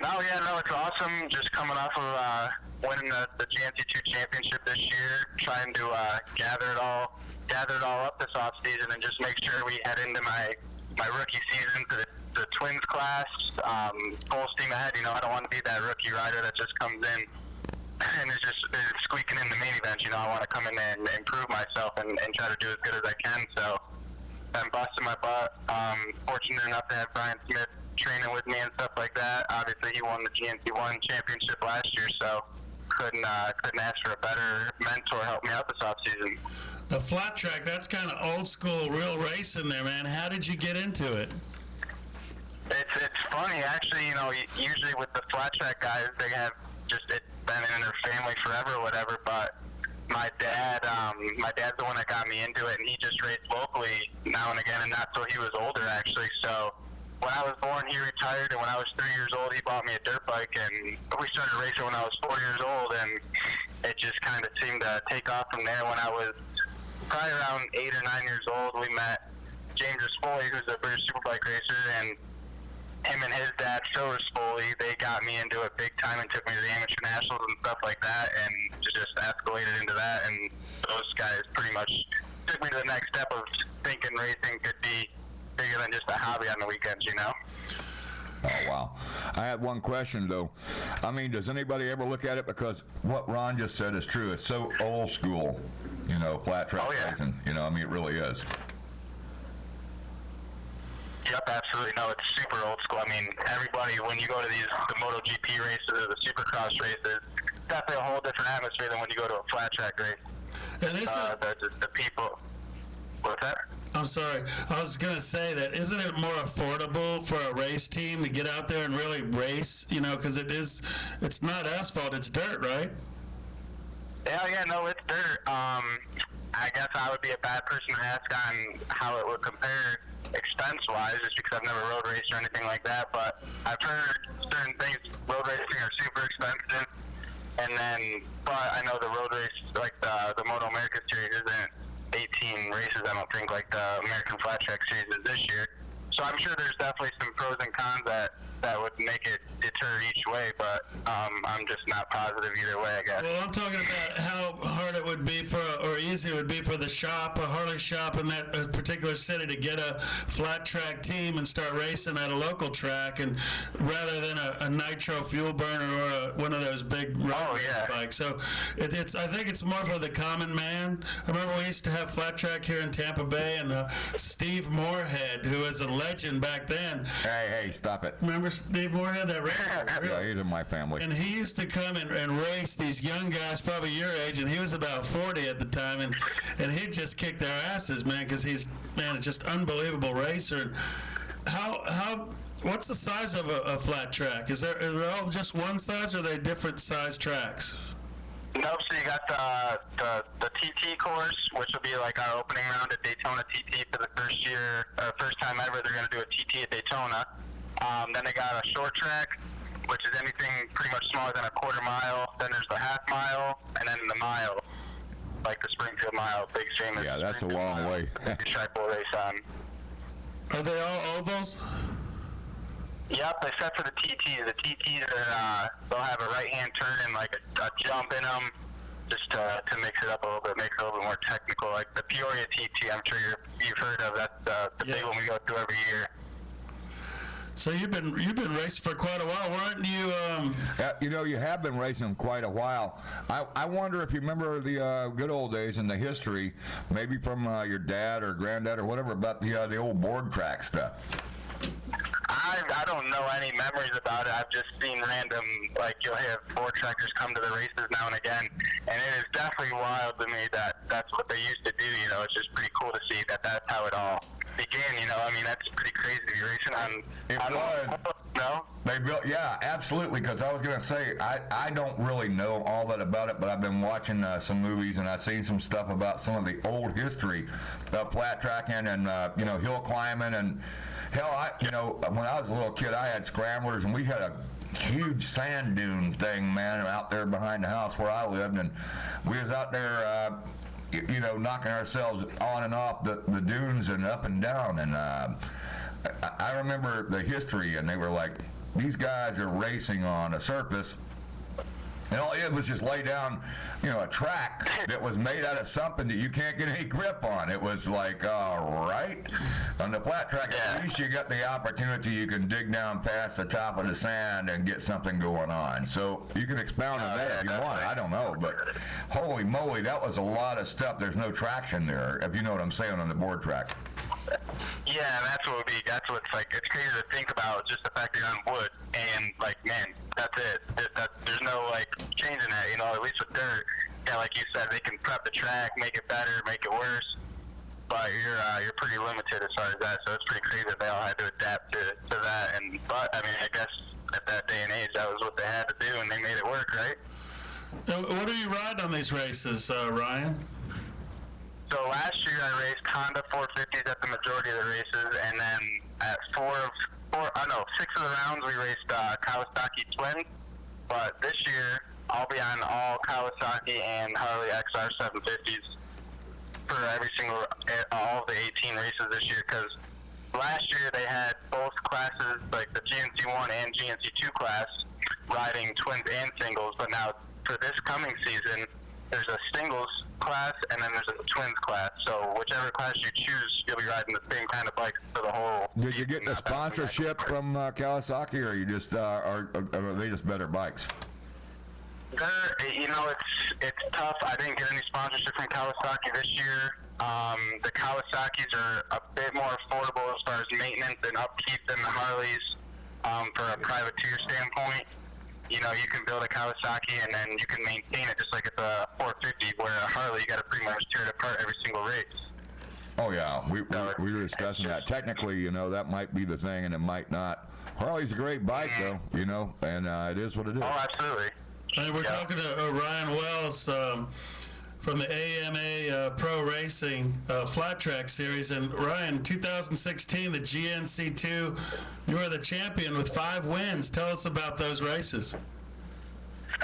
It's awesome. Just coming off of winning the GNC2 championship this year, trying to gather it all up this off season, and just make sure we head into my rookie season to the Twins class full steam ahead. I don't want to be that rookie rider that just comes in and is squeaking in the main events. I want to come in there and improve myself and try to do as good as I can. So I'm busting my butt. Fortunate enough to have Brian Smith training with me and stuff like that. Obviously, he won the GNC1 championship last year, so couldn't ask for a better mentor to help me out this offseason. The flat track, that's kind of old school, real racing there, man. How did you get into it? It's funny, actually. Usually with the flat track guys, they have just it been in their family forever or whatever. But my dad's the one that got me into it, and he just raced locally now and again, and not till he was older, actually. So when I was born, he retired, and when I was 3 years old, he bought me a dirt bike, and we started racing when I was 4 years old, and it just kind of seemed to take off from there. When I was probably around 8 or 9 years old, we met James Rispoli, who's a British Superbike racer, and him and his dad, Phil Rispoli, they got me into it big time and took me to the amateur nationals and stuff like that, and just escalated into that, and those guys pretty much took me to the next step of thinking racing could be bigger than just a hobby on the weekends, Oh, wow. I had one question, though. I mean, does anybody ever look at it? Because what Ron just said is true. It's so old school, flat track racing. It really is. Yep, absolutely. No, it's super old school. I mean, everybody, when you go to the MotoGP races or the Supercross races, it's definitely a whole different atmosphere than when you go to a flat track race. And the people. What's that? I'm sorry. I was going to say that isn't it more affordable for a race team to get out there and really race, because it's not asphalt, it's dirt, right? Hell yeah, no, it's dirt. I guess I would be a bad person to ask on how it would compare expense-wise, just because I've never road raced or anything like that, but I've heard certain things, road racing are super expensive, but I know the road race, like the Moto America Series isn't 18 races, I don't think, like the American Flat Track Series is this year. So I'm sure there's definitely some pros and cons that would make it deter each way, but I'm just not positive either way, I guess. Well, I'm talking about how hard it would be or easy it would be for the shop, a Harley shop in that particular city to get a flat track team and start racing at a local track, and rather than a nitro fuel burner or one of those big road race bikes. So I think it's more for the common man. I remember we used to have flat track here in Tampa Bay, and Steve Moorhead, who was a legend back then. Hey, stop it. Remember Steve Moorhead, that racer? Yeah, he's in my family. And he used to come and race these young guys, probably your age, and he was about 40 at the time, and he'd just kick their asses, man, because he's just unbelievable racer. What's the size of a flat track? Is it all just one size, or are they different size tracks? Nope, so you got the TT course, which will be like our opening round at Daytona TT for the first time ever. They're going to do a TT at Daytona. Then they got a short track, which is anything pretty much smaller than a quarter mile. Then there's the half mile, and then the mile, like the Springfield Mile, big famous. Yeah, that's a long way. Track will race on. Are they all ovals? Yep, except for the TTs. The TTs they'll have a right-hand turn and like a jump in them, just to mix it up a little bit, make it a little bit more technical. Like the Peoria TT, I'm sure you've heard of. That's the big one we go through every year. So you've been racing for quite a while, weren't you? You have been racing quite a while. I wonder if you remember the good old days and the history, maybe from your dad or granddad or whatever, about the old board track stuff. I don't know any memories about it. I've just seen random, like you'll have board trackers come to the races now and again, and it is definitely wild to me that that's what they used to do. It's just pretty cool to see that that's how it all began. I mean, that's pretty crazy to be racing on. It was. No? They built, yeah, absolutely. Because I was going to say, I don't really know all that about it, but I've been watching some movies, and I've seen some stuff about some of the old history of flat tracking and hill climbing. And hell, when I was a little kid, I had scramblers, and we had a huge sand dune thing, man, out there behind the house where I lived, and we was out there knocking ourselves on and off the dunes and up and down. And I remember the history, and they were like these guys are racing on a surface. And all it was just lay down, a track that was made out of something that you can't get any grip on. It was like, all right. On the flat track, at least you got the opportunity. You can dig down past the top of the sand and get something going on. So you can expound on that if you want. I don't know, but holy moly, that was a lot of stuff. There's no traction there, if you know what I'm saying, on the board track. Yeah, that's what it's like. It's crazy to think about, just the fact that you're on wood, and like, man, that's it. There's no like changing that, at least with dirt. Yeah, like you said, they can prep the track, make it better, make it worse, but you're pretty limited as far as that. So it's pretty crazy that they all had to adapt to that. But I mean, I guess at that day and age, that was what they had to do, and they made it work, right? What do you ride on these races, Ryan? So last year I raced Honda 450s at the majority of the races, and then at 6 of the rounds we raced Kawasaki Twins. But this year I'll be on all Kawasaki and Harley XR 750s for all of the 18 races this year, because last year they had both classes, like the GNC1 and GNC2 class, riding twins and singles, but now for this coming season there's a singles class and then there's a twins class. So whichever class you choose, you'll be riding the same kind of bike for the whole. Did you get the sponsorship from Kawasaki, or you just are they just better bikes? It's tough. I didn't get any sponsorship from Kawasaki this year. The Kawasaki's are a bit more affordable as far as maintenance and upkeep than the Harleys for a privateer standpoint. You can build a Kawasaki and then you can maintain it just like it's a 450, where a Harley, you got to pretty much tear it apart every single race. Oh, yeah. We were discussing that. Technically, that might be the thing, and it might not. Harley's a great bike, though, and it is what it is. Oh, absolutely. And we're talking to Ryan Wells from the AMA Pro Racing Flat Track Series. And Ryan, 2016, the GNC2, you were the champion with 5 wins. Tell us about those races.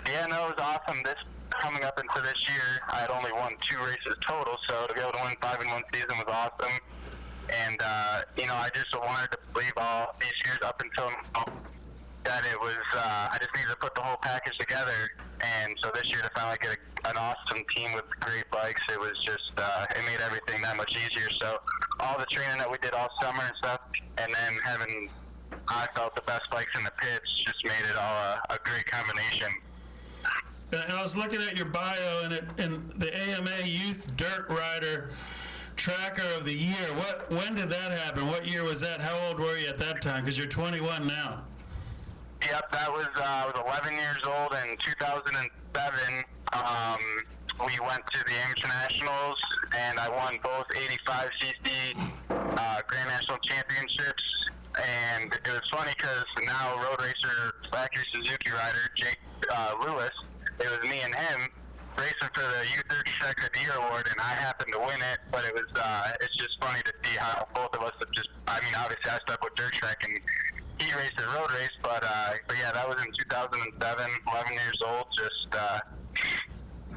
Yeah, no, it was awesome. Coming up into this year, I had only won 2 races total, so to be able to win 5 in one season was awesome. And, I just wanted to believe all these years up until now that it was, I just needed to put the whole package together. And so this year to finally get an awesome team with great bikes, it was just, it made everything that much easier. So all the training that we did all summer and stuff, and then I felt the best bikes in the pits, just made it all a great combination. And I was looking at your bio, and the AMA Youth Dirt Rider Tracker of the Year. When did that happen? What year was that? How old were you at that time? Because you're 21 now. Yep, I was 11 years old in 2007. We went to the Amateur Nationals, and I won both 85cc Grand National Championships. And it was funny because now Road Racer Factory Suzuki rider Jake Lewis, it was me and him racing for the Youth Dirt Tracker of the Year award, and I happened to win it. But it was it's just funny to see how both of us have obviously I stuck with dirt track and he raced a road race, but yeah, that was in 2007, 11 years old, just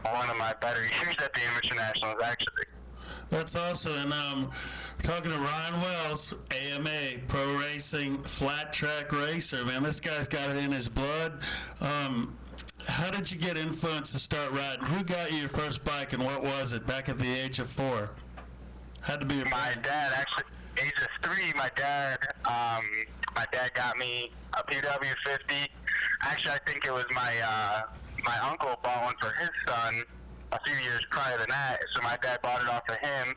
one of my better years at the Amateur Nationals, actually. That's awesome. And talking to Ryan Wells, AMA, Pro Racing Flat Track Racer. Man, this guy's got it in his blood. How did you get influenced to start riding? Who got you your first bike, and what was it back at the age of 4? Had to be your my dad, actually. Age of 3, my dad got me a PW50. Actually, I think it was my uncle bought one for his son a few years prior to that. So my dad bought it off of him,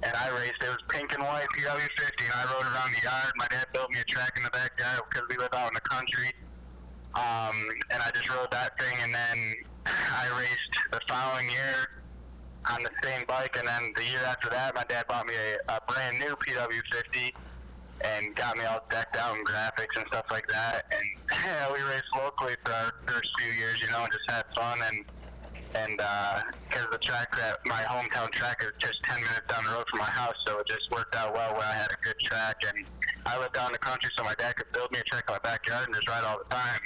and I raced. It was pink and white PW50, and I rode it around the yard. My dad built me a track in the backyard because we live out in the country. And I just rode that thing, and then I raced the following year on the same bike, and then the year after that, my dad bought me a brand new PW50 and got me all decked out in graphics and stuff like that. And we raced locally for our first few years, and just had fun. And because the track, my hometown track is just 10 minutes down the road from my house, so it just worked out well where I had a good track. And I lived down in the country, so my dad could build me a track in my backyard and just ride all the time.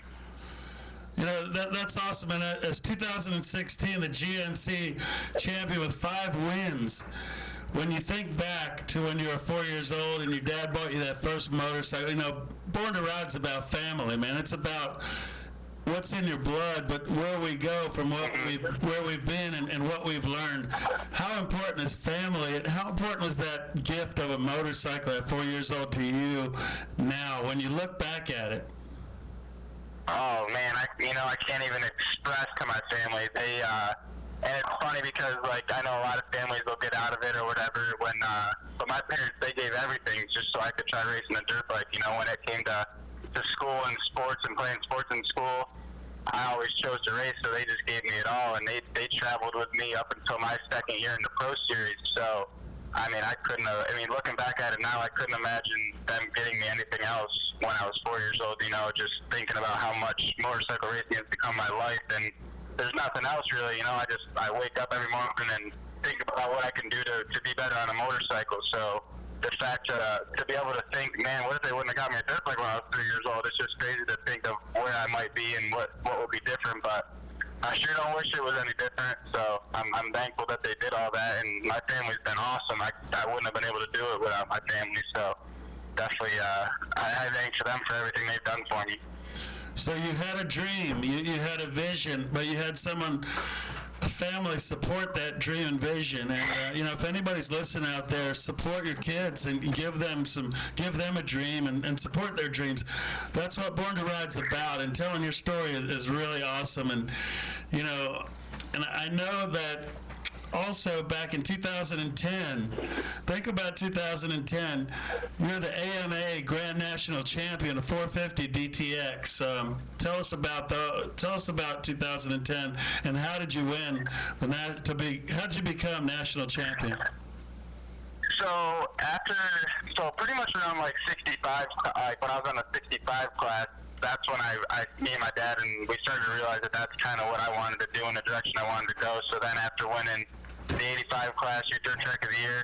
That's awesome. And as 2016, the GNC champion with 5 wins, when you think back to when you were 4 years old and your dad bought you that first motorcycle, you know, Born to Ride's about family, man. It's about what's in your blood, but where we go from where we've been and what we've learned. How important is family, and how important was that gift of a motorcycle at 4 years old to you now when you look back at it? Oh man, I can't even express to my family. And it's funny because, like, I know a lot of families will get out of it or whatever. But my parents, they gave everything just so I could try racing a dirt bike. You know, when it came to school and sports and playing sports in school, I always chose to race, so they just gave me it all. And they traveled with me up until my second year in the Pro Series. So, I mean, looking back at it now, I couldn't imagine them getting me anything else when I was 4 years old. You know, just thinking about how much motorcycle racing has become my life, and there's nothing else really. You know, I wake up every morning and think about what I can do to be better on a motorcycle. So the fact to be able to think, man, what if they wouldn't have got me a dirt bike when I was 3 years old? It's just crazy to think of where I might be and what would be different. But I sure don't wish it was any different. So I'm thankful that they did all that, and my family's been awesome. I wouldn't have been able to do it without my family. So definitely, I thank them for everything they've done for me. So you had a dream, you had a vision, but you had a family support that dream and vision. And you know, if anybody's listening out there, support your kids and give them a dream and support their dreams. That's what Born to Ride's about. And telling your story is really awesome. And you know, and I know that. Also, back in 2010, think about 2010, you're the AMA Grand National Champion of 450 DTX. Tell us about 2010, and how did you win how did you become national champion? So pretty much around like 65, like when I was on the 65 class, that's when me and my dad, and we started to realize that that's kind of what I wanted to do and the direction I wanted to go. So then after winning the 85 class Youth Dirt Track of the Year,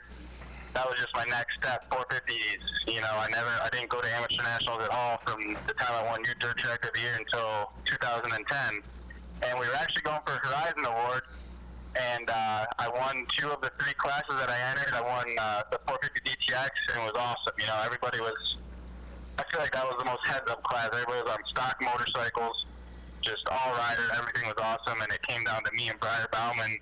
that was just my next step. 450s, you know, I didn't go to amateur nationals at all from the time I won Youth Dirt Track of the Year until 2010. And we were actually going for a Horizon Award, and I won 2 of the 3 classes that I entered. I won the 450 DTX, and it was awesome. You know, I feel like that was the most heads-up class. Everybody was on stock motorcycles, just all rider. Everything was awesome, and it came down to me and Briar Bauman,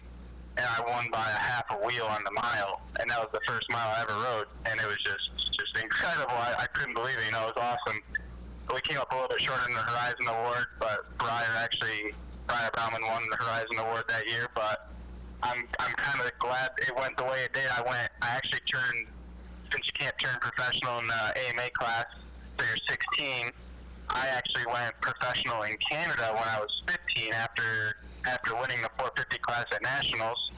and I won by a half a wheel on the mile, and that was the first mile I ever rode, and it was just incredible. I couldn't believe it. You know, it was awesome. We came up a little bit short in the Horizon Award, but Briar Bauman won the Horizon Award that year. But I'm kind of glad it went the way it did. I actually turned, since you can't turn professional in the AMA class till you're 16, I actually went professional in Canada when I was 15 after winning the 450 class at Nationals,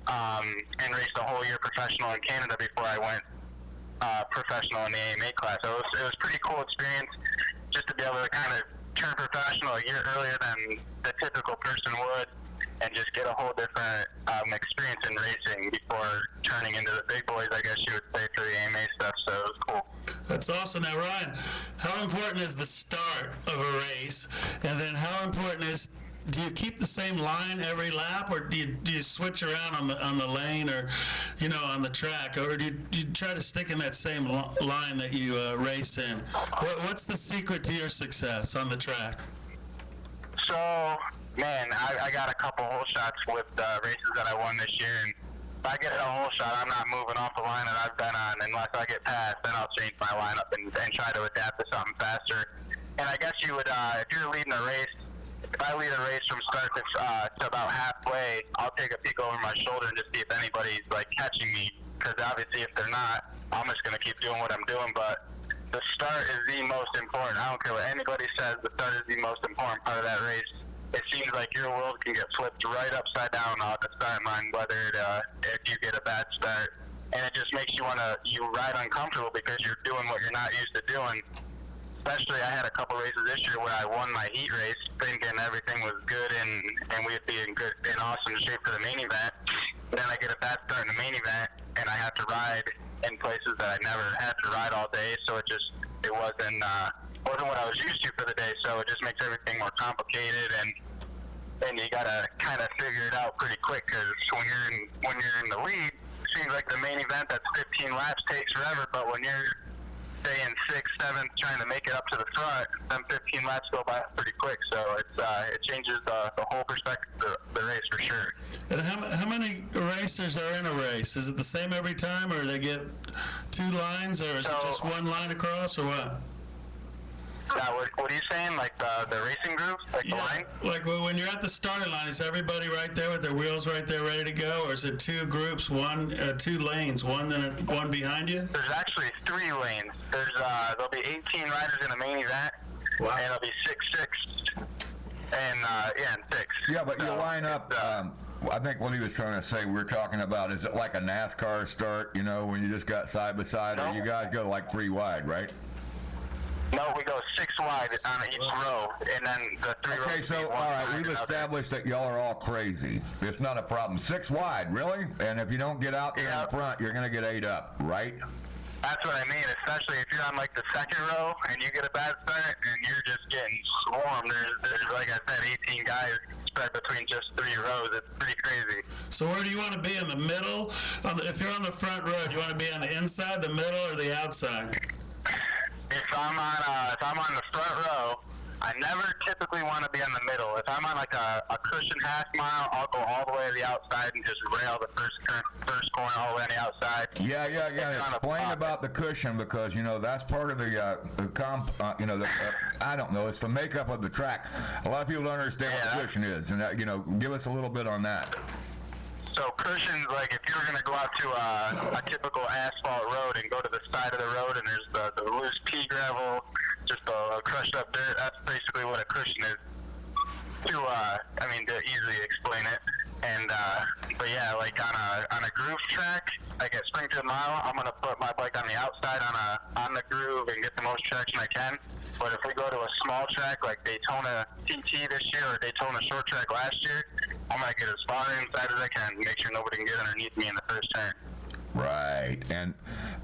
and raced a whole year professional in Canada before I went professional in the AMA class. So it was a pretty cool experience just to be able to kind of turn professional a year earlier than the typical person would, and just get a whole different experience in racing before turning into the big boys, I guess you would say, for the AMA stuff. So it was cool. That's awesome. Now, Ryan, how important is the start of a race? And then how important is, do you keep the same line every lap, or do you switch around on the lane, or, you know, on the track, or do you try to stick in that same line that you race in? What's the secret to your success on the track? So, man, I got a couple hole shots with races that I won this year, and if I get a hole shot, I'm not moving off the line that I've been on unless I get past. Then I'll change my lineup and try to adapt to something faster. And I guess you would, if you're leading a race, if I lead a race from start to about halfway, I'll take a peek over my shoulder and just see if anybody's like catching me. Because obviously, if they're not, I'm just gonna keep doing what I'm doing. But the start is the most important. I don't care what anybody says. The start is the most important part of that race. It seems like your world can get flipped right upside down at the start line, whether if you get a bad start, and it just makes you ride uncomfortable because you're doing what you're not used to doing. Especially, I had a couple races this year where I won my heat race, thinking everything was good and we'd be in awesome shape for the main event. Then I get a bad start in the main event, and I have to ride in places that I never had to ride all day. So it wasn't what I was used to for the day. So it just makes everything more complicated, and you gotta kind of figure it out pretty quick, because when you're in the lead, seems like the main event that's 15 laps takes forever, but when you're staying 6th, 7th, trying to make it up to the front, them 15 laps go by pretty quick. So it changes the whole perspective of the race for sure. And how many racers are in a race? Is it the same every time, or they get 2 lines, or is it just one line across, or what? What are you saying? Like the racing group? Like the line? Like when you're at the starting line, is everybody right there with their wheels right there ready to go, or is it 2 groups, 2 lanes, one behind you? There's actually 3 lanes. There'll be 18 riders in the main event, and it'll be 6-6, and 6. Yeah, but you line up. I think what he was trying to say, we're talking about, is it like a NASCAR start? You know, when you just got side by side, or you guys go like 3 wide, right? No, we go 6 wide on each row, and then the 3 rows. Okay, so, all right, we've established that y'all are all crazy. It's not a problem. 6 wide, really? And if you don't get out there in front, you're going to get 8 up, right? That's what I mean, especially if you're on, like, the 2nd row, and you get a bad start, and you're just getting swarmed. There's like I said, 18 guys spread between just 3 rows. It's pretty crazy. So where do you want to be, in the middle? If you're on the front row, do you want to be on the inside, the middle, or the outside? If I'm on the front row, I never typically want to be on the middle. If I'm on like a cushion half mile, I'll go all the way to the outside and just rail the first corner all the way on the outside. Yeah. Explain about the cushion, because, you know, that's part of the I don't know, it's the makeup of the track. A lot of people don't understand what the cushion is, and you know, give us a little bit on that. So cushions, like if you're going to go out to a typical asphalt road and go to the side of the road and there's the loose pea gravel, just a crushed up dirt, that's basically what a cushion is. To easily explain it. And but yeah, like on a groove track, like at Springfield Mile, I'm gonna put my bike on the outside on the groove and get the most traction I can. But if we go to a small track like Daytona TT this year or Daytona Short Track last year, I'm gonna get as far inside as I can, make sure nobody can get underneath me in the first turn. Right, and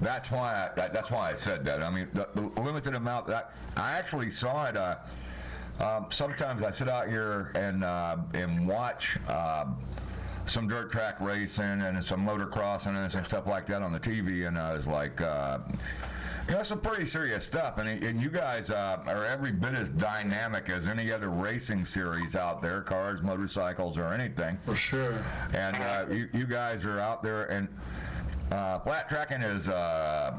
that's why I said that. I mean, the limited amount that I actually saw it. Sometimes I sit out here and watch some dirt track racing and some motocrossing and some stuff like that on the TV, and I was like, you know, some pretty serious stuff. And you guys are every bit as dynamic as any other racing series out there, cars, motorcycles, or anything. For sure. And you guys are out there, and flat tracking is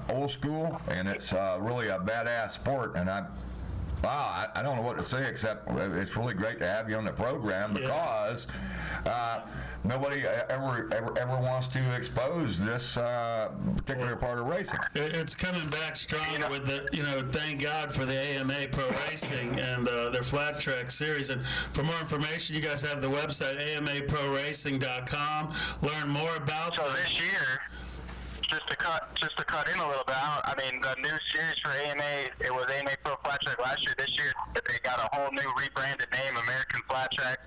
old school, and it's really a badass sport. And I don't know what to say, except it's really great to have you on the program, because nobody ever wants to expose this particular part of racing. It's coming back strong with the, thank God for the AMA Pro Racing and their flat track series. And for more information, you guys have the website amaproracing.com. Learn more about this year. Just to cut in a little bit, I mean, the new series for AMA, it was AMA Pro Flat Track last year. This year, they got a whole new rebranded name, American Flat Track.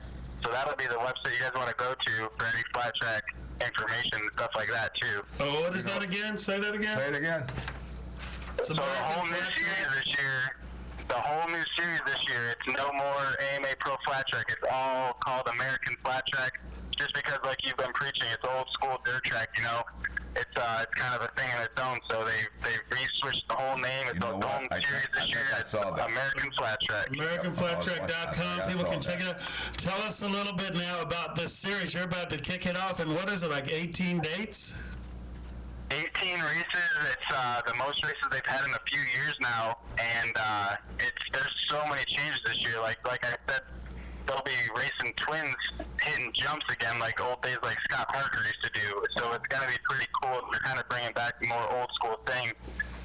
So that'll be the website you guys want to go to for any flat track information and stuff like that, too. Oh, what is that again? Say that again. Say it again. So the whole new series this year, it's no more AMA Pro Flat Track. It's all called American Flat Track, just because, like you've been preaching, it's old school dirt track, you know. It's kind of a thing in its own, so they've re-switched the whole name. It's the home series this year. It's American Flat Track. AmericanFlatTrack.com. People can check it out. Tell us a little bit now about this series. You're about to kick it off, and what is it, like 18 dates? 18 races. It's the most races they've had in a few years now, and there's so many changes this year. Like I said, they'll be racing twins hitting jumps again, like old days, like Scott Parker used to do. So it's going to be pretty cool. They're kind of bringing back more old school thing.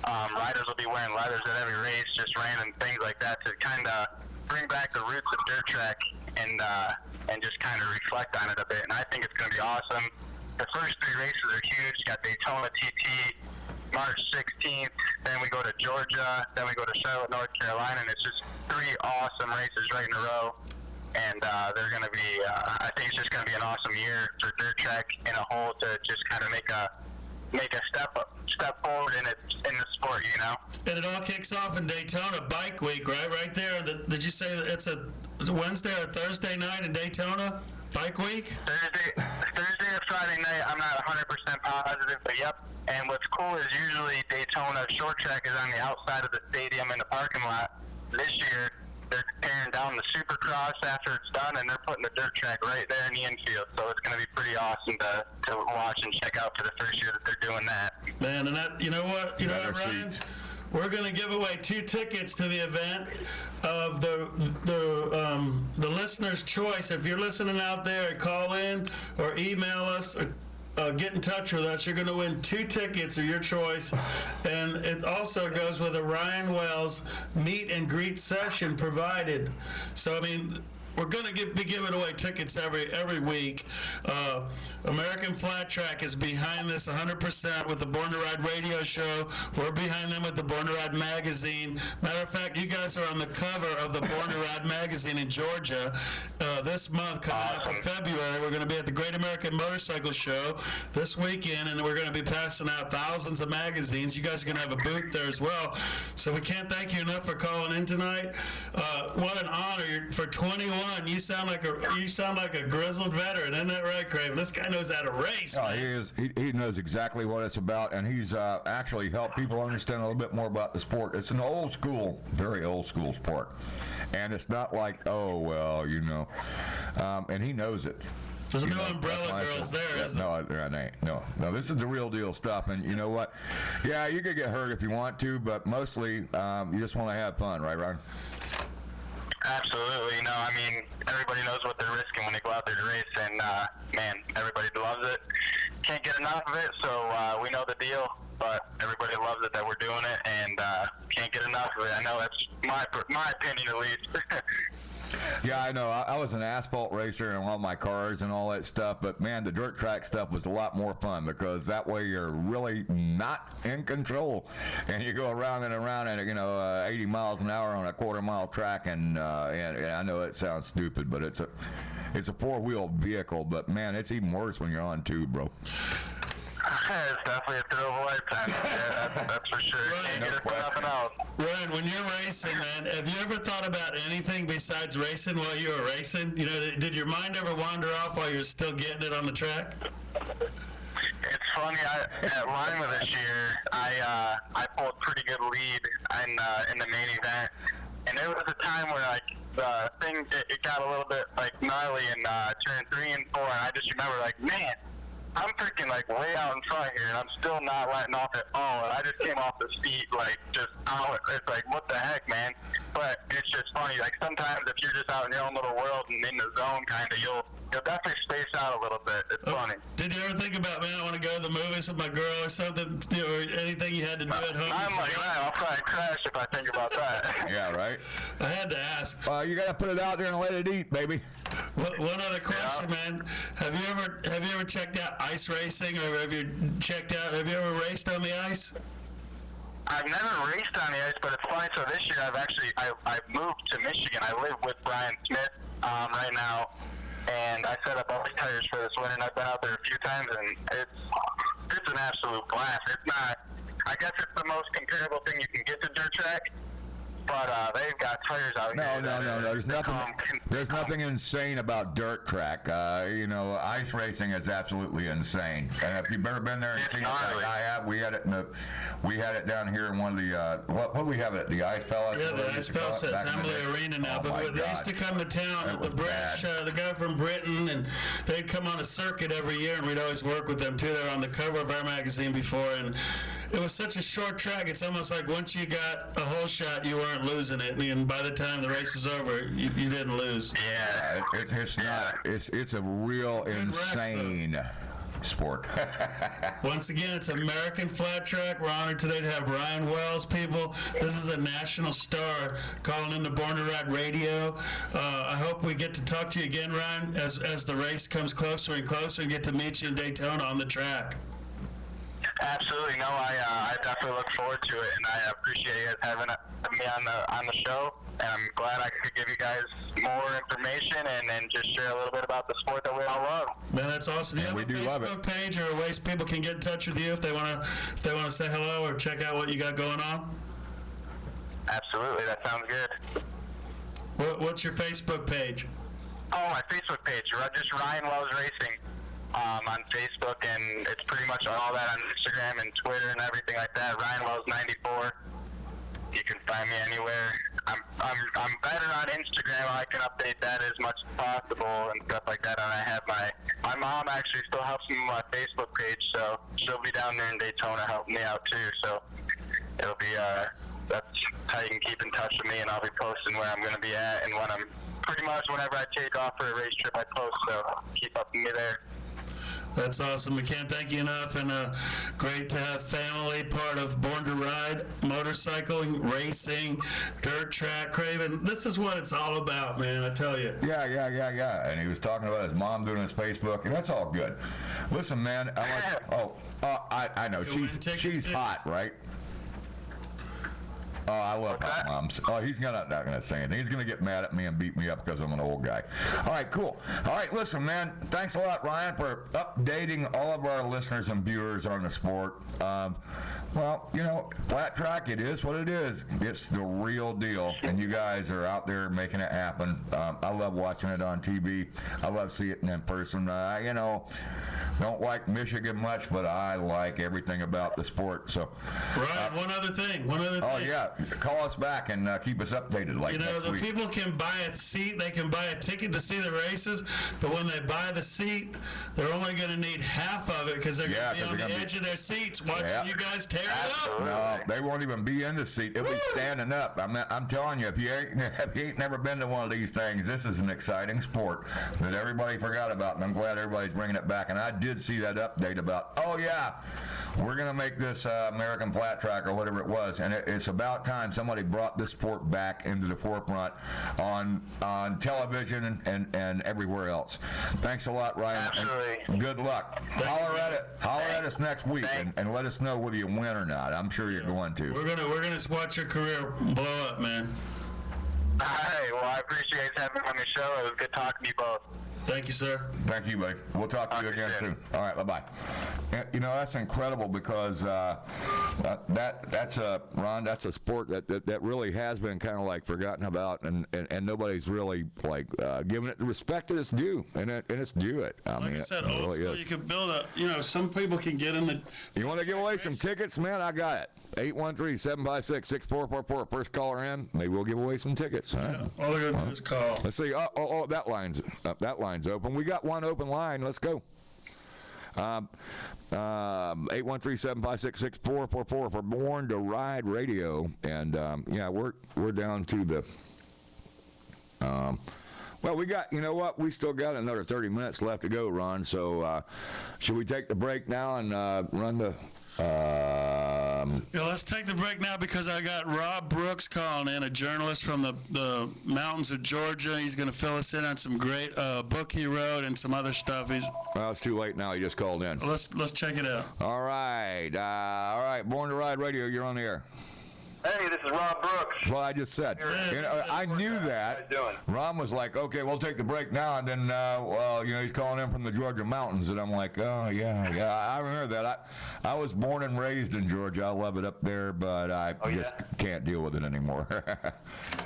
Riders will be wearing leathers at every race, just random things like that to kind of bring back the roots of dirt track and just kind of reflect on it a bit. And I think it's going to be awesome. The first 3 races are huge. You got Daytona TT, March 16th, then we go to Georgia, then we go to Charlotte, North Carolina, and it's just 3 awesome races right in a row. And they're going to be, I think it's just going to be an awesome year for dirt track in a whole, to just kind of make a step forward in the sport, you know. And it all kicks off in Daytona Bike Week, right there. Did you say that it's a Wednesday or Thursday night in Daytona Bike Week? Thursday or Friday night. I'm not 100% positive, but yep. And what's cool is usually Daytona short track is on the outside of the stadium in the parking lot. This year, they're tearing down the Supercross after it's done, and they're putting the dirt track right there in the infield. So it's going to be pretty awesome to watch and check out for the first year that they're doing that. Man, and that, you know what, Ryan? We're going to give away 2 tickets to the event of the listener's choice. If you're listening out there, call in or email us or get in touch with us. You're going to win 2 tickets of your choice, and it also goes with a Ryan Wells meet and greet session provided. So, I mean, we're going to be giving away tickets every week. American Flat Track is behind this 100% with the Born to Ride radio show. We're behind them with the Born to Ride magazine. Matter of fact, you guys are on the cover of the Born to Ride magazine in Georgia. This month, coming out for February, we're going to be at the Great American Motorcycle Show this weekend, and we're going to be passing out thousands of magazines. You guys are going to have a booth there as well. So we can't thank you enough for calling in tonight. What an honor. For 21, you sound like a grizzled veteran. Isn't that right, Craven? This guy knows how to race. Oh, he is. He knows exactly what it's about, and he's actually helped people understand a little bit more about the sport. It's an old school, very old school sport, and it's not like, oh well, and he knows it. There's no umbrella girls there, is there? No, there ain't. No, this is the real deal stuff. And you know what? Yeah, you could get hurt if you want to, but mostly you just want to have fun, right, Ron? Absolutely. No, I mean, everybody knows what they're risking when they go out there to race, and man, everybody loves it. Can't get enough of it, so we know the deal, but everybody loves it that we're doing it, and can't get enough of it. I know that's my opinion, at least. Yeah, I know. I was an asphalt racer and all my cars and all that stuff, but man, the dirt track stuff was a lot more fun because that way you're really not in control, and you go around and around at 80 miles an hour on a quarter-mile track, and I know it sounds stupid, but it's a 4-wheel vehicle, but man, it's even worse when you're on 2, bro. It's definitely a thrill of a lifetime. Yeah, that's for sure. Can't get it for nothing else. Ryan, when you're racing, man, have you ever thought about anything besides racing while you were racing? Did your mind ever wander off while you're still getting it on the track? It's funny. At Lima this year, I pulled pretty good lead in the main event, and there was a time where the thing it got a little bit gnarly in turn 3 and 4, and I just remember man, I'm freaking way out in front here, and I'm still not letting off at all. And I just came off the seat just out. It's what the heck, man? But it's just funny. Sometimes if you're just out in your own little world and in the zone, you'll definitely space out a little bit. It's funny. Did you ever think about, man, I want to go to the movies with my girl or something? Or anything you had to do at home? I'm like that. I'll probably crash if I think about that. Yeah, right. I had to ask. You gotta put it out there and let it eat, baby. One other question, man. Have you ever checked out ice racing, or have you ever raced on the ice? I've never raced on the ice, but it's funny. So this year I've moved to Michigan. I live with Brian Smith right now, and I set up all these tires for this winter, and I've been out there a few times, and it's an absolute blast. It's not, I guess it's the most comparable thing you can get to dirt track, but they've got tires out here. No. There's nothing insane about dirt track. Ice racing is absolutely insane. And if you've ever been there and seen it like I have, we had it down here in one of the what we have it at the Ice Palace. Yeah, the Ice Palace at Assembly Arena now. But they used to come to town. The British, the guy from Britain, and they'd come on a circuit every year, and we'd always work with them too. They were on the cover of our magazine before, and it was such a short track. It's almost like once you got a hole shot, you weren't losing it, and by the time the race was over, you didn't lose. Yeah, it's not. It's a real insane sport. Once again, it's American Flat Track. We're honored today to have Ryan Wells. People, this is a national star calling into Born to Ride Radio. I hope we get to talk to you again, Ryan, as the race comes closer and closer, and get to meet you in Daytona on the track. Absolutely. No, I definitely look forward to it, and I appreciate you guys having me on the show. And I'm glad I could give you guys more information and just share a little bit about the sport that we all love. Man, that's awesome. Do you have a Facebook page or a way people can get in touch with you if they want to say hello or check out what you got going on? Absolutely. That sounds good. What's your Facebook page? Oh, my Facebook page. Just Ryan Wells Racing. on Facebook, and it's pretty much all that on Instagram and Twitter and everything like that. Ryan Wells 94. You can find me anywhere. I'm better on Instagram. I can update that as much as possible and stuff like that. And I have my mom actually still helps me with my Facebook page, so she'll be down there in Daytona helping me out too. So it'll be that's how you can keep in touch with me, and I'll be posting where I'm going to be at and when I'm pretty much whenever I take off for a race trip, I post. So keep up with me there. That's awesome. We can't thank you enough, and great to have family part of Born to Ride, motorcycling, racing, dirt track. Craven, this is what it's all about, man, I tell you. Yeah. And he was talking about his mom doing his Facebook, and that's all good. Listen, man, I know. She's hot, right? Oh, I love hot moms. Oh, he's not going to say anything. He's going to get mad at me and beat me up because I'm an old guy. All right, cool. All right, listen, man, thanks a lot, Ryan, for updating all of our listeners and viewers on the sport. Well, you know, flat track, it is what it is. It's the real deal, and you guys are out there making it happen. I love watching it on TV. I love seeing it in person. You know, don't like Michigan much, but I like everything about the sport. So, Ryan, one other thing. Oh, yeah. Call us back and keep us updated. Like, you know, the people can buy a seat, they can buy a ticket to see the races, but when they buy the seat, they're only going to need half of it because they're going to be on the edge of their seats watching you guys tear it up. No, they won't even be in the seat. They'll be standing up. I'm telling you, if you ain't never been to one of these things, this is an exciting sport that everybody forgot about, and I'm glad everybody's bringing it back. And I did see that update about, oh, yeah, we're going to make this American flat track or whatever it was, and it's about time somebody brought this sport back into the forefront on television and everywhere else. Thanks a lot, Ryan. Absolutely. And good luck. Holler at us next week and let us know whether you win or not. I'm sure you're going to. We're gonna watch your career blow up, man. All right. Well, I appreciate having me on the show. It was good talking to you both. Thank you, sir. Thank you, buddy. We'll talk to you again soon. All right, bye-bye. You know, that's incredible because that's a sport that really has been kind of like forgotten about, and nobody's really like giving it the respect that it's due, and it's due it. Like I said, old school, you could build a, you know, some people can get in the... You want to give away some tickets, man? I got it. 813-756-6444. First caller in, maybe we'll give away some tickets. All right? Yeah, all they're going to do is call. Let's see. Oh, that line's open. We got one open line. Let's go. 813-756-6444 for Born to Ride Radio. And, yeah, we're down to the... well, we got, you know what? We still got another 30 minutes left to go, Ron. So should we take the break now and run the... Yeah, let's take the break now because I got Rob Brooks calling in, a journalist from the mountains of Georgia. He's going to fill us in on some great book he wrote and some other stuff. Well, it's too late now. He just called in. Let's check it out. All right. Born to Ride Radio, you're on the air. Hey, this is Rob Brooks. Well, I just said. You know, I knew that. Ron was like, okay, we'll take the break now. And then, well, you know, he's calling in from the Georgia mountains. And I'm like, oh, yeah. I remember that. I was born and raised in Georgia. I love it up there, but I just can't deal with it anymore.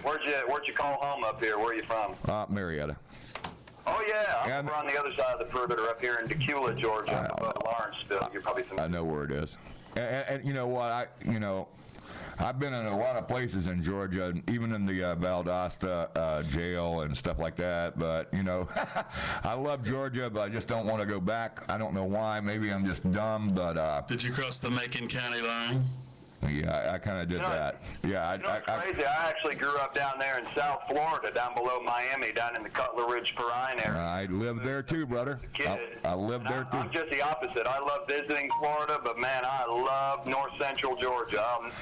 Where'd you call home up here? Where are you from? Marietta. Oh, yeah. We're on the other side of the perimeter up here in Dacula, Georgia, Lawrenceville. You're probably familiar. I know where it is. And you know what? I've been in a lot of places in Georgia, even in the Valdosta jail and stuff like that. But, you know, I love Georgia, but I just don't want to go back. I don't know why. Maybe I'm just dumb, but... Did you cross the Macon County line? Yeah, I kind of did that. Yeah, it's crazy. I actually grew up down there in South Florida, down below Miami, down in the Cutler Ridge Perrine area. I lived there too, brother. I lived there too. I'm just the opposite. I love visiting Florida, but man, I love North Central Georgia. I've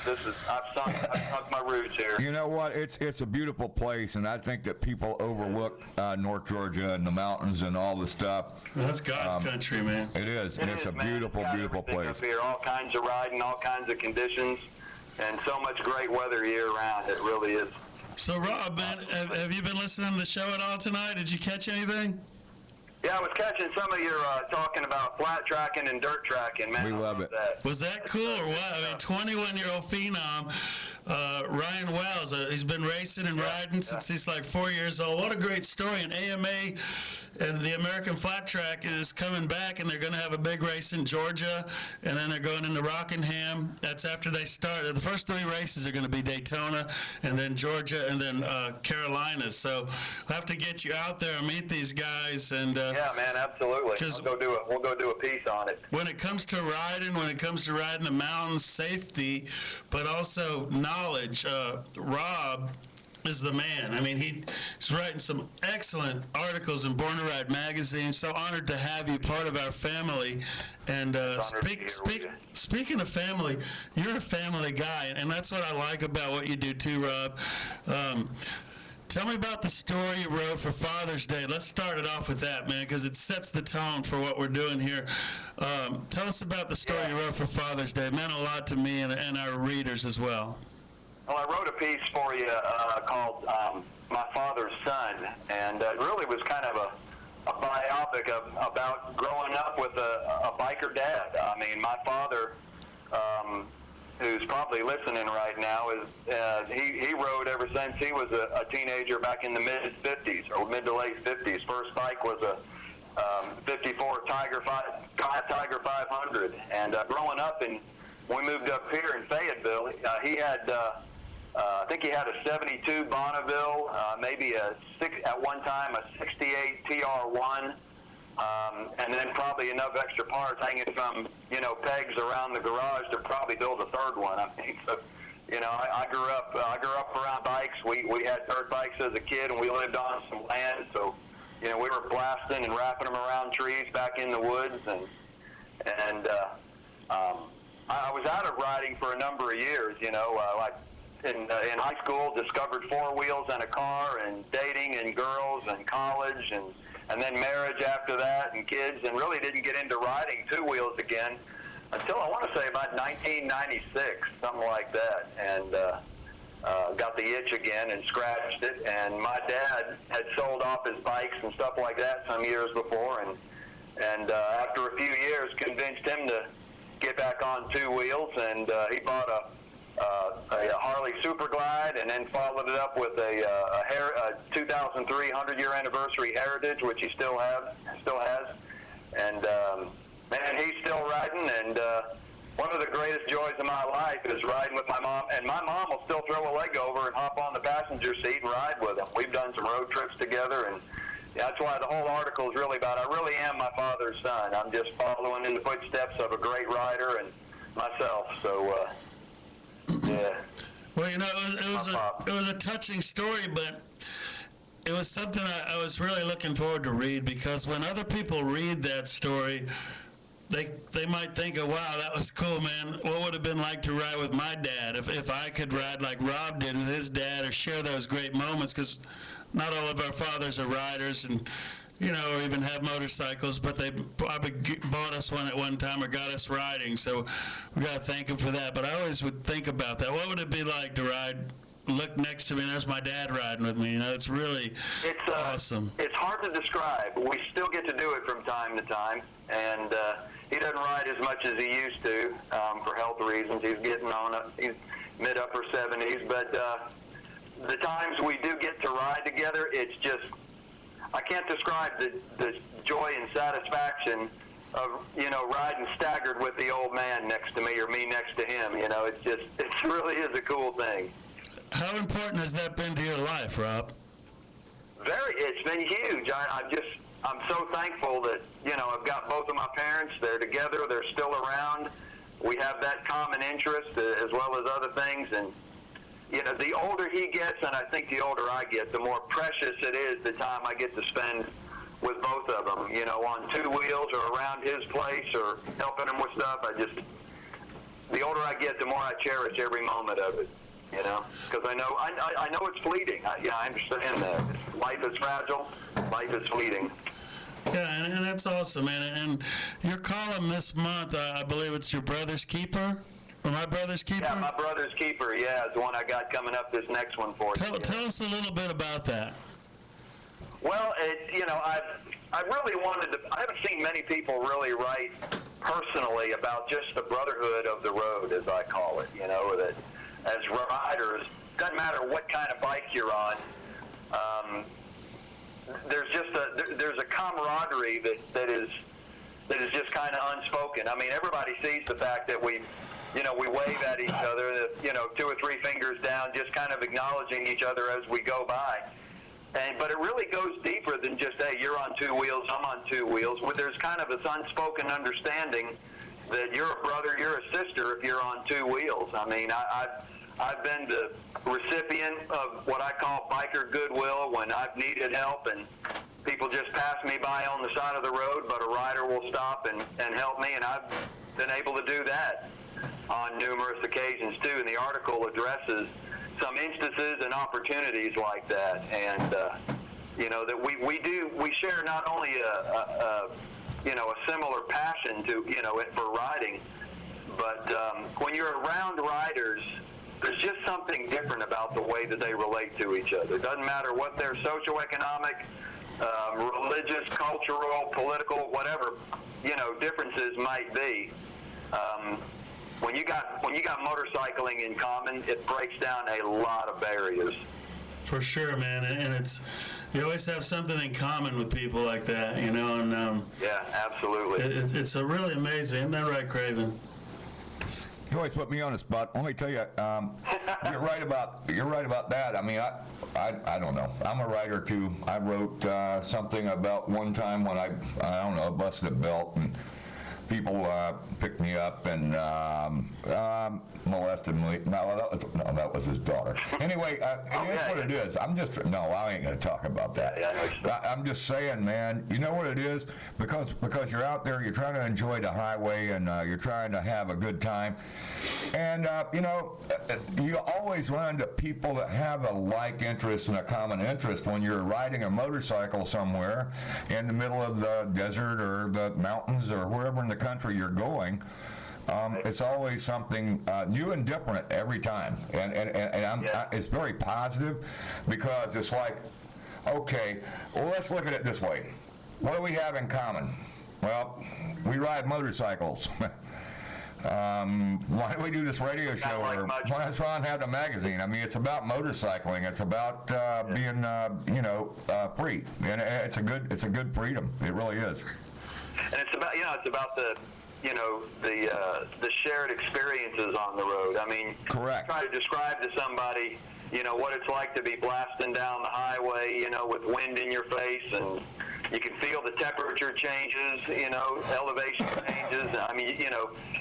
sunk my roots here. You know what? It's a beautiful place, and I think that people overlook North Georgia and the mountains and all the stuff. That's God's country, man. It is. And it's a beautiful, beautiful place. Up here, all kinds of riding, all kinds of conditions. And so much great weather year-round. It really is. So, Rob, man, have you been listening to the show at all tonight? Did you catch anything? Yeah, I was catching some of your talking about flat tracking and dirt tracking, man. We love it. Was that cool or what? I mean, 21-year-old phenom, Ryan Wells, he's been racing and riding since he's like 4 years old. What a great story. And AMA And the American Flat Track is coming back, and they're going to have a big race in Georgia, and then they're going into Rockingham. That's after they start. The first 3 races are going to be Daytona, and then Georgia, and then Carolinas. So we'll have to get you out there and meet these guys. And yeah, man, absolutely. We'll go do a piece on it. When it comes to riding the mountains, safety, but also knowledge, Rob is the man. I mean, he's writing some excellent articles in Born to Ride magazine. So honored to have you part of our family. And speaking of family, you're a family guy, and that's what I like about what you do too, Rob. Tell me about the story you wrote for Father's Day. Let's start it off with that, man, because it sets the tone for what we're doing here. Tell us about the story you wrote for Father's Day. It meant a lot to me and our readers as well. Well, I wrote a piece for you called My Father's Son, and it really was kind of a biopic about growing up with a biker dad. I mean, my father, who's probably listening right now, is he rode ever since he was a teenager back in the mid-50s or mid to late 50s. First bike was a 54 Tiger 500, and growing up, and when we moved up here in Fayetteville, he had I think he had a 72 Bonneville, maybe at one time a 68 TR1, and then probably enough extra parts hanging from, pegs around the garage to probably build a third one. I mean, so, I grew up around bikes. We had dirt bikes as a kid, and we lived on some land, so, we were blasting and wrapping them around trees back in the woods, and I was out of riding for a number of years, like in high school, discovered 4 wheels and a car, and dating and girls and college, and then marriage after that and kids, and really didn't get into riding 2 wheels again until I want to say about 1996, something like that, and got the itch again and scratched it. And my dad had sold off his bikes and stuff like that some years before, and after a few years convinced him to get back on 2 wheels, and he bought a Harley Super Glide, and then followed it up with a 2003 100-year anniversary Heritage, which he still has, and man, he's still riding. And one of the greatest joys of my life is riding with my mom, and my mom will still throw a leg over and hop on the passenger seat and ride with him. We've done some road trips together, and that's why the whole article is really about, I really am my father's son. I'm just following in the footsteps of a great rider and myself. So, yeah. Well, it was a touching story, but it was something I was really looking forward to read, because when other people read that story, they might think, oh, wow, that was cool, man. What would it have been like to ride with my dad if I could ride like Rob did with his dad, or share those great moments, because not all of our fathers are riders, and or even have motorcycles, but they probably bought us one at one time or got us riding, so we got to thank them for that. But I always would think about that. What would it be like to look next to me, and there's my dad riding with me? It's really awesome. It's hard to describe. We still get to do it from time to time, and he doesn't ride as much as he used to for health reasons. He's getting on he's mid-upper 70s, but the times we do get to ride together, it's just, I can't describe the joy and satisfaction of, riding staggered with the old man next to me or me next to him. It really is a cool thing. How important has that been to your life, Rob? It's been huge. I'm so thankful that, I've got both of my parents. They're together. They're still around. We have that common interest as well as other things. And, the older he gets, and I think the older I get, the more precious it is the time I get to spend with both of them, on 2 wheels or around his place or helping him with stuff. The older I get, the more I cherish every moment of it, because I know it's fleeting. I understand that. Life is fragile. Life is fleeting. Yeah, and that's awesome, man. And your column this month, I believe it's Your Brother's Keeper? Or My Brother's Keeper? Yeah, My Brother's Keeper, is the one I got coming up this next one for you. Tell us a little bit about that. Well, I really wanted to, I haven't seen many people really write personally about just the brotherhood of the road, as I call it, that as riders, doesn't matter what kind of bike you're on, there's just there's a camaraderie that is just kind of unspoken. I mean, everybody sees the fact that we wave at each other, 2 or 3 fingers down, just kind of acknowledging each other as we go by. But it really goes deeper than just, hey, you're on 2 wheels, I'm on 2 wheels. There's kind of this unspoken understanding that you're a brother, you're a sister if you're on 2 wheels. I mean, I've been the recipient of what I call biker goodwill when I've needed help and people just pass me by on the side of the road, but a rider will stop and help me, and I've been able to do that on numerous occasions too. And the article addresses some instances and opportunities like that, and that we share not only a similar passion to for riding, but when you're around riders, there's just something different about the way that they relate to each other. It doesn't matter what their socioeconomic, religious, cultural, political, whatever differences might be. When you got motorcycling in common, it breaks down a lot of barriers. For sure, man, and you always have something in common with people like that, and yeah, absolutely. It's a really amazing, isn't that right, Craven? You always put me on the spot. Let me tell you, you're right about that. I mean, I don't know. I'm a writer too. I wrote something about one time when I don't know, busted a belt and people picked me up and molested me. No, that was his daughter. Anyway, it is what it is. I ain't gonna talk about that. I'm just saying, man. You know what it is? Because you're out there, you're trying to enjoy the highway, and you're trying to have a good time. And you always run into people that have a like interest and a common interest when you're riding a motorcycle somewhere in the middle of the desert or the mountains or wherever in the country you're going. It's always something new and different every time, and it's very positive because it's like, okay, well, let's look at it this way. What do we have in common? Well, we ride motorcycles. Why do we do this radio show? Or why does Ron have the magazine? I mean, it's about motorcycling. It's about being, free, and it's a good freedom. It really is. And it's about the shared experiences on the road. I mean, correct. Try to describe to somebody, what it's like to be blasting down the highway, with wind in your face, and you can feel the temperature changes, elevation changes. I mean,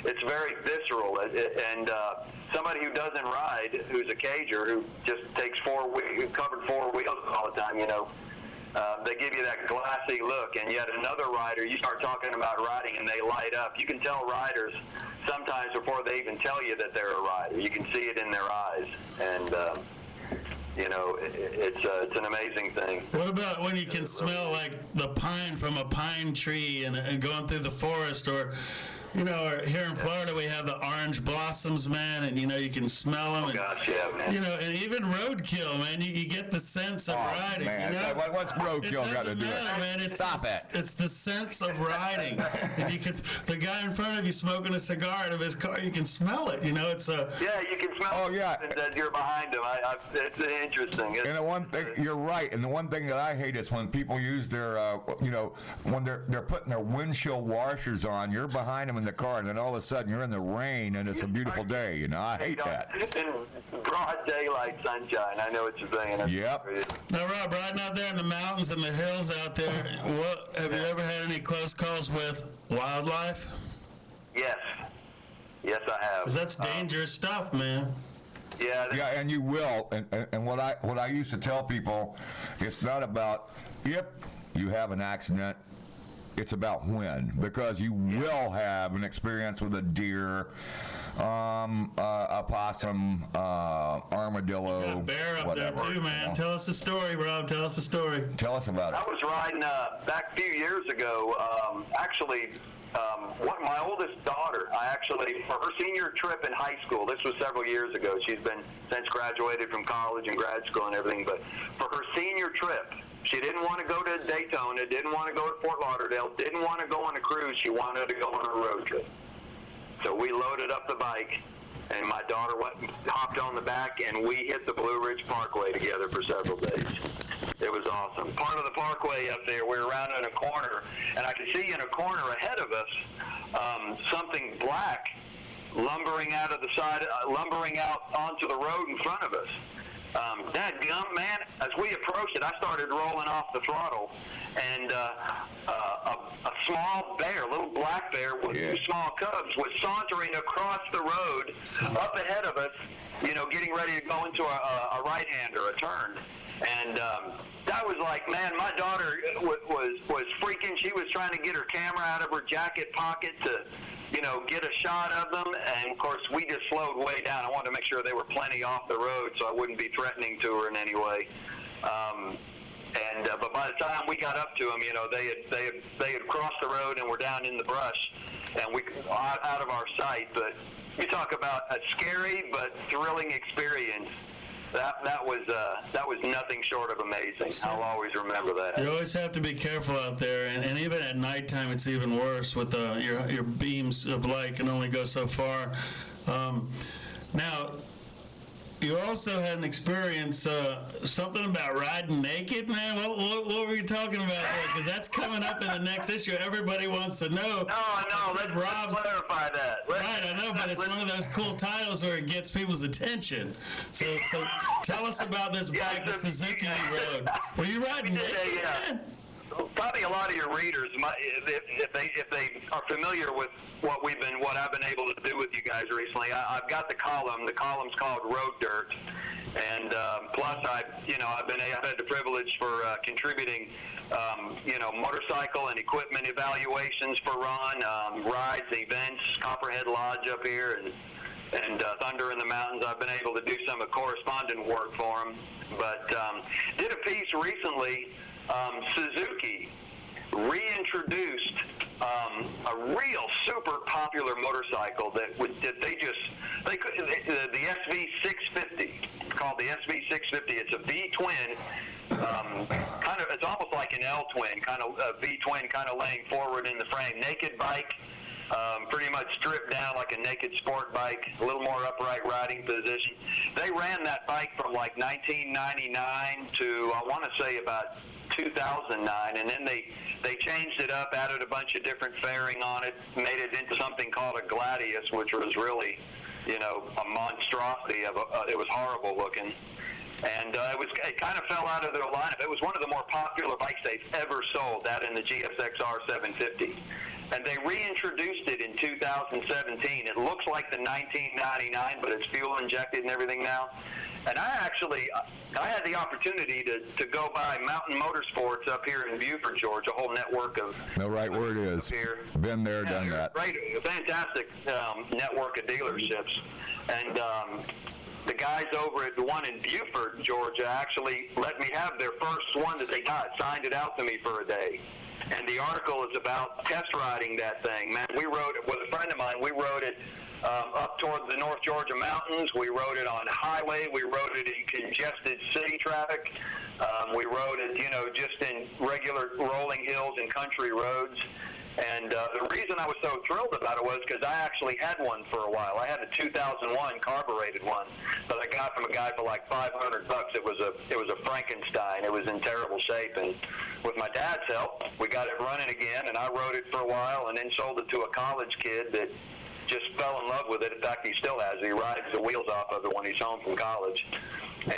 it's very visceral. And somebody who doesn't ride, who's a cager, who just takes covered 4 wheels all the time, they give you that glassy look, and yet another rider, you start talking about riding and they light up. You can tell riders sometimes before they even tell you that they're a rider. You can see it in their eyes, and it's an amazing thing. What about when you can smell like the pine from a pine tree and going through the forest, or or here in Florida we have the orange blossoms, man, and you can smell them. Oh, gosh, yeah, man. And even roadkill, man. You get the sense of riding. Man, what's roadkill got to do with it? Man. It's the sense of riding. And the guy in front of you smoking a cigar out of his car, you can smell it. It's a. Yeah, you can smell it as you're behind him. It's interesting. And the one thing, you're right. And the one thing that I hate is when people use their, when they're putting their windshield washers on. You're behind them in the car, and then all of a sudden you're in the rain, and it's a beautiful day. I hate that. It's in broad daylight sunshine. I know what you're saying. Yep. Now, Rob, riding out there in the mountains and the hills out there, have you ever had any close calls with wildlife? Yes. Yes, I have. Because that's dangerous stuff, man. Yeah, and you will. And what I used to tell people, it's not about if you have an accident. It's about when, because you will have an experience with a deer, a possum, armadillo, you got a bear up whatever, there too, man. Tell us the story, Rob. Tell us the story. Tell us about it. I was riding back a few years ago. My oldest daughter, for her senior trip in high school, this was several years ago. She's been since graduated from college and grad school and everything, but for her senior trip, she didn't want to go to Daytona, didn't want to go to Fort Lauderdale, didn't want to go on a cruise. She wanted to go on a road trip. So we loaded up the bike, and my daughter hopped on the back, and we hit the Blue Ridge Parkway together for several days. It was awesome. Part of the parkway up there, we were around in a corner, and I could see in a corner ahead of us something black lumbering out of the side, lumbering out onto the road in front of us. Dadgum, man, as we approached it, I started rolling off the throttle, and a small bear, a little black bear with two small cubs, was sauntering across the road up ahead of us, you know, getting ready to go into a right-hander, a turn. And that was like, man, my daughter was freaking. She was trying to get her camera out of her jacket pocket to, you know, get a shot of them. And, of course, we just slowed way down. I wanted to make sure they were plenty off the road so I wouldn't be threatening to her in any way. But by the time we got up to them, you know, they had crossed the road and were down in the brush, and we out of our sight. But you talk about a scary but thrilling experience. That was nothing short of amazing. I'll always remember that. You always have to be careful out there, and even at nighttime, it's even worse with your beams of light can only go so far. Now, you also had an experience, something about riding naked, man. What were you talking about there? Because that's coming up in the next issue. Everybody wants to know. No, let's clarify that. Right, I know, but it's one of those cool titles where it gets people's attention. So tell us about this bike, the Suzuki you rode. Were you riding naked, man? Probably a lot of your readers, if they are familiar with what I've been able to do with you guys recently. I've got the column. The column's called Road Dirt, and plus I've had the privilege for contributing, motorcycle and equipment evaluations for Ron, rides, events, Copperhead Lodge up here, and Thunder in the Mountains. I've been able to do some correspondent work for him, but did a piece recently. Suzuki reintroduced a real super popular motorcycle the SV650, called the SV650. It's a V-twin, it's almost like an L-twin, kind of a V-twin, kind of laying forward in the frame. Naked bike, pretty much stripped down like a naked sport bike, a little more upright riding position. They ran that bike from like 1999 to, I want to say, about 2009, and then they changed it up, added a bunch of different fairing on it, made it into something called a Gladius, which was really, a monstrosity it was horrible looking. And it kind of fell out of their lineup. It was one of the more popular bikes they've ever sold, that in the GSX-R 750. And they reintroduced it in 2017. It looks like the 1999, but it's fuel injected and everything now. And I had the opportunity to go by Mountain Motorsports up here in Buford, Georgia, a whole network of... The right word is. Been there, done that. Great, fantastic network of dealerships. And the guys over at the one in Buford, Georgia, actually let me have their first one that they got, signed it out to me for a day. And the article is about test riding that thing. Man, we rode it with a friend of mine. We rode it up towards the North Georgia mountains. We rode it on highway. We rode it in congested city traffic. We rode it, just in regular rolling hills and country roads. And the reason I was so thrilled about it was because I actually had one for a while. I had a 2001 carbureted one that I got from a guy for like $500. It was a Frankenstein. It was in terrible shape. And with my dad's help, we got it running again. And I rode it for a while, and then sold it to a college kid that just fell in love with it. In fact, he still has it. He rides the wheels off of it when he's home from college.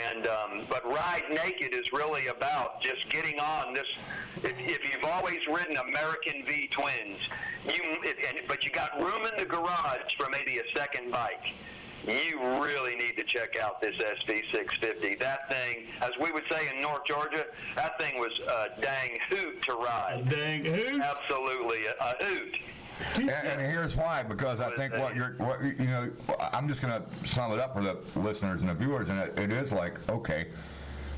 And but Ride Naked is really about just getting on this. If you've always ridden American V-twins, but you got room in the garage for maybe a second bike, you really need to check out this SV650. That thing, as we would say in North Georgia, that thing was a dang hoot to ride. A dang hoot? Absolutely, a hoot. And here's why, because I think I'm just going to sum it up for the listeners and the viewers, and it is like, okay,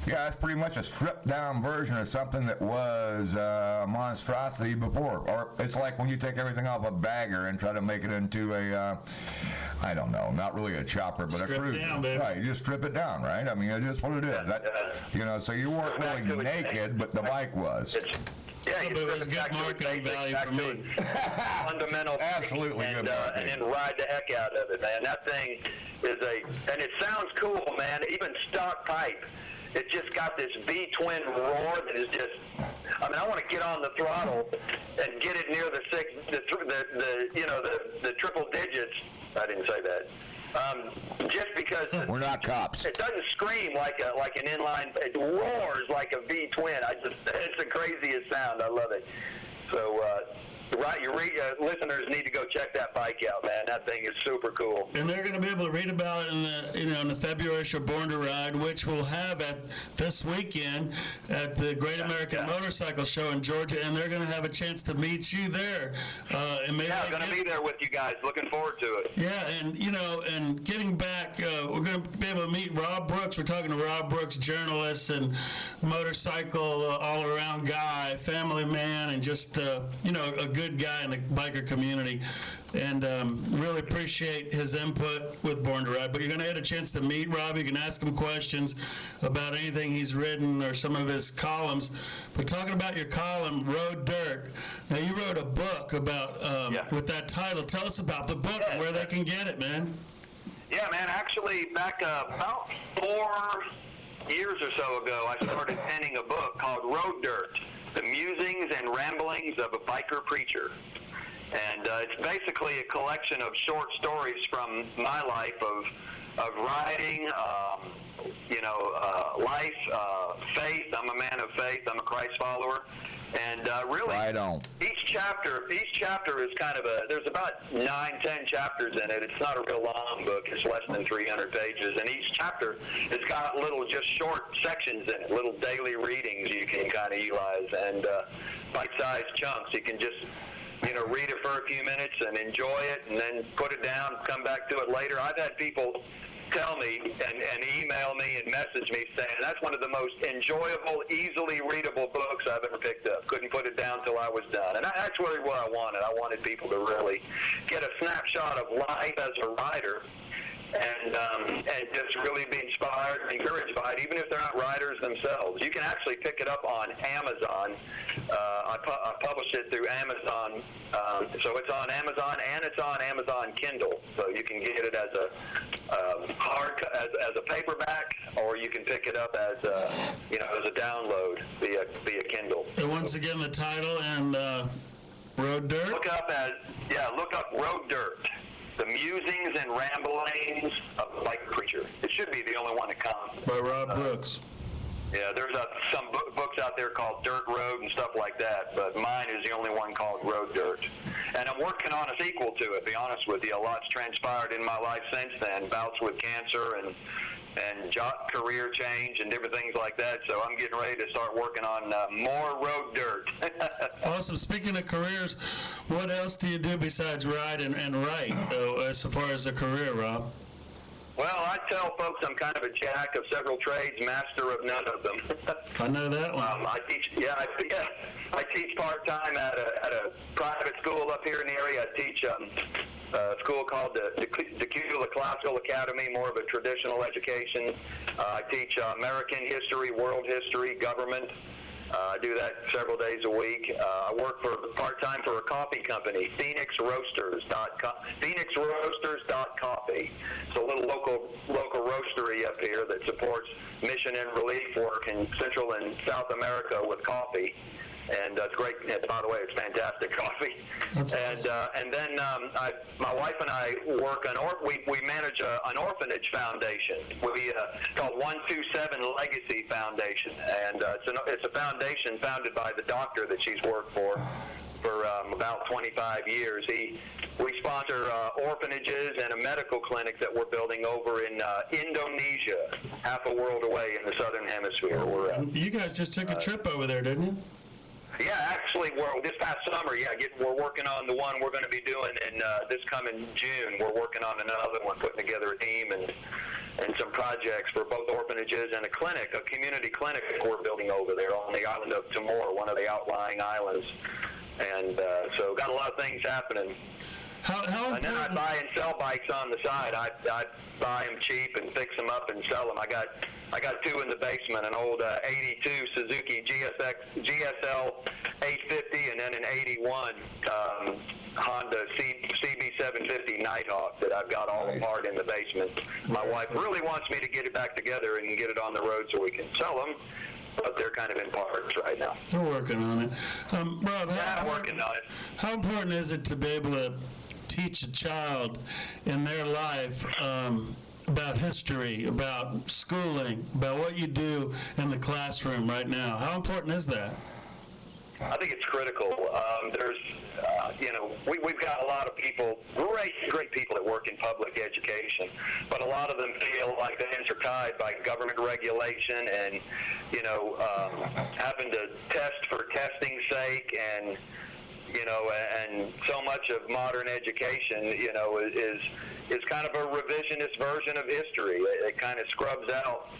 yeah, it's pretty much a stripped down version of something that was a monstrosity before. Or it's like when you take everything off a bagger and try to make it into a, I don't know, not really a chopper, but a cruiser. Right, you just strip it down, right? I mean, it is what it is. That, so you weren't really naked, but the bike was. Yeah, but it was good marketing value for me. Fundamental. Absolutely and, good marketing. and then ride the heck out of it, man. That thing is and it sounds cool, man. Even stock pipe It's just got this V-twin roar that is just, I mean, I want to get on the throttle and get it near the triple digits. I didn't say that. Just because we're not cops. It doesn't scream like an inline. It roars like a V-twin. It's the craziest sound. I love it. So, your listeners need to go check that bike out, man. That thing is super cool. And they're going to be able to read about it in the February show Born to Ride, which we'll have at this weekend at the Great American Motorcycle Show in Georgia, and they're going to have a chance to meet you there. I'm going to be there with you guys. Looking forward to it. Yeah, and getting back, we're going to be able to meet Rob Brooks. We're talking to Rob Brooks, journalist and motorcycle all-around guy, family man, and just a good guy in the biker community, and really appreciate his input with Born to Ride. But you're going to have a chance to meet Rob. You can ask him questions about anything he's written or some of his columns. But talking about your column, Road Dirt, now you wrote a book about with that title. Tell us about the book and where they can get it, man. Yeah, man. Actually, back about 4 years or so ago, I started penning a book called Road Dirt: The Musings and Ramblings of a Biker Preacher. And it's basically a collection of short stories from my life of riding, life, faith. I'm a man of faith. I'm a Christ follower. And really, right on. Each chapter is kind of there's about 9-10 chapters in it. It's not a real long book. It's less than 300 pages. And each chapter has got little just short sections in it, little daily readings you can kind of utilize, and bite-sized chunks. You can just read it for a few minutes and enjoy it, and then put it down, come back to it later. I've had people tell me and email me and message me saying that's one of the most enjoyable, easily readable books I've ever picked up. Couldn't put it down till I was done. And that's really what I wanted. I wanted people to really get a snapshot of life as a rider, and just really be inspired and encouraged by it, even if they're not riders themselves. You can actually pick it up on Amazon. I publish it through Amazon, so it's on Amazon and it's on Amazon Kindle. So you can get it as a as a paperback, or you can pick it up as a download via Kindle. And once again, the title and Road Dirt. Look up Road Dirt: The Musings and Ramblings of a Biker Preacher. It should be the only one that comes. By Rob Brooks. Yeah, there's some books out there called Dirt Road and stuff like that, but mine is the only one called Road Dirt. And I'm working on a sequel to it, to be honest with you. A lot's transpired in my life since then, bouts with cancer and job career change and different things like that. So I'm getting ready to start working on more Road Dirt. Awesome. Speaking of careers, what else do you do besides ride and write as far as a career, Rob? Well, I tell folks I'm kind of a jack of several trades, master of none of them. I know that one. I teach part-time at a private school up here in the area. I teach a school called the Decula Classical Academy, more of a traditional education. I teach American history, world history, government. I do that several days a week. I work part-time for a coffee company, PhoenixRoasters.coffee. It's a little local roastery up here that supports mission and relief work in Central and South America with coffee. And it's great. By the way, it's fantastic coffee. That's awesome. And then my wife and I work we manage an orphanage foundation. We called 127 Legacy Foundation, and it's a foundation founded by the doctor that she's worked for about 25 years. We sponsor orphanages and a medical clinic that we're building over in Indonesia, half a world away in the southern hemisphere. You guys just took a trip over there, didn't you? Yeah, actually, this past summer, we're working on the one we're going to be doing in this coming June. We're working on another one, putting together a team and some projects for both orphanages and a community clinic we're building over there on the island of Timor, one of the outlying islands. And so got a lot of things happening. And then I buy and sell bikes on the side. I buy them cheap and fix them up and sell them. I got I got two in the basement, an old 82 Suzuki GSL 850, and then an 81 Honda CB750 Nighthawk that I've got all apart in the basement. My wife really wants me to get it back together and get it on the road so we can sell them, but they're kind of in parts right now. We're working on it. Rob, I'm working on it. How important is it to be able to teach a child in their life about history, about schooling, about what you do in the classroom right now? How important is that? I think it's critical. We've got a lot of people, great people that work in public education, but a lot of them feel like their hands are tied by government regulation and, having to test for testing's sake, and and so much of modern education, is kind of a revisionist version of history. It kind of scrubs out,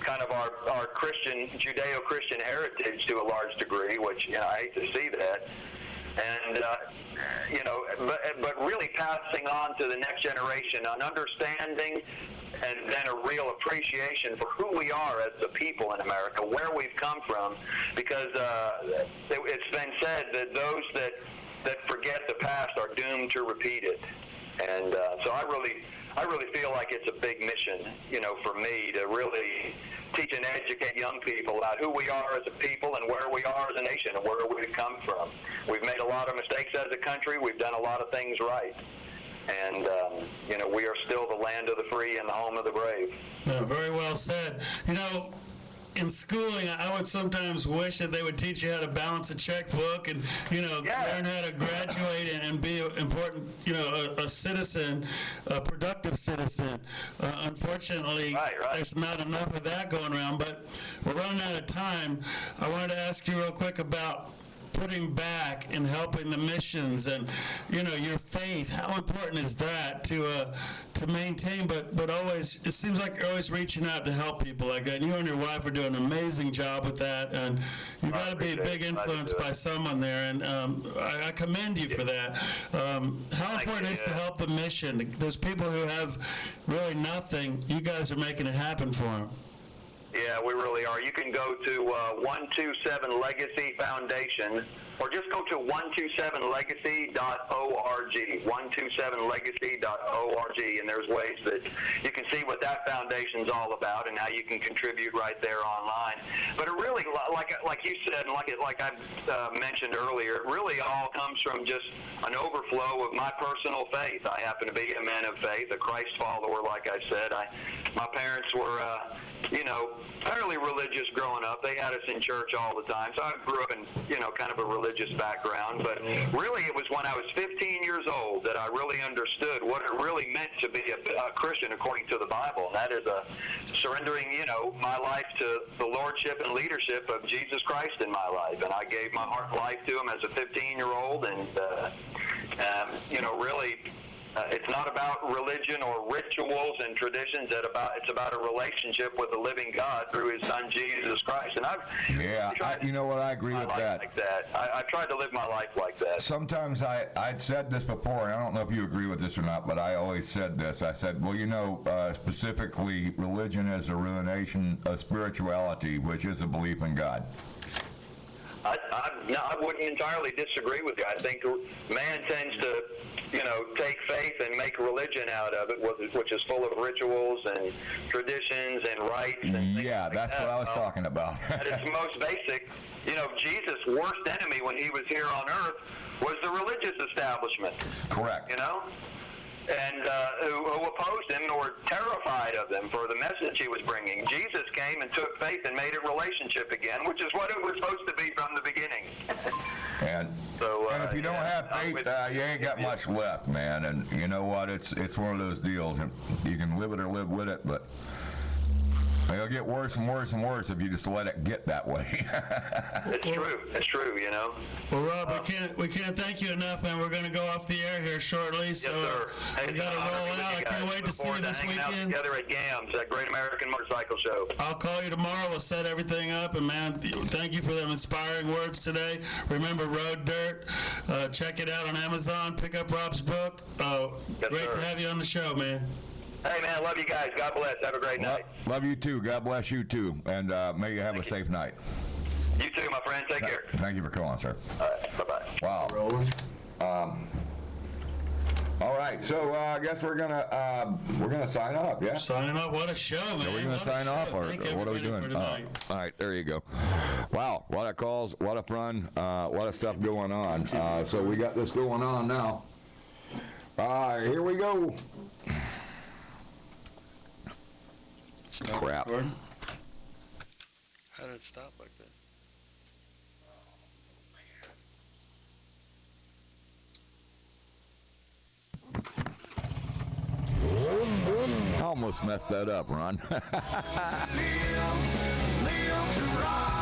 kind of our Christian, Judeo-Christian heritage to a large degree, which, I hate to see that. And, but really passing on to the next generation an understanding and then a real appreciation for who we are as a people in America, where we've come from, because it's been said that those that forget the past are doomed to repeat it. And so I really feel like it's a big mission, for me to really teach and educate young people about who we are as a people and where we are as a nation and where we've come from. We've made a lot of mistakes as a country. We've done a lot of things right. And, we are still the land of the free and the home of the brave. Very well said. In schooling, I would sometimes wish that they would teach you how to balance a checkbook and, learn how to graduate and be important, a citizen, a productive citizen. Unfortunately, there's not enough of that going around, but we're running out of time. I wanted to ask you real quick about putting back and helping the missions and, your faith. How important is that to maintain, but always, it seems like you're always reaching out to help people like that. And you and your wife are doing an amazing job with that, and you've got to be a big influence by someone there, and I commend you for that. How important is to help the mission? Those people who have really nothing, you guys are making it happen for them. Yeah, we really are. You can go to 127 Legacy Foundation, or just go to 127legacy.org, 127legacy.org, and there's ways that you can see what that foundation's all about and how you can contribute right there online. But it really, like you said, and like I mentioned earlier, it really all comes from just an overflow of my personal faith. I happen to be a man of faith, a Christ follower, like I said. My parents were, fairly religious growing up. They had us in church all the time, so I grew up in, kind of a religious background. But really, it was when I was 15 years old that I really understood what it really meant to be a Christian according to the Bible. And that is surrendering, my life to the lordship and leadership of Jesus Christ in my life. And I gave my heart and life to him as a 15-year-old. And, really, it's not about religion or rituals and traditions. It's about a relationship with the living God through his son, Jesus Christ. And I agree with that. Like that. I tried to live my life like that. Sometimes I'd said this before, and I don't know if you agree with this or not, but I always said this. I said, specifically, religion is a ruination of spirituality, which is a belief in God. I wouldn't entirely disagree with you. I think man tends to, take faith and make religion out of it, which is full of rituals and traditions and rites. And that's what I was talking about. At its most basic, Jesus' worst enemy when he was here on earth was the religious establishment. Correct. And who opposed him or were terrified of him for the message he was bringing. Jesus came and took faith and made it relationship again, which is what it was supposed to be from the beginning. And if you don't have faith, you ain't got much left, man. And you know what? It's one of those deals. You can live it or live with it, but it'll get worse and worse and worse if you just let it get that way. It's true. It's true, Well, Rob, we can't thank you enough, man. We're going to go off the air here shortly, so yes, sir. Hey, we got to roll out. I can't wait to see you this weekend. Together at GAMS, that Great American Motorcycle Show. I'll call you tomorrow. We'll set everything up, and man, thank you for them inspiring words today. Remember Road Dirt. Check it out on Amazon. Pick up Rob's book. Yes, great sir. to have you on the show, man. Hey, man, love you guys. God bless. Have a great night. Love you too. God bless you too. And may you have a safe night. You too, my friend. Take care. Thank you for calling, sir. All right. Bye-bye. Wow. All right, so I guess we're gonna sign off, yeah? Signing up. What a show, man. Are we gonna sign off, or what are we doing? All right, there you go. Wow, a lot of calls, a lot of fun, a lot of stuff going on. So we got this going on now. Here we go. Crap. How did it stop like that? I almost messed that up, Ron. Live to rise.